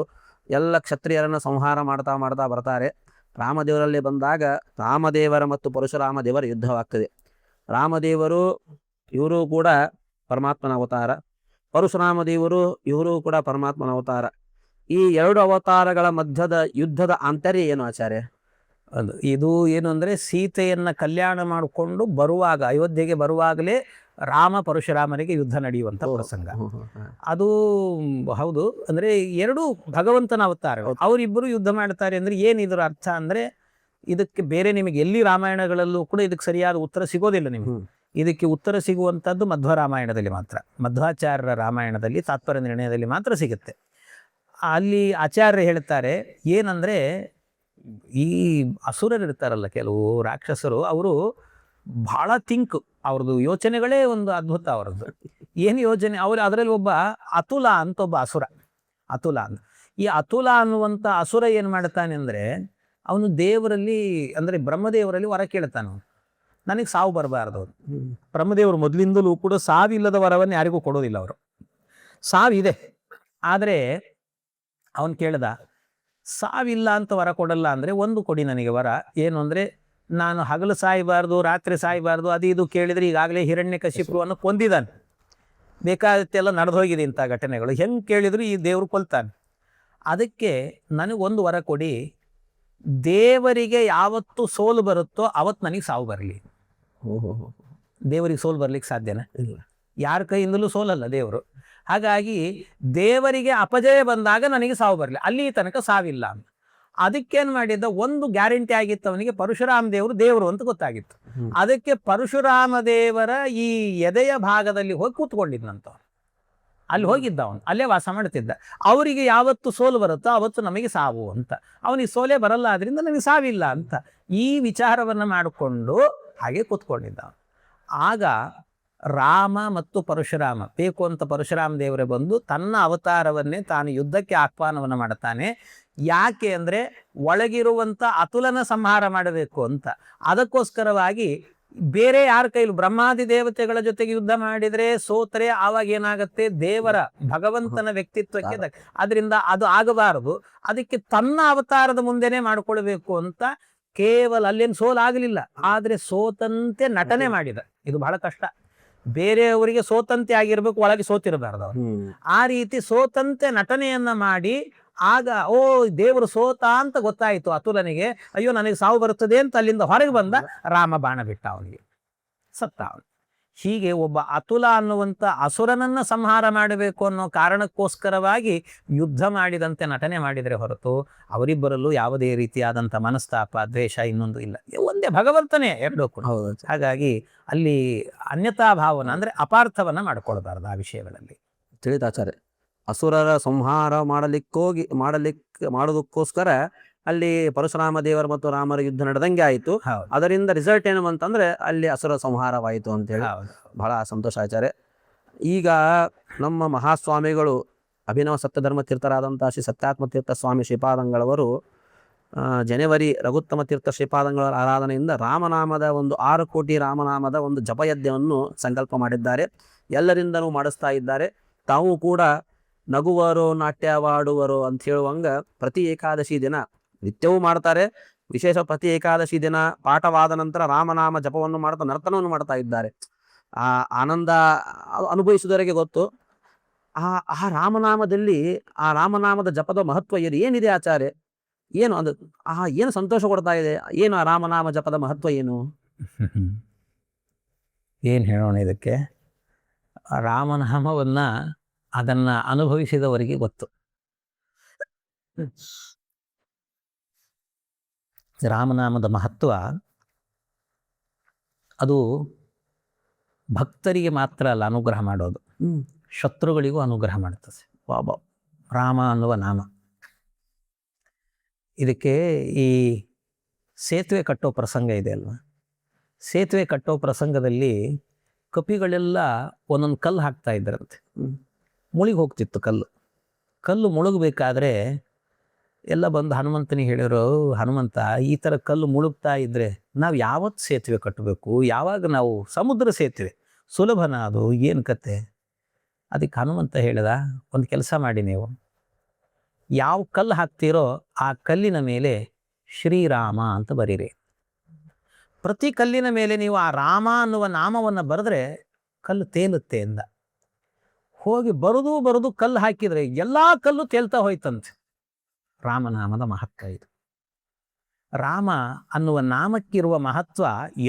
ಎಲ್ಲ ಕ್ಷತ್ರಿಯರನ್ನು ಸಂಹಾರ ಮಾಡ್ತಾ ಬರ್ತಾರೆ. ರಾಮದೇವರಲ್ಲಿ ಬಂದಾಗ ರಾಮದೇವರ ಮತ್ತು ಪರಶುರಾಮ ದೇವರ ಯುದ್ಧವಾಗ್ತದೆ. ರಾಮದೇವರು ಇವರು ಕೂಡ ಪರಮಾತ್ಮನ ಅವತಾರ, ಪರಶುರಾಮ ದೇವರು ಇವರು ಕೂಡ ಪರಮಾತ್ಮನ ಅವತಾರ. ಈ ಎರಡು ಅವತಾರಗಳ ಮಧ್ಯದ ಯುದ್ಧದ ಆಂತರ್ಯ ಏನು ಆಚಾರ್ಯ? ಇದು ಏನು ಅಂದ್ರೆ, ಸೀತೆಯನ್ನ ಕಲ್ಯಾಣ ಮಾಡಿಕೊಂಡು ಬರುವಾಗ, ಅಯೋಧ್ಯೆಗೆ ಬರುವಾಗಲೇ ರಾಮ ಪರಶುರಾಮನಿಗೆ ಯುದ್ಧ ನಡೆಯುವಂತ ಪ್ರಸಂಗ ಅದು. ಹೌದು, ಅಂದ್ರೆ ಎರಡು ಭಗವಂತನ ಅವತಾರಗಳು, ಅವರಿಬ್ಬರು ಯುದ್ಧ ಮಾಡ್ತಾರೆ. ಅಂದ್ರೆ ಏನಿದ್ರ ಅರ್ಥ ಅಂದ್ರೆ, ಇದಕ್ಕೆ ಬೇರೆ ನಿಮಗೆ ಎಲ್ಲಿ ರಾಮಾಯಣಗಳಲ್ಲೂ ಕೂಡ ಇದಕ್ಕೆ ಸರಿಯಾದ ಉತ್ತರ ಸಿಗೋದಿಲ್ಲ ನಿಮಗೆ. ಇದಕ್ಕೆ ಉತ್ತರ ಸಿಗುವಂಥದ್ದು ಮಧ್ವ ರಾಮಾಯಣದಲ್ಲಿ ಮಾತ್ರ, ಮಧ್ವಾಚಾರ್ಯರ ರಾಮಾಯಣದಲ್ಲಿ ತಾತ್ಪರ್ಯ ನಿರ್ಣಯದಲ್ಲಿ ಮಾತ್ರ ಸಿಗುತ್ತೆ. ಅಲ್ಲಿ ಆಚಾರ್ಯರು ಹೇಳ್ತಾರೆ ಏನಂದ್ರೆ, ಈ ಅಸುರರು ಇರ್ತಾರಲ್ಲ, ಕೆಲವು ರಾಕ್ಷಸರು, ಅವರು ಬಹಳ ಅವ್ರದ್ದು ಯೋಚನೆಗಳೇ ಒಂದು ಅದ್ಭುತ. ಅವರದ್ದು ಏನು ಯೋಚನೆ, ಅದರಲ್ಲಿ ಒಬ್ಬ ಅತುಲ ಅಂತ ಒಬ್ಬ ಅಸುರ, ಅತುಲ ಅಂತ. ಈ ಅತುಲ ಅನ್ನುವಂಥ ಅಸುರ ಏನು ಮಾಡ್ತಾನೆ ಅಂದರೆ, ಅವನು ದೇವರಲ್ಲಿ ಅಂದರೆ ಬ್ರಹ್ಮದೇವರಲ್ಲಿ ವರ ಕೇಳ್ತಾನೆ, ನನಗೆ ಸಾವು ಬರಬಾರ್ದು. ಬ್ರಹ್ಮದೇವರು ಮೊದಲಿಂದಲೂ ಕೂಡ ಸಾವಿಲ್ಲದ ವರವನ್ನು ಯಾರಿಗೂ ಕೊಡೋದಿಲ್ಲ. ಅವರು ಸಾವಿದೆ, ಆದರೆ ಅವನು ಕೇಳ್ದ, ಸಾವಿಲ್ಲ ಅಂತ ವರ ಕೊಡಲ್ಲ ಅಂದರೆ ಒಂದು ಕೊಡಿ ನನಗೆ ವರ. ಏನು ಅಂದರೆ, ನಾನು ಹಗಲು ಸಾಯಬಾರ್ದು, ರಾತ್ರಿ ಸಾಯಬಾರ್ದು, ಅದು ಇದು ಕೇಳಿದರೆ ಈಗಾಗಲೇ ಹಿರಣ್ಯಕಶಿಪುವನ್ನು ಕೊಂದಿದ್ದಾನೆ, ಬೇಕಾದತ್ತೆಲ್ಲ ನಡೆದು ಹೋಗಿದೆ ಇಂಥ ಘಟನೆಗಳು. ಹೆಂಗೆ ಕೇಳಿದ್ರು ಈ ದೇವರು ಕೊಲ್ತಾನೆ. ಅದಕ್ಕೆ ನನಗೊಂದು ವರ ಕೊಡಿ, ದೇವರಿಗೆ ಯಾವತ್ತು ಸೋಲು ಬರುತ್ತೋ ಅವತ್ತು ನನಗೆ ಸಾವು ಬರಲಿ. ದೇವರಿಗೆ ಸೋಲು ಬರ್ಲಿಕ್ಕೆ ಸಾಧ್ಯನಾ? ಇಲ್ಲ. ಯಾರ ಕೈಯಿಂದಲೂ ಸೋಲಲ್ಲ ದೇವರು. ಹಾಗಾಗಿ ದೇವರಿಗೆ ಅಪಜಯ ಬಂದಾಗ ನನಗೆ ಸಾವು ಬರಲಿ, ಅಲ್ಲಿ ತನಕ ಸಾವಿಲ್ಲ ಅಂತ. ಅದಕ್ಕೇನು ಮಾಡಿದ್ದ, ಒಂದು ಗ್ಯಾರಂಟಿ ಆಗಿತ್ತು ಅವನಿಗೆ, ಪರಶುರಾಮ ದೇವರು ಅಂತ ಗೊತ್ತಾಗಿತ್ತು. ಅದಕ್ಕೆ ಪರಶುರಾಮ ದೇವರ ಈ ಎದೆಯ ಭಾಗದಲ್ಲಿ ಹೋಗಿ ಕೂತ್ಕೊಂಡಿದ್ನಂತ. ಅಲ್ಲಿ ಹೋಗಿದ್ದ ಅವನು, ಅಲ್ಲೇ ವಾಸ ಮಾಡ್ತಿದ್ದ. ಅವರಿಗೆ ಯಾವತ್ತು ಸೋಲು ಬರುತ್ತೋ ಅವತ್ತು ನಮಗೆ ಸಾವು ಅಂತ. ಅವನಿಗೆ ಸೋಲೆ ಬರಲ್ಲ, ಆದ್ರಿಂದ ನನಗೆ ಸಾವಿಲ್ಲ ಅಂತ ಈ ವಿಚಾರವನ್ನು ಮಾಡಿಕೊಂಡು ಹಾಗೆ ಕೂತ್ಕೊಂಡಿದ್ದ. ಆಗ ರಾಮ ಮತ್ತು ಪರಶುರಾಮ ಬೇಕು ಅಂತ ಪರಶುರಾಮ ದೇವರೇ ಬಂದು ತನ್ನ ಅವತಾರವನ್ನೇ ತಾನು ಯುದ್ಧಕ್ಕೆ ಆಹ್ವಾನವನ್ನು ಮಾಡ್ತಾನೆ. ಯಾಕೆ ಅಂದರೆ, ಒಳಗಿರುವಂಥ ಅತುಲನ ಸಂಹಾರ ಮಾಡಬೇಕು ಅಂತ. ಅದಕ್ಕೋಸ್ಕರವಾಗಿ ಬೇರೆ ಯಾರ ಕೈಲು, ಬ್ರಹ್ಮಾದಿ ದೇವತೆಗಳ ಜೊತೆಗೆ ಯುದ್ಧ ಮಾಡಿದರೆ ಸೋತರೆ ಆವಾಗ ಏನಾಗುತ್ತೆ, ದೇವರ ಭಗವಂತನ ವ್ಯಕ್ತಿತ್ವಕ್ಕೆ ಅದರಿಂದ ಅದು ಆಗಬಾರದು. ಅದಕ್ಕೆ ತನ್ನ ಅವತಾರದ ಮುಂದೆನೆ ಮಾಡಿಕೊಳ್ಬೇಕು ಅಂತ ಕೇವಲ ಅಲ್ಲೇನು ಸೋಲಾಗಲಿಲ್ಲ, ಆದರೆ ಸೋತಂತೆ ನಟನೆ ಮಾಡಿದ. ಇದು ಬಹಳ ಕಷ್ಟ. ಬೇರೆಯವರಿಗೆ ಸೋತಂತೆ ಆಗಿರ್ಬೇಕು, ಒಳಗೆ ಸೋತಿರಬಾರ್ದು ಅವರು. ಆ ರೀತಿ ಸೋತಂತೆ ನಟನೆಯನ್ನ ಮಾಡಿ, ಆಗ ಓ ದೇವರು ಸೋತ ಅಂತ ಗೊತ್ತಾಯಿತು ಅತುಲನಿಗೆ. ಅಯ್ಯೋ ನನಗೆ ಸಾವು ಬರುತ್ತದೆ ಅಂತ ಅಲ್ಲಿಂದ ಹೊರಗೆ ಬಂದ. ರಾಮ ಬಾಣ ಬಿಟ್ಟ, ಅವನಿಗೆ ಸತ್ತ ಅವನು. ಹೀಗೆ ಒಬ್ಬ ಅತುಲ ಅನ್ನುವಂಥ ಅಸುರನನ್ನ ಸಂಹಾರ ಮಾಡಬೇಕು ಅನ್ನೋ ಕಾರಣಕ್ಕೋಸ್ಕರವಾಗಿ ಯುದ್ಧ ಮಾಡಿದಂತೆ ನಟನೆ ಮಾಡಿದರೆ ಹೊರತು ಅವರಿಬ್ಬರಲ್ಲೂ ಯಾವುದೇ ರೀತಿಯಾದಂಥ ಮನಸ್ತಾಪ, ದ್ವೇಷ ಇನ್ನೊಂದು ಇಲ್ಲ. ಒಂದೇ ಭಗವಂತನೇ ಎರಡಕ್ಕೂ. ಹಾಗಾಗಿ ಅಲ್ಲಿ ಅನ್ಯತಾ ಭಾವನ ಅಂದರೆ ಅಪಾರ್ಥವನ್ನ ಮಾಡ್ಕೊಳ್ಬಾರ್ದು ಆ ವಿಷಯಗಳಲ್ಲಿ. ತಿಳಿತಾಚಾರ್ಯ, ಅಸುರರ ಸಂಹಾರ ಮಾಡೋದಕ್ಕೋಸ್ಕರ ಅಲ್ಲಿ ಪರಶುರಾಮ ದೇವರ ಮತ್ತು ರಾಮರ ಯುದ್ಧ ನಡೆದಂಗೆ ಆಯಿತು. ಅದರಿಂದ ರಿಸಲ್ಟ್ ಏನು ಅಂತಂದ್ರೆ ಅಲ್ಲಿ ಅಸುರ ಸಂಹಾರವಾಯಿತು ಅಂತೇಳಿ ಬಹಳ ಸಂತೋಷ ಆಚಾರ್ಯ. ಈಗ ನಮ್ಮ ಮಹಾಸ್ವಾಮಿಗಳು ಅಭಿನವ ಸತ್ಯಧರ್ಮ ತೀರ್ಥರಾದಂಥ ಶ್ರೀ ಸತ್ಯಾತ್ಮ ತೀರ್ಥ ಸ್ವಾಮಿ ಶ್ರೀಪಾದಂಗಳವರು ಜನವರಿ ರಘುತ್ತಮ ತೀರ್ಥ ಶ್ರೀಪಾದಂಗಳ ಆರಾಧನೆಯಿಂದ ರಾಮನಾಮದ ಒಂದು 6 ಕೋಟಿ ರಾಮನಾಮದ ಒಂದು ಜಪಯಜ್ಞವನ್ನು ಸಂಕಲ್ಪ ಮಾಡಿದ್ದಾರೆ. ಎಲ್ಲರಿಂದನೂ ಮಾಡಿಸ್ತಾ ಇದ್ದಾರೆ. ತಾವು ಕೂಡ ನಗುವರು ನಾಟ್ಯವಾಡುವರು ಅಂತ ಹೇಳುವಂಗ ಪ್ರತಿ ಏಕಾದಶಿ ದಿನ ನಿತ್ಯವೂ ಮಾಡ್ತಾರೆ. ವಿಶೇಷ ಪ್ರತಿ ಏಕಾದಶಿ ದಿನ ಪಾಠವಾದ ನಂತರ ರಾಮನಾಮ ಜಪವನ್ನು ಮಾಡ್ತಾ ನರ್ತನವನ್ನು ಮಾಡ್ತಾ ಇದ್ದಾರೆ. ಆ ಆನಂದ ಅನುಭವಿಸುವುದವರೆಗೆ ಗೊತ್ತು. ಆ ರಾಮನಾಮದಲ್ಲಿ ಆ ರಾಮನಾಮದ ಜಪದ ಮಹತ್ವ ಏನಿದೆ ಆಚಾರ್ಯ? ಏನು ಅದು ಏನು ಸಂತೋಷ ಕೊಡ್ತಾ ಇದೆ? ಏನು ಆ ರಾಮನಾಮ ಜಪದ ಮಹತ್ವ ಏನು? ಏನು ಹೇಳೋಣ ಇದಕ್ಕೆ? ರಾಮನಾಮವನ್ನ ಅದನ್ನ ಅನುಭವಿಸಿದವರಿಗೆ ಗೊತ್ತು. ರಾಮನಾಮದ ಮಹತ್ವ ಅದು ಭಕ್ತರಿಗೆ ಮಾತ್ರ ಅಲ್ಲ ಅನುಗ್ರಹ ಮಾಡೋದು, ಶತ್ರುಗಳಿಗೂ ಅನುಗ್ರಹ ಮಾಡ್ತದೆ. ಬಾಬಾ ರಾಮ ಅನ್ನುವ ನಾಮ. ಇದಕ್ಕೆ ಈ ಸೇತುವೆ ಕಟ್ಟೋ ಪ್ರಸಂಗ ಇದೆ ಅಲ್ವಾ? ಸೇತುವೆ ಕಟ್ಟೋ ಪ್ರಸಂಗದಲ್ಲಿ ಕಪಿಗಳೆಲ್ಲ ಒಂದೊಂದು ಕಲ್ಲು ಹಾಕ್ತಾ ಇದ್ರಂತೆ. ಮುಳುಗಿ ಹೋಗ್ತಿತ್ತು ಕಲ್ಲು ಮುಳುಗಬೇಕಾದ್ರೆ ಎಲ್ಲ ಬಂದು ಹನುಮಂತನಿಗೆ ಹೇಳಿರೋ, ಹನುಮಂತ ಈ ಥರ ಕಲ್ಲು ಮುಳುಗ್ತಾ ಇದ್ರೆ ನಾವು ಯಾವತ್ತು ಸೇತುವೆ ಕಟ್ಟಬೇಕು? ಯಾವಾಗ ನಾವು ಸಮುದ್ರ ಸೇತುವೆ ಸುಲಭನ ಅದು? ಏನು ಕತೆ? ಅದಕ್ಕೆ ಹನುಮಂತ ಹೇಳಿದ, ಒಂದು ಕೆಲಸ ಮಾಡಿ, ನೀವು ಯಾವ ಕಲ್ಲು ಹಾಕ್ತೀರೋ ಆ ಕಲ್ಲಿನ ಮೇಲೆ ಶ್ರೀರಾಮ ಅಂತ ಬರೀರಿ. ಪ್ರತಿ ಕಲ್ಲಿನ ಮೇಲೆ ನೀವು ಆ ರಾಮ ಅನ್ನುವ ನಾಮವನ್ನು ಬರೆದ್ರೆ ಕಲ್ಲು ತೇಲುತ್ತೆ ಎಂದ. ಹೋಗಿ ಬರುದು ಕಲ್ಲು ಹಾಕಿದರೆ ಎಲ್ಲ ಕಲ್ಲು ತೇಲ್ತಾ ಹೋಯ್ತಂತೆ. ರಾಮನಾಮದ ಮಹತ್ವ ಇದು. ರಾಮ ಅನ್ನುವ ನಾಮಕ್ಕಿರುವ ಮಹತ್ವ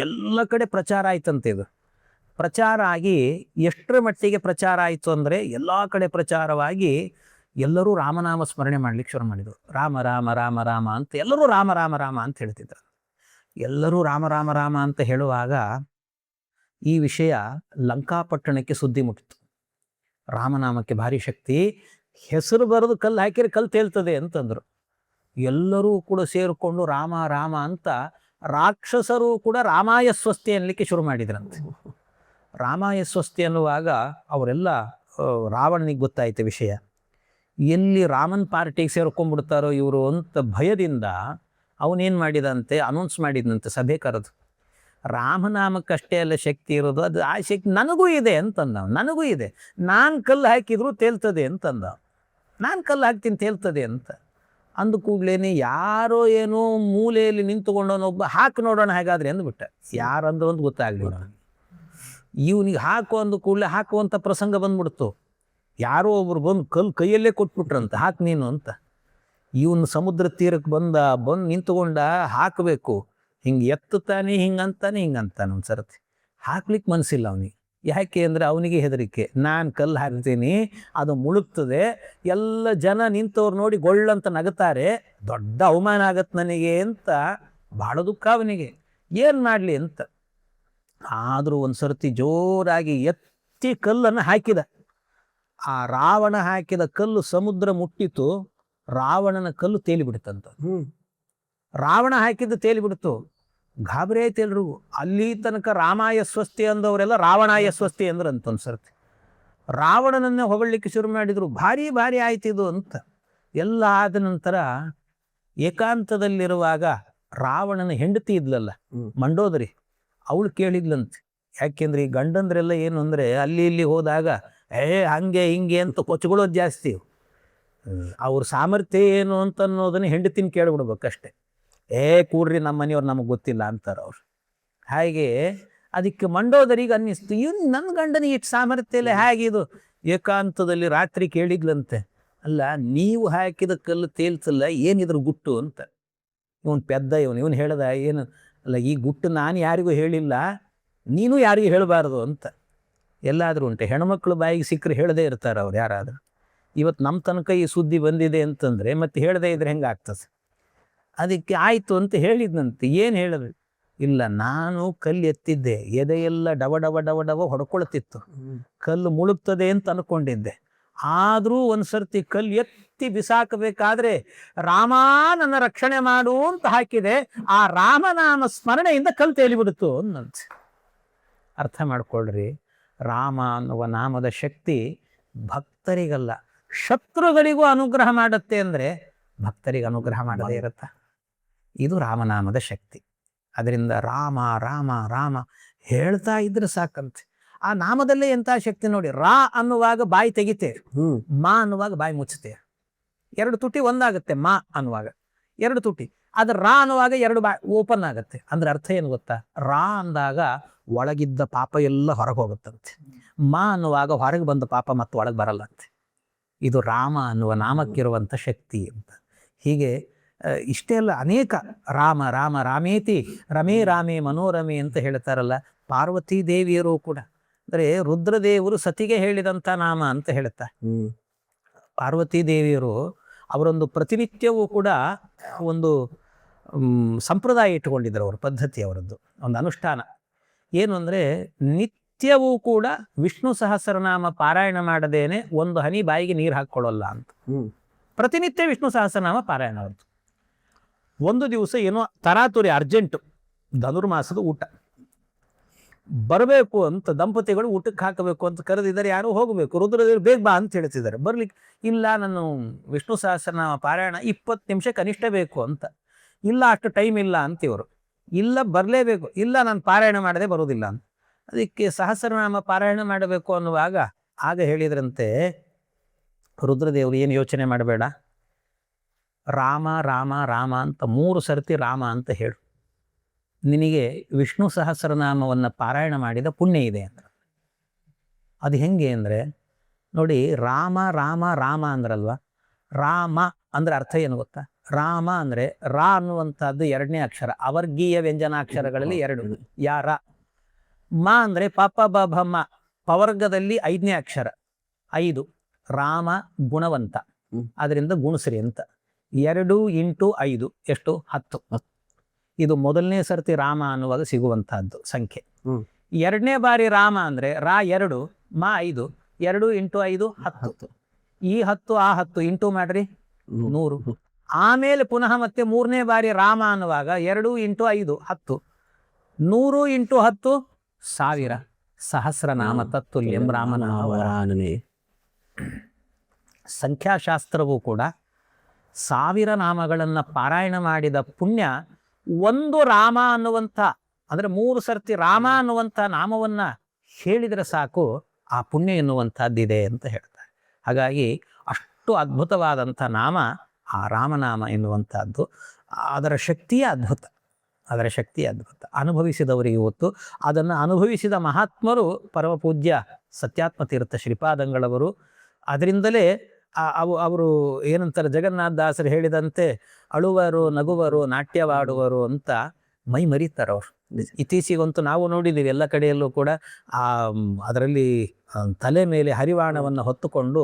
ಎಲ್ಲ ಕಡೆ ಪ್ರಚಾರ ಆಯ್ತಂತೆ. ಇದು ಪ್ರಚಾರ ಆಗಿ ಎಷ್ಟರ ಮಟ್ಟಿಗೆ ಪ್ರಚಾರ ಆಯಿತು ಅಂದರೆ ಎಲ್ಲ ಕಡೆ ಪ್ರಚಾರವಾಗಿ ಎಲ್ಲರೂ ರಾಮನಾಮ ಸ್ಮರಣೆ ಮಾಡ್ಲಿಕ್ಕೆ ಶುರು ಮಾಡಿದರು. ರಾಮ ರಾಮ ರಾಮ ರಾಮ ಅಂತ ಎಲ್ಲರೂ ರಾಮ ರಾಮ ರಾಮ ಅಂತ ಹೇಳ್ತಿದ್ರು. ಎಲ್ಲರೂ ರಾಮ ರಾಮ ರಾಮ ಅಂತ ಹೇಳುವಾಗ ಈ ವಿಷಯ ಲಂಕಾಪಟ್ಟಣಕ್ಕೆ ಸುದ್ದಿ ಮುಟ್ಟಿತು. ರಾಮನಾಮಕ್ಕೆ ಭಾರಿ ಶಕ್ತಿ, ಹೆಸರು ಬರೆದು ಕಲ್ಲು ಹಾಕಿದ್ರೆ ಕಲ್ಲು ತೇಲ್ತದೆ ಅಂತಂದರು. ಎಲ್ಲರೂ ಕೂಡ ಸೇರಿಕೊಂಡು ರಾಮ ರಾಮ ಅಂತ ರಾಕ್ಷಸರು ಕೂಡ ರಾಮಾಯ ಸ್ವಸ್ತಿ ಅನ್ನಲಿಕ್ಕೆ ಶುರು ಮಾಡಿದ್ರಂತೆ. ರಾಮಾಯ ಸ್ವಸ್ತಿ ಅನ್ನುವಾಗ ಅವರೆಲ್ಲ ರಾವಣನಿಗೆ ಗೊತ್ತಾಯ್ತು ವಿಷಯ. ಎಲ್ಲಿ ರಾಮನ್ ಪಾರ್ಟಿಗೆ ಸೇರ್ಕೊಂಡ್ಬಿಡ್ತಾರೋ ಇವರು ಅಂತ ಭಯದಿಂದ ಅವನೇನು ಮಾಡಿದಂತೆ, ಅನೌನ್ಸ್ ಮಾಡಿದಂತೆ ಸಭೆ ಕರೆದು, ರಾಮನಾಮಕ್ಕಷ್ಟೇ ಅಲ್ಲ ಶಕ್ತಿ ಇರೋದು, ಅದು ಆ ಶಕ್ತಿ ನನಗೂ ಇದೆ ಅಂತಂದ. ನನಗೂ ಇದೆ, ನಾನು ಕಲ್ಲು ಹಾಕಿದ್ರು ತೇಲ್ತದೆ ಅಂತಂದ. ನಾನು ಕಲ್ಲು ಹಾಕ್ತೀನಿ ತೇಲ್ತದೆ ಅಂತ ಅಂದ ಕೂಡ್ಲೇನೆ ಯಾರೋ ಏನೋ ಮೂಲೆಯಲ್ಲಿ ನಿಂತುಕೊಂಡವನೊಬ್ಬ ಹಾಕಿ ನೋಡೋಣ ಹೇಗಾದ್ರೆ ಅಂದ್ಬಿಟ್ಟ. ಯಾರಂದು ಅಂತ ಗೊತ್ತಾಗಲಿಲ್ಲ. ಇವನಿಗೆ ಹಾಕು ಅಂದ ಕೂಡಲೇ ಹಾಕುವಂಥ ಪ್ರಸಂಗ ಬಂದ್ಬಿಡ್ತು. ಯಾರೋ ಒಬ್ರು ಬಂದು ಕಲ್ಲು ಕೈಯಲ್ಲೇ ಕೊಟ್ಬಿಟ್ರಂತ, ಹಾಕಿ ನೀನು ಅಂತ. ಇವನು ಸಮುದ್ರ ತೀರಕ್ಕೆ ಬಂದು ನಿಂತುಕೊಂಡ ಹಾಕಬೇಕು, ಹಿಂಗೆ ಎತ್ತುತ್ತಾನೆ, ಹಿಂಗಂತಾನೆ ಒಂದು ಸರ್ತಿ ಹಾಕ್ಲಿಕ್ಕೆ ಮನಸ್ಸಿಲ್ಲ ಅವನಿಗೆ. ಯಾಕೆ ಅಂದರೆ ಅವನಿಗೆ ಹೆದರಿಕೆ, ನಾನು ಕಲ್ಲು ಹಾಕ್ತೀನಿ ಅದು ಮುಳುಗ್ತದೆ, ಎಲ್ಲ ಜನ ನಿಂತವ್ರು ನೋಡಿ ಗೊಳ್ಳಂತ ನಗುತ್ತಾರೆ, ದೊಡ್ಡ ಅವಮಾನ ಆಗತ್ತೆ ನನಗೆ ಅಂತ ಭಾಳ ದುಃಖ ಅವನಿಗೆ. ಏನು ಮಾಡಲಿ ಅಂತ. ಆದರೂ ಒಂದು ಸರ್ತಿ ಜೋರಾಗಿ ಎತ್ತಿ ಕಲ್ಲನ್ನು ಹಾಕಿದ. ಆ ರಾವಣ ಹಾಕಿದ ಕಲ್ಲು ಸಮುದ್ರ ಮುಟ್ಟಿತು, ರಾವಣನ ಕಲ್ಲು ತೇಲಿಬಿಡ್ತಂತ. ರಾವಣ ಹಾಕಿದ್ದು ತೇಲಿಬಿಡ್ತು. ಗಾಬರಿ ಆಯ್ತು ಎಲ್ರಿಗೂ. ಅಲ್ಲಿ ತನಕ ರಾಮಾಯ ಸ್ವಸ್ತಿ ಅಂದವರೆಲ್ಲ ರಾವಣಾಯ ಸ್ವಸ್ತಿ ಅಂದ್ರಂತ. ಒಂದು ಸರ್ತಿ ರಾವಣನನ್ನೇ ಹೊಗಳಲಿಕ್ಕೆ ಶುರು ಮಾಡಿದ್ರು. ಭಾರಿ ಭಾರಿ ಆಯ್ತಿದು ಅಂತ. ಎಲ್ಲ ಆದ ನಂತರ ಏಕಾಂತದಲ್ಲಿರುವಾಗ ರಾವಣನ ಹೆಂಡತಿ ಇದ್ಲಲ್ಲ ಮಂಡೋದರಿ, ಅವಳು ಕೇಳಿದ್ಲಂತೆ. ಯಾಕೆಂದ್ರೆ ಈ ಗಂಡಂದ್ರೆಲ್ಲ ಏನು ಅಂದರೆ ಅಲ್ಲಿ ಇಲ್ಲಿ ಹೋದಾಗ ಹಂಗೆ ಹಿಂಗೆ ಅಂತ ಕೊಚ್ಕೊಳ್ಳೋದು ಜಾಸ್ತಿ. ಅವ್ರ ಸಾಮರ್ಥ್ಯ ಏನು ಅಂತ ಅನ್ನೋದನ್ನ ಹೆಂಡತಿನ ಕೇಳ್ಬಿಡ್ಬೇಕಷ್ಟೆ. ಕೂಡ್ರಿ ನಮ್ಮ ಮನೆಯವ್ರು ನಮಗೆ ಗೊತ್ತಿಲ್ಲ ಅಂತಾರೆ ಅವ್ರು. ಹಾಗೆ ಅದಕ್ಕೆ ಮಂಡೋದರಿಗೆ ಅನ್ನಿಸ್ತು, ಇವನು ನನ್ನ ಗಂಡನಿಗೆ ಇಷ್ಟು ಸಾಮರ್ಥ್ಯ ಇಲ್ಲ ಹೇಗಿದು. ಏಕಾಂತದಲ್ಲಿ ರಾತ್ರಿ ಕೇಳಿದ್ಲಂತೆ, ಅಲ್ಲ ನೀವು ಹಾಕಿದ ಕಲ್ಲು ತೇಲ್ಸಲ್ಲ, ಏನಿದ್ರ ಗುಟ್ಟು ಅಂತ. ಇವನು ಪೆದ್ದ, ಇವನು ಹೇಳ್ದ, ಏನು ಅಲ್ಲ ಈ ಗುಟ್ಟು ನಾನು ಯಾರಿಗೂ ಹೇಳಿಲ್ಲ, ನೀನು ಯಾರಿಗೂ ಹೇಳಬಾರ್ದು ಅಂತ. ಎಲ್ಲಾದರೂ ಉಂಟೆ, ಹೆಣ್ಮಕ್ಳು ಬಾಯಿಗೆ ಸಿಕ್ಕರೆ ಹೇಳದೇ ಇರ್ತಾರೆ ಅವ್ರು ಯಾರಾದರೂ. ಇವತ್ತು ನಮ್ಮ ತನಕ ಈ ಸುದ್ದಿ ಬಂದಿದೆ ಅಂತಂದರೆ ಮತ್ತೆ ಹೇಳದೇ ಇದ್ರೆ ಹೆಂಗೆ ಆಗ್ತದೆ. ಅದಕ್ಕೆ ಆಯಿತು ಅಂತ ಹೇಳಿದ್ನಂತೆ. ಏನು ಹೇಳಿದ್ರು? ಇಲ್ಲ, ನಾನು ಕಲ್ಲು ಎತ್ತಿದ್ದೆ, ಎದೆಯೆಲ್ಲ ಡವ ಡವ ಡವ ಡವ ಹೊಡ್ಕೊಳ್ತಿತ್ತು, ಕಲ್ಲು ಮುಳುಗ್ತದೆ ಅಂತ ಅನ್ಕೊಂಡಿದ್ದೆ. ಆದರೂ ಒಂದು ಸರ್ತಿ ಕಲ್ಲು ಎತ್ತಿ ಬಿಸಾಕಬೇಕಾದ್ರೆ ರಾಮ ನನ್ನ ರಕ್ಷಣೆ ಮಾಡು ಅಂತ ಹಾಕಿದೆ, ಆ ರಾಮನಾಮ ಸ್ಮರಣೆಯಿಂದ ಕಲ್ಲು ತೇಲಿಬಿಡ್ತು ಅನ್ನಂತೆ. ಅರ್ಥ ಮಾಡ್ಕೊಳ್ರಿ, ರಾಮ ಅನ್ನುವ ನಾಮದ ಶಕ್ತಿ ಭಕ್ತರಿಗಲ್ಲ ಶತ್ರುಗಳಿಗೂ ಅನುಗ್ರಹ ಮಾಡುತ್ತೆ ಅಂದರೆ ಭಕ್ತರಿಗೆ ಅನುಗ್ರಹ ಮಾಡದೇ ಇರುತ್ತಾ? ಇದು ರಾಮನಾಮದ ಶಕ್ತಿ. ಅದರಿಂದ ರಾಮ ರಾಮ ರಾಮ ಹೇಳ್ತಾ ಇದ್ರೆ ಸಾಕಂತೆ. ಆ ನಾಮದಲ್ಲೇ ಎಂಥ ಶಕ್ತಿ ನೋಡಿ. ರಾ ಅನ್ನುವಾಗ ಬಾಯಿ ತೆಗಿತೇವೆ, ಮಾ ಅನ್ನುವಾಗ ಬಾಯಿ ಮುಚ್ಚುತ್ತೇವೆ. ಎರಡು ತುಟಿ ಒಂದಾಗುತ್ತೆ. ಮಾ ಅನ್ನುವಾಗ ಎರಡು ತುಟಿ, ಆದ್ರೆ ರಾ ಅನ್ನುವಾಗ ಎರಡು ಬಾಯಿ ಓಪನ್ ಆಗುತ್ತೆ. ಅಂದ್ರೆ ಅರ್ಥ ಏನು ಗೊತ್ತಾ? ರಾ ಅಂದಾಗ ಒಳಗಿದ್ದ ಪಾಪ ಎಲ್ಲ ಹೊರಗೆ ಹೋಗುತ್ತಂತೆ. ಮಾ ಅನ್ನುವಾಗ ಹೊರಗೆ ಬಂದ ಪಾಪ ಮತ್ತೆ ಒಳಗೆ ಬರಲ್ಲಂತೆ. ಇದು ರಾಮ ಅನ್ನುವ ನಾಮಕ್ಕಿರುವಂಥ ಶಕ್ತಿ ಅಂತ. ಹೀಗೆ ಇಷ್ಟೇ ಅಲ್ಲ, ಅನೇಕ ರಾಮ ರಾಮ ರಾಮೇತಿ ರಮೇ ರಾಮೇ ಮನೋರಮೆ ಅಂತ ಹೇಳ್ತಾರಲ್ಲ. ಪಾರ್ವತೀ ದೇವಿಯರು ಕೂಡ, ಅಂದರೆ ರುದ್ರದೇವರು ಸತಿಗೆ ಹೇಳಿದಂಥ ನಾಮ ಅಂತ ಹೇಳ್ತಾರೆ. ಪಾರ್ವತೀ ದೇವಿಯರು ಅವರೊಂದು ಪ್ರತಿನಿತ್ಯವೂ ಕೂಡ ಒಂದು ಸಂಪ್ರದಾಯ ಇಟ್ಟುಕೊಂಡಿದ್ದರು. ಅವರ ಪದ್ಧತಿ, ಅವರದ್ದು ಒಂದು ಅನುಷ್ಠಾನ ಏನು ಅಂದರೆ, ನಿತ್ಯವೂ ಕೂಡ ವಿಷ್ಣು ಸಹಸ್ರನಾಮ ಪಾರಾಯಣ ಮಾಡದೇನೆ ಒಂದು ಹನಿ ಬಾಯಿಗೆ ನೀರು ಹಾಕ್ಕೊಳ್ಳಲ್ಲ ಅಂತ. ಪ್ರತಿನಿತ್ಯ ವಿಷ್ಣು ಸಹಸ್ರನಾಮ ಪಾರಾಯಣ ಅವ್ರದ್ದು. ಒಂದು ದಿವಸ ಏನೋ ತರಾತುರಿ ಅರ್ಜೆಂಟು, ಧನುರ್ಮಾಸದ ಊಟ ಬರಬೇಕು ಅಂತ ದಂಪತಿಗಳು ಊಟಕ್ಕೆ ಹಾಕಬೇಕು ಅಂತ ಕರೆದಿದ್ದಾರೆ. ಯಾರು ಹೋಗಬೇಕು, ರುದ್ರದೇವರು ಬೇಗ ಬಾ ಅಂತ ಹೇಳ್ತಿದ್ದಾರೆ. ಬರ್ಲಿಕ್ಕೆ ಇಲ್ಲ, ನಾನು ವಿಷ್ಣು ಸಹಸ್ರನಾಮ ಪಾರಾಯಣ 20 ನಿಮಿಷ ಕನಿಷ್ಠ ಬೇಕು ಅಂತ. ಇಲ್ಲ, ಅಷ್ಟು ಟೈಮ್ ಇಲ್ಲ ಅಂತ ಇವರು. ಇಲ್ಲ, ಬರಲೇಬೇಕು. ಇಲ್ಲ, ನಾನು ಪಾರಾಯಣ ಮಾಡದೆ ಬರೋದಿಲ್ಲ ಅಂತ. ಅದಕ್ಕೆ ಸಹಸ್ರನಾಮ ಪಾರಾಯಣ ಮಾಡಬೇಕು ಅನ್ನುವಾಗ ಆಗ ಹೇಳಿದ್ರಂತೆ ರುದ್ರದೇವರು, ಏನು ಯೋಚನೆ ಮಾಡಬೇಡ, ರಾಮ ರಾಮ ರಾಮ ಅಂತ 3 ಸರ್ತಿ ರಾಮ ಅಂತ ಹೇಳು, ನಿನಗೆ ವಿಷ್ಣು ಸಹಸ್ರನಾಮವನ್ನು ಪಾರಾಯಣ ಮಾಡಿದ ಪುಣ್ಯ ಇದೆ ಅಂತ. ಅದು ಹೆಂಗೆ ಅಂದರೆ ನೋಡಿ, ರಾಮ ರಾಮ ರಾಮ ಅಂದ್ರಲ್ವ, ರಾಮ ಅಂದ್ರೆ ಅರ್ಥ ಏನು ಗೊತ್ತಾ? ರಾಮ ಅಂದರೆ ರಾ ಅನ್ನುವಂಥದ್ದು 2ನೇ ಅಕ್ಷರ, ಅವರ್ಗೀಯ ವ್ಯಂಜನಾಕ್ಷರಗಳಲ್ಲಿ 2. ಯಾರ. ಮ ಅಂದರೆ ಪಪ ಬ ಭ ಮ, ಪವರ್ಗದಲ್ಲಿ 5ನೇ ಅಕ್ಷರ 5. ರಾಮ ಗುಣವಂತ, ಅದರಿಂದ ಗುಣಸ್ರಿ ಅಂತ. 2 × 5 ಎಷ್ಟು? 10. ಇದು ಮೊದಲನೇ ಸರ್ತಿ ರಾಮ ಅನ್ನುವಾಗ ಸಿಗುವಂತಹದ್ದು ಸಂಖ್ಯೆ. 2ನೇ ಬಾರಿ ರಾಮ ಅಂದರೆ ರಾ 2 ಮಾ 5, 2 × 5 10. ಈ 10 ಆ 10 ಇಂಟು ಮಾಡ್ರಿ 100. ಆಮೇಲೆ ಪುನಃ ಮತ್ತೆ 3ನೇ ಬಾರಿ ರಾಮ ಅನ್ನುವಾಗ 2 × 5 10, 100 × 10 1000. ಸಹಸ್ರನಾಮ ತತ್ತುಲ್ಯಂ ರಾಮನಾಮವರಾನನೆ. ಸಂಖ್ಯಾಶಾಸ್ತ್ರವೂ ಕೂಡ 1000 ನಾಮಗಳನ್ನು ಪಾರಾಯಣ ಮಾಡಿದ ಪುಣ್ಯ ಒಂದು ರಾಮ ಅನ್ನುವಂಥ, ಅಂದರೆ 3 ಸರ್ತಿ ರಾಮ ಅನ್ನುವಂಥ ನಾಮವನ್ನು ಹೇಳಿದರೆ ಸಾಕು, ಆ ಪುಣ್ಯ ಎನ್ನುವಂಥದ್ದಿದೆ ಅಂತ ಹೇಳ್ತಾರೆ. ಹಾಗಾಗಿ ಅಷ್ಟು ಅದ್ಭುತವಾದಂಥ ನಾಮ ಆ ರಾಮನಾಮ ಎನ್ನುವಂಥದ್ದು. ಅದರ ಶಕ್ತಿಯೇ ಅದ್ಭುತ, ಅದರ ಶಕ್ತಿಯೇ ಅದ್ಭುತ. ಅನುಭವಿಸಿದವರಿಗೆ ಇವತ್ತು ಅದನ್ನು ಅನುಭವಿಸಿದ ಮಹಾತ್ಮರು ಪರಮಪೂಜ್ಯ ಸತ್ಯಾತ್ಮ ತೀರ್ಥ ಶ್ರೀಪಾದಂಗಳವರು. ಅದರಿಂದಲೇ ಅವರು ಏನಂತಾರೆ, ಜಗನ್ನಾಥ ದಾಸರು ಹೇಳಿದಂತೆ ಅಳುವರು ನಗುವರು ನಾಟ್ಯವಾಡುವರು ಅಂತ ಮೈ ಮರೀತಾರೆ ಅವರು. ಇತ್ತೀಚೆಗಂತೂ ನಾವು ನೋಡಿದ್ದೀವಿ ಎಲ್ಲ ಕಡೆಯಲ್ಲೂ ಕೂಡ ಅದರಲ್ಲಿ ತಲೆ ಮೇಲೆ ಹರಿವಾಣವನ್ನು ಹೊತ್ತುಕೊಂಡು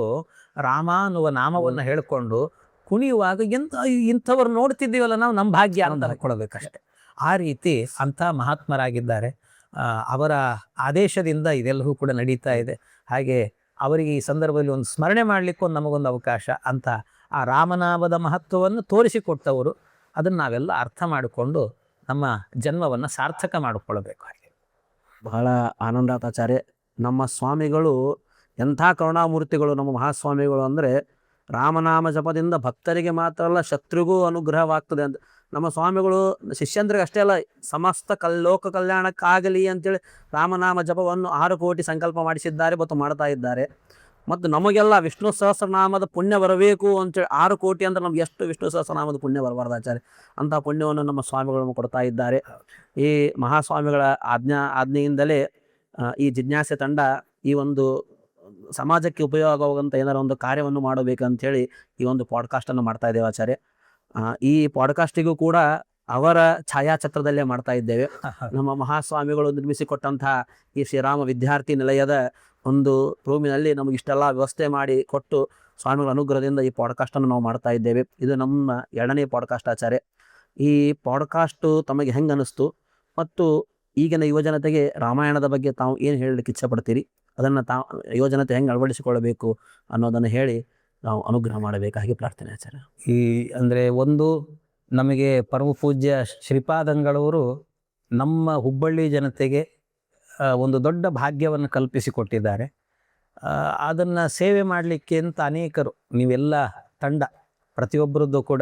ರಾಮ ಅನ್ನುವ ನಾಮವನ್ನು ಹೇಳಿಕೊಂಡು ಕುಣಿಯುವಾಗ ಇಂಥವ್ರು ನೋಡ್ತಿದ್ದೀವಲ್ಲ ನಾವು, ನಮ್ಮ ಭಾಗ್ಯ ಅಂತ ಹಾಕ್ಕೊಳ್ಬೇಕಷ್ಟೆ. ಆ ರೀತಿ ಅಂಥ ಮಹಾತ್ಮರಾಗಿದ್ದಾರೆ. ಅವರ ಆದೇಶದಿಂದ ಇದೆಲ್ಲವೂ ಕೂಡ ನಡೀತಾ ಇದೆ. ಹಾಗೆ ಅವರಿಗೆ ಈ ಸಂದರ್ಭದಲ್ಲಿ ಒಂದು ಸ್ಮರಣೆ ಮಾಡಲಿಕ್ಕೆ ನಮಗೊಂದು ಅವಕಾಶ ಅಂತ ಆ ರಾಮನಾಮದ ಮಹತ್ವವನ್ನು ತೋರಿಸಿಕೊಟ್ಟವರು. ಅದನ್ನು ನಾವೆಲ್ಲ ಅರ್ಥ ಮಾಡಿಕೊಂಡು ನಮ್ಮ ಜನ್ಮವನ್ನು ಸಾರ್ಥಕ ಮಾಡಿಕೊಳ್ಳಬೇಕು. ಹಾಗೆ ಬಹಳ ಆನಂದಾತಾಚಾರ್ಯ. ನಮ್ಮ ಸ್ವಾಮಿಗಳು ಎಂಥ ಕರುಣಾಮೂರ್ತಿಗಳು ನಮ್ಮ ಮಹಾಸ್ವಾಮಿಗಳು ಅಂದರೆ, ರಾಮನಾಮ ಜಪದಿಂದ ಭಕ್ತರಿಗೆ ಮಾತ್ರ ಅಲ್ಲ ಶತ್ರುಗೂ ಅನುಗ್ರಹವಾಗ್ತದೆ ಅಂತ. ನಮ್ಮ ಸ್ವಾಮಿಗಳು ಶಿಷ್ಯಂದ್ರಿಗೆ ಅಷ್ಟೇ ಅಲ್ಲ, ಸಮಸ್ತ ಲೋಕ ಕಲ್ಯಾಣಕ್ಕಾಗಲಿ ಅಂತೇಳಿ ರಾಮನಾಮ ಜಪವನ್ನು 6 ಕೋಟಿ ಸಂಕಲ್ಪ ಮಾಡಿಸಿದ್ದಾರೆ ಮತ್ತು ಮಾಡ್ತಾ ಇದ್ದಾರೆ. ಮತ್ತು ನಮಗೆಲ್ಲ ವಿಷ್ಣು ಸಹಸ್ರನಾಮದ ಪುಣ್ಯ ಬರಬೇಕು ಅಂತೇಳಿ 6 ಕೋಟಿ ಅಂದ್ರೆ ನಮ್ಗೆ ಎಷ್ಟು ವಿಷ್ಣು ಸಹಸ್ರನಾಮದ ಪುಣ್ಯ ಬರಬಾರ್ದು ಆಚಾರ್ಯ? ಅಂಥ ಪುಣ್ಯವನ್ನು ನಮ್ಮ ಸ್ವಾಮಿಗಳನ್ನು ಕೊಡ್ತಾ ಇದ್ದಾರೆ. ಈ ಮಹಾಸ್ವಾಮಿಗಳ ಆಜ್ಞೆಯಿಂದಲೇ ಈ ಜಿಜ್ಞಾಸೆ ತಂಡ ಈ ಒಂದು ಸಮಾಜಕ್ಕೆ ಉಪಯೋಗವಾಗುವಂಥ ಏನಾರ ಒಂದು ಕಾರ್ಯವನ್ನು ಮಾಡಬೇಕಂತೇಳಿ ಈ ಒಂದು ಪಾಡ್ಕಾಸ್ಟನ್ನು ಮಾಡ್ತಾ ಇದ್ದೇವೆ ಆಚಾರ್ಯ. ಈ ಪಾಡ್ಕಾಸ್ಟಿಗೂ ಕೂಡ ಅವರ ಛಾಯಾಚಿತ್ರದಲ್ಲೇ ಮಾಡ್ತಾ ಇದ್ದೇವೆ. ನಮ್ಮ ಮಹಾಸ್ವಾಮಿಗಳು ನಿರ್ಮಿಸಿಕೊಟ್ಟಂತಹ ಈ ಶ್ರೀರಾಮ ವಿದ್ಯಾರ್ಥಿ ನಿಲಯದ ಒಂದು ರೂಮಿನಲ್ಲಿ ನಮಗಿಷ್ಟೆಲ್ಲ ವ್ಯವಸ್ಥೆ ಮಾಡಿ ಕೊಟ್ಟು ಸ್ವಾಮಿಗಳ ಅನುಗ್ರಹದಿಂದ ಈ ಪಾಡ್ಕಾಸ್ಟನ್ನು ನಾವು ಮಾಡ್ತಾ ಇದ್ದೇವೆ. ಇದು ನಮ್ಮ 2ನೇ ಪಾಡ್ಕಾಸ್ಟ್ ಆಚಾರ್ಯ. ಈ ಪಾಡ್ಕಾಸ್ಟು ತಮಗೆ ಹೆಂಗೆ ಅನ್ನಿಸ್ತು ಮತ್ತು ಈಗಿನ ಯುವಜನತೆಗೆ ರಾಮಾಯಣದ ಬಗ್ಗೆ ತಾವು ಏನು ಹೇಳಲಿಕ್ಕೆ ಇಚ್ಛಪಡ್ತೀರಿ, ಅದನ್ನು ಯುವಜನತೆ ಹೆಂಗೆ ಅಳವಡಿಸಿಕೊಳ್ಳಬೇಕು ಅನ್ನೋದನ್ನು ಹೇಳಿ ನಾವು ಅನುಗ್ರಹ ಮಾಡಬೇಕಾಗಿ ಪ್ರಾರ್ಥನೆ ಆಚಾರ್ಯ. ಈ ಅಂದರೆ ಒಂದು ನಮಗೆ ಪರಮ ಪೂಜ್ಯ ಶ್ರೀಪಾದಂಗಳವರು ನಮ್ಮ ಹುಬ್ಬಳ್ಳಿ ಜನತೆಗೆ ಒಂದು ದೊಡ್ಡ ಭಾಗ್ಯವನ್ನು ಕಲ್ಪಿಸಿಕೊಟ್ಟಿದ್ದಾರೆ. ಅದನ್ನು ಸೇವೆ ಮಾಡಲಿಕ್ಕೆ ಅಂತ ಅನೇಕರು, ನೀವೆಲ್ಲ ತಂಡ ಪ್ರತಿಯೊಬ್ಬರದ್ದು ಕೂಡ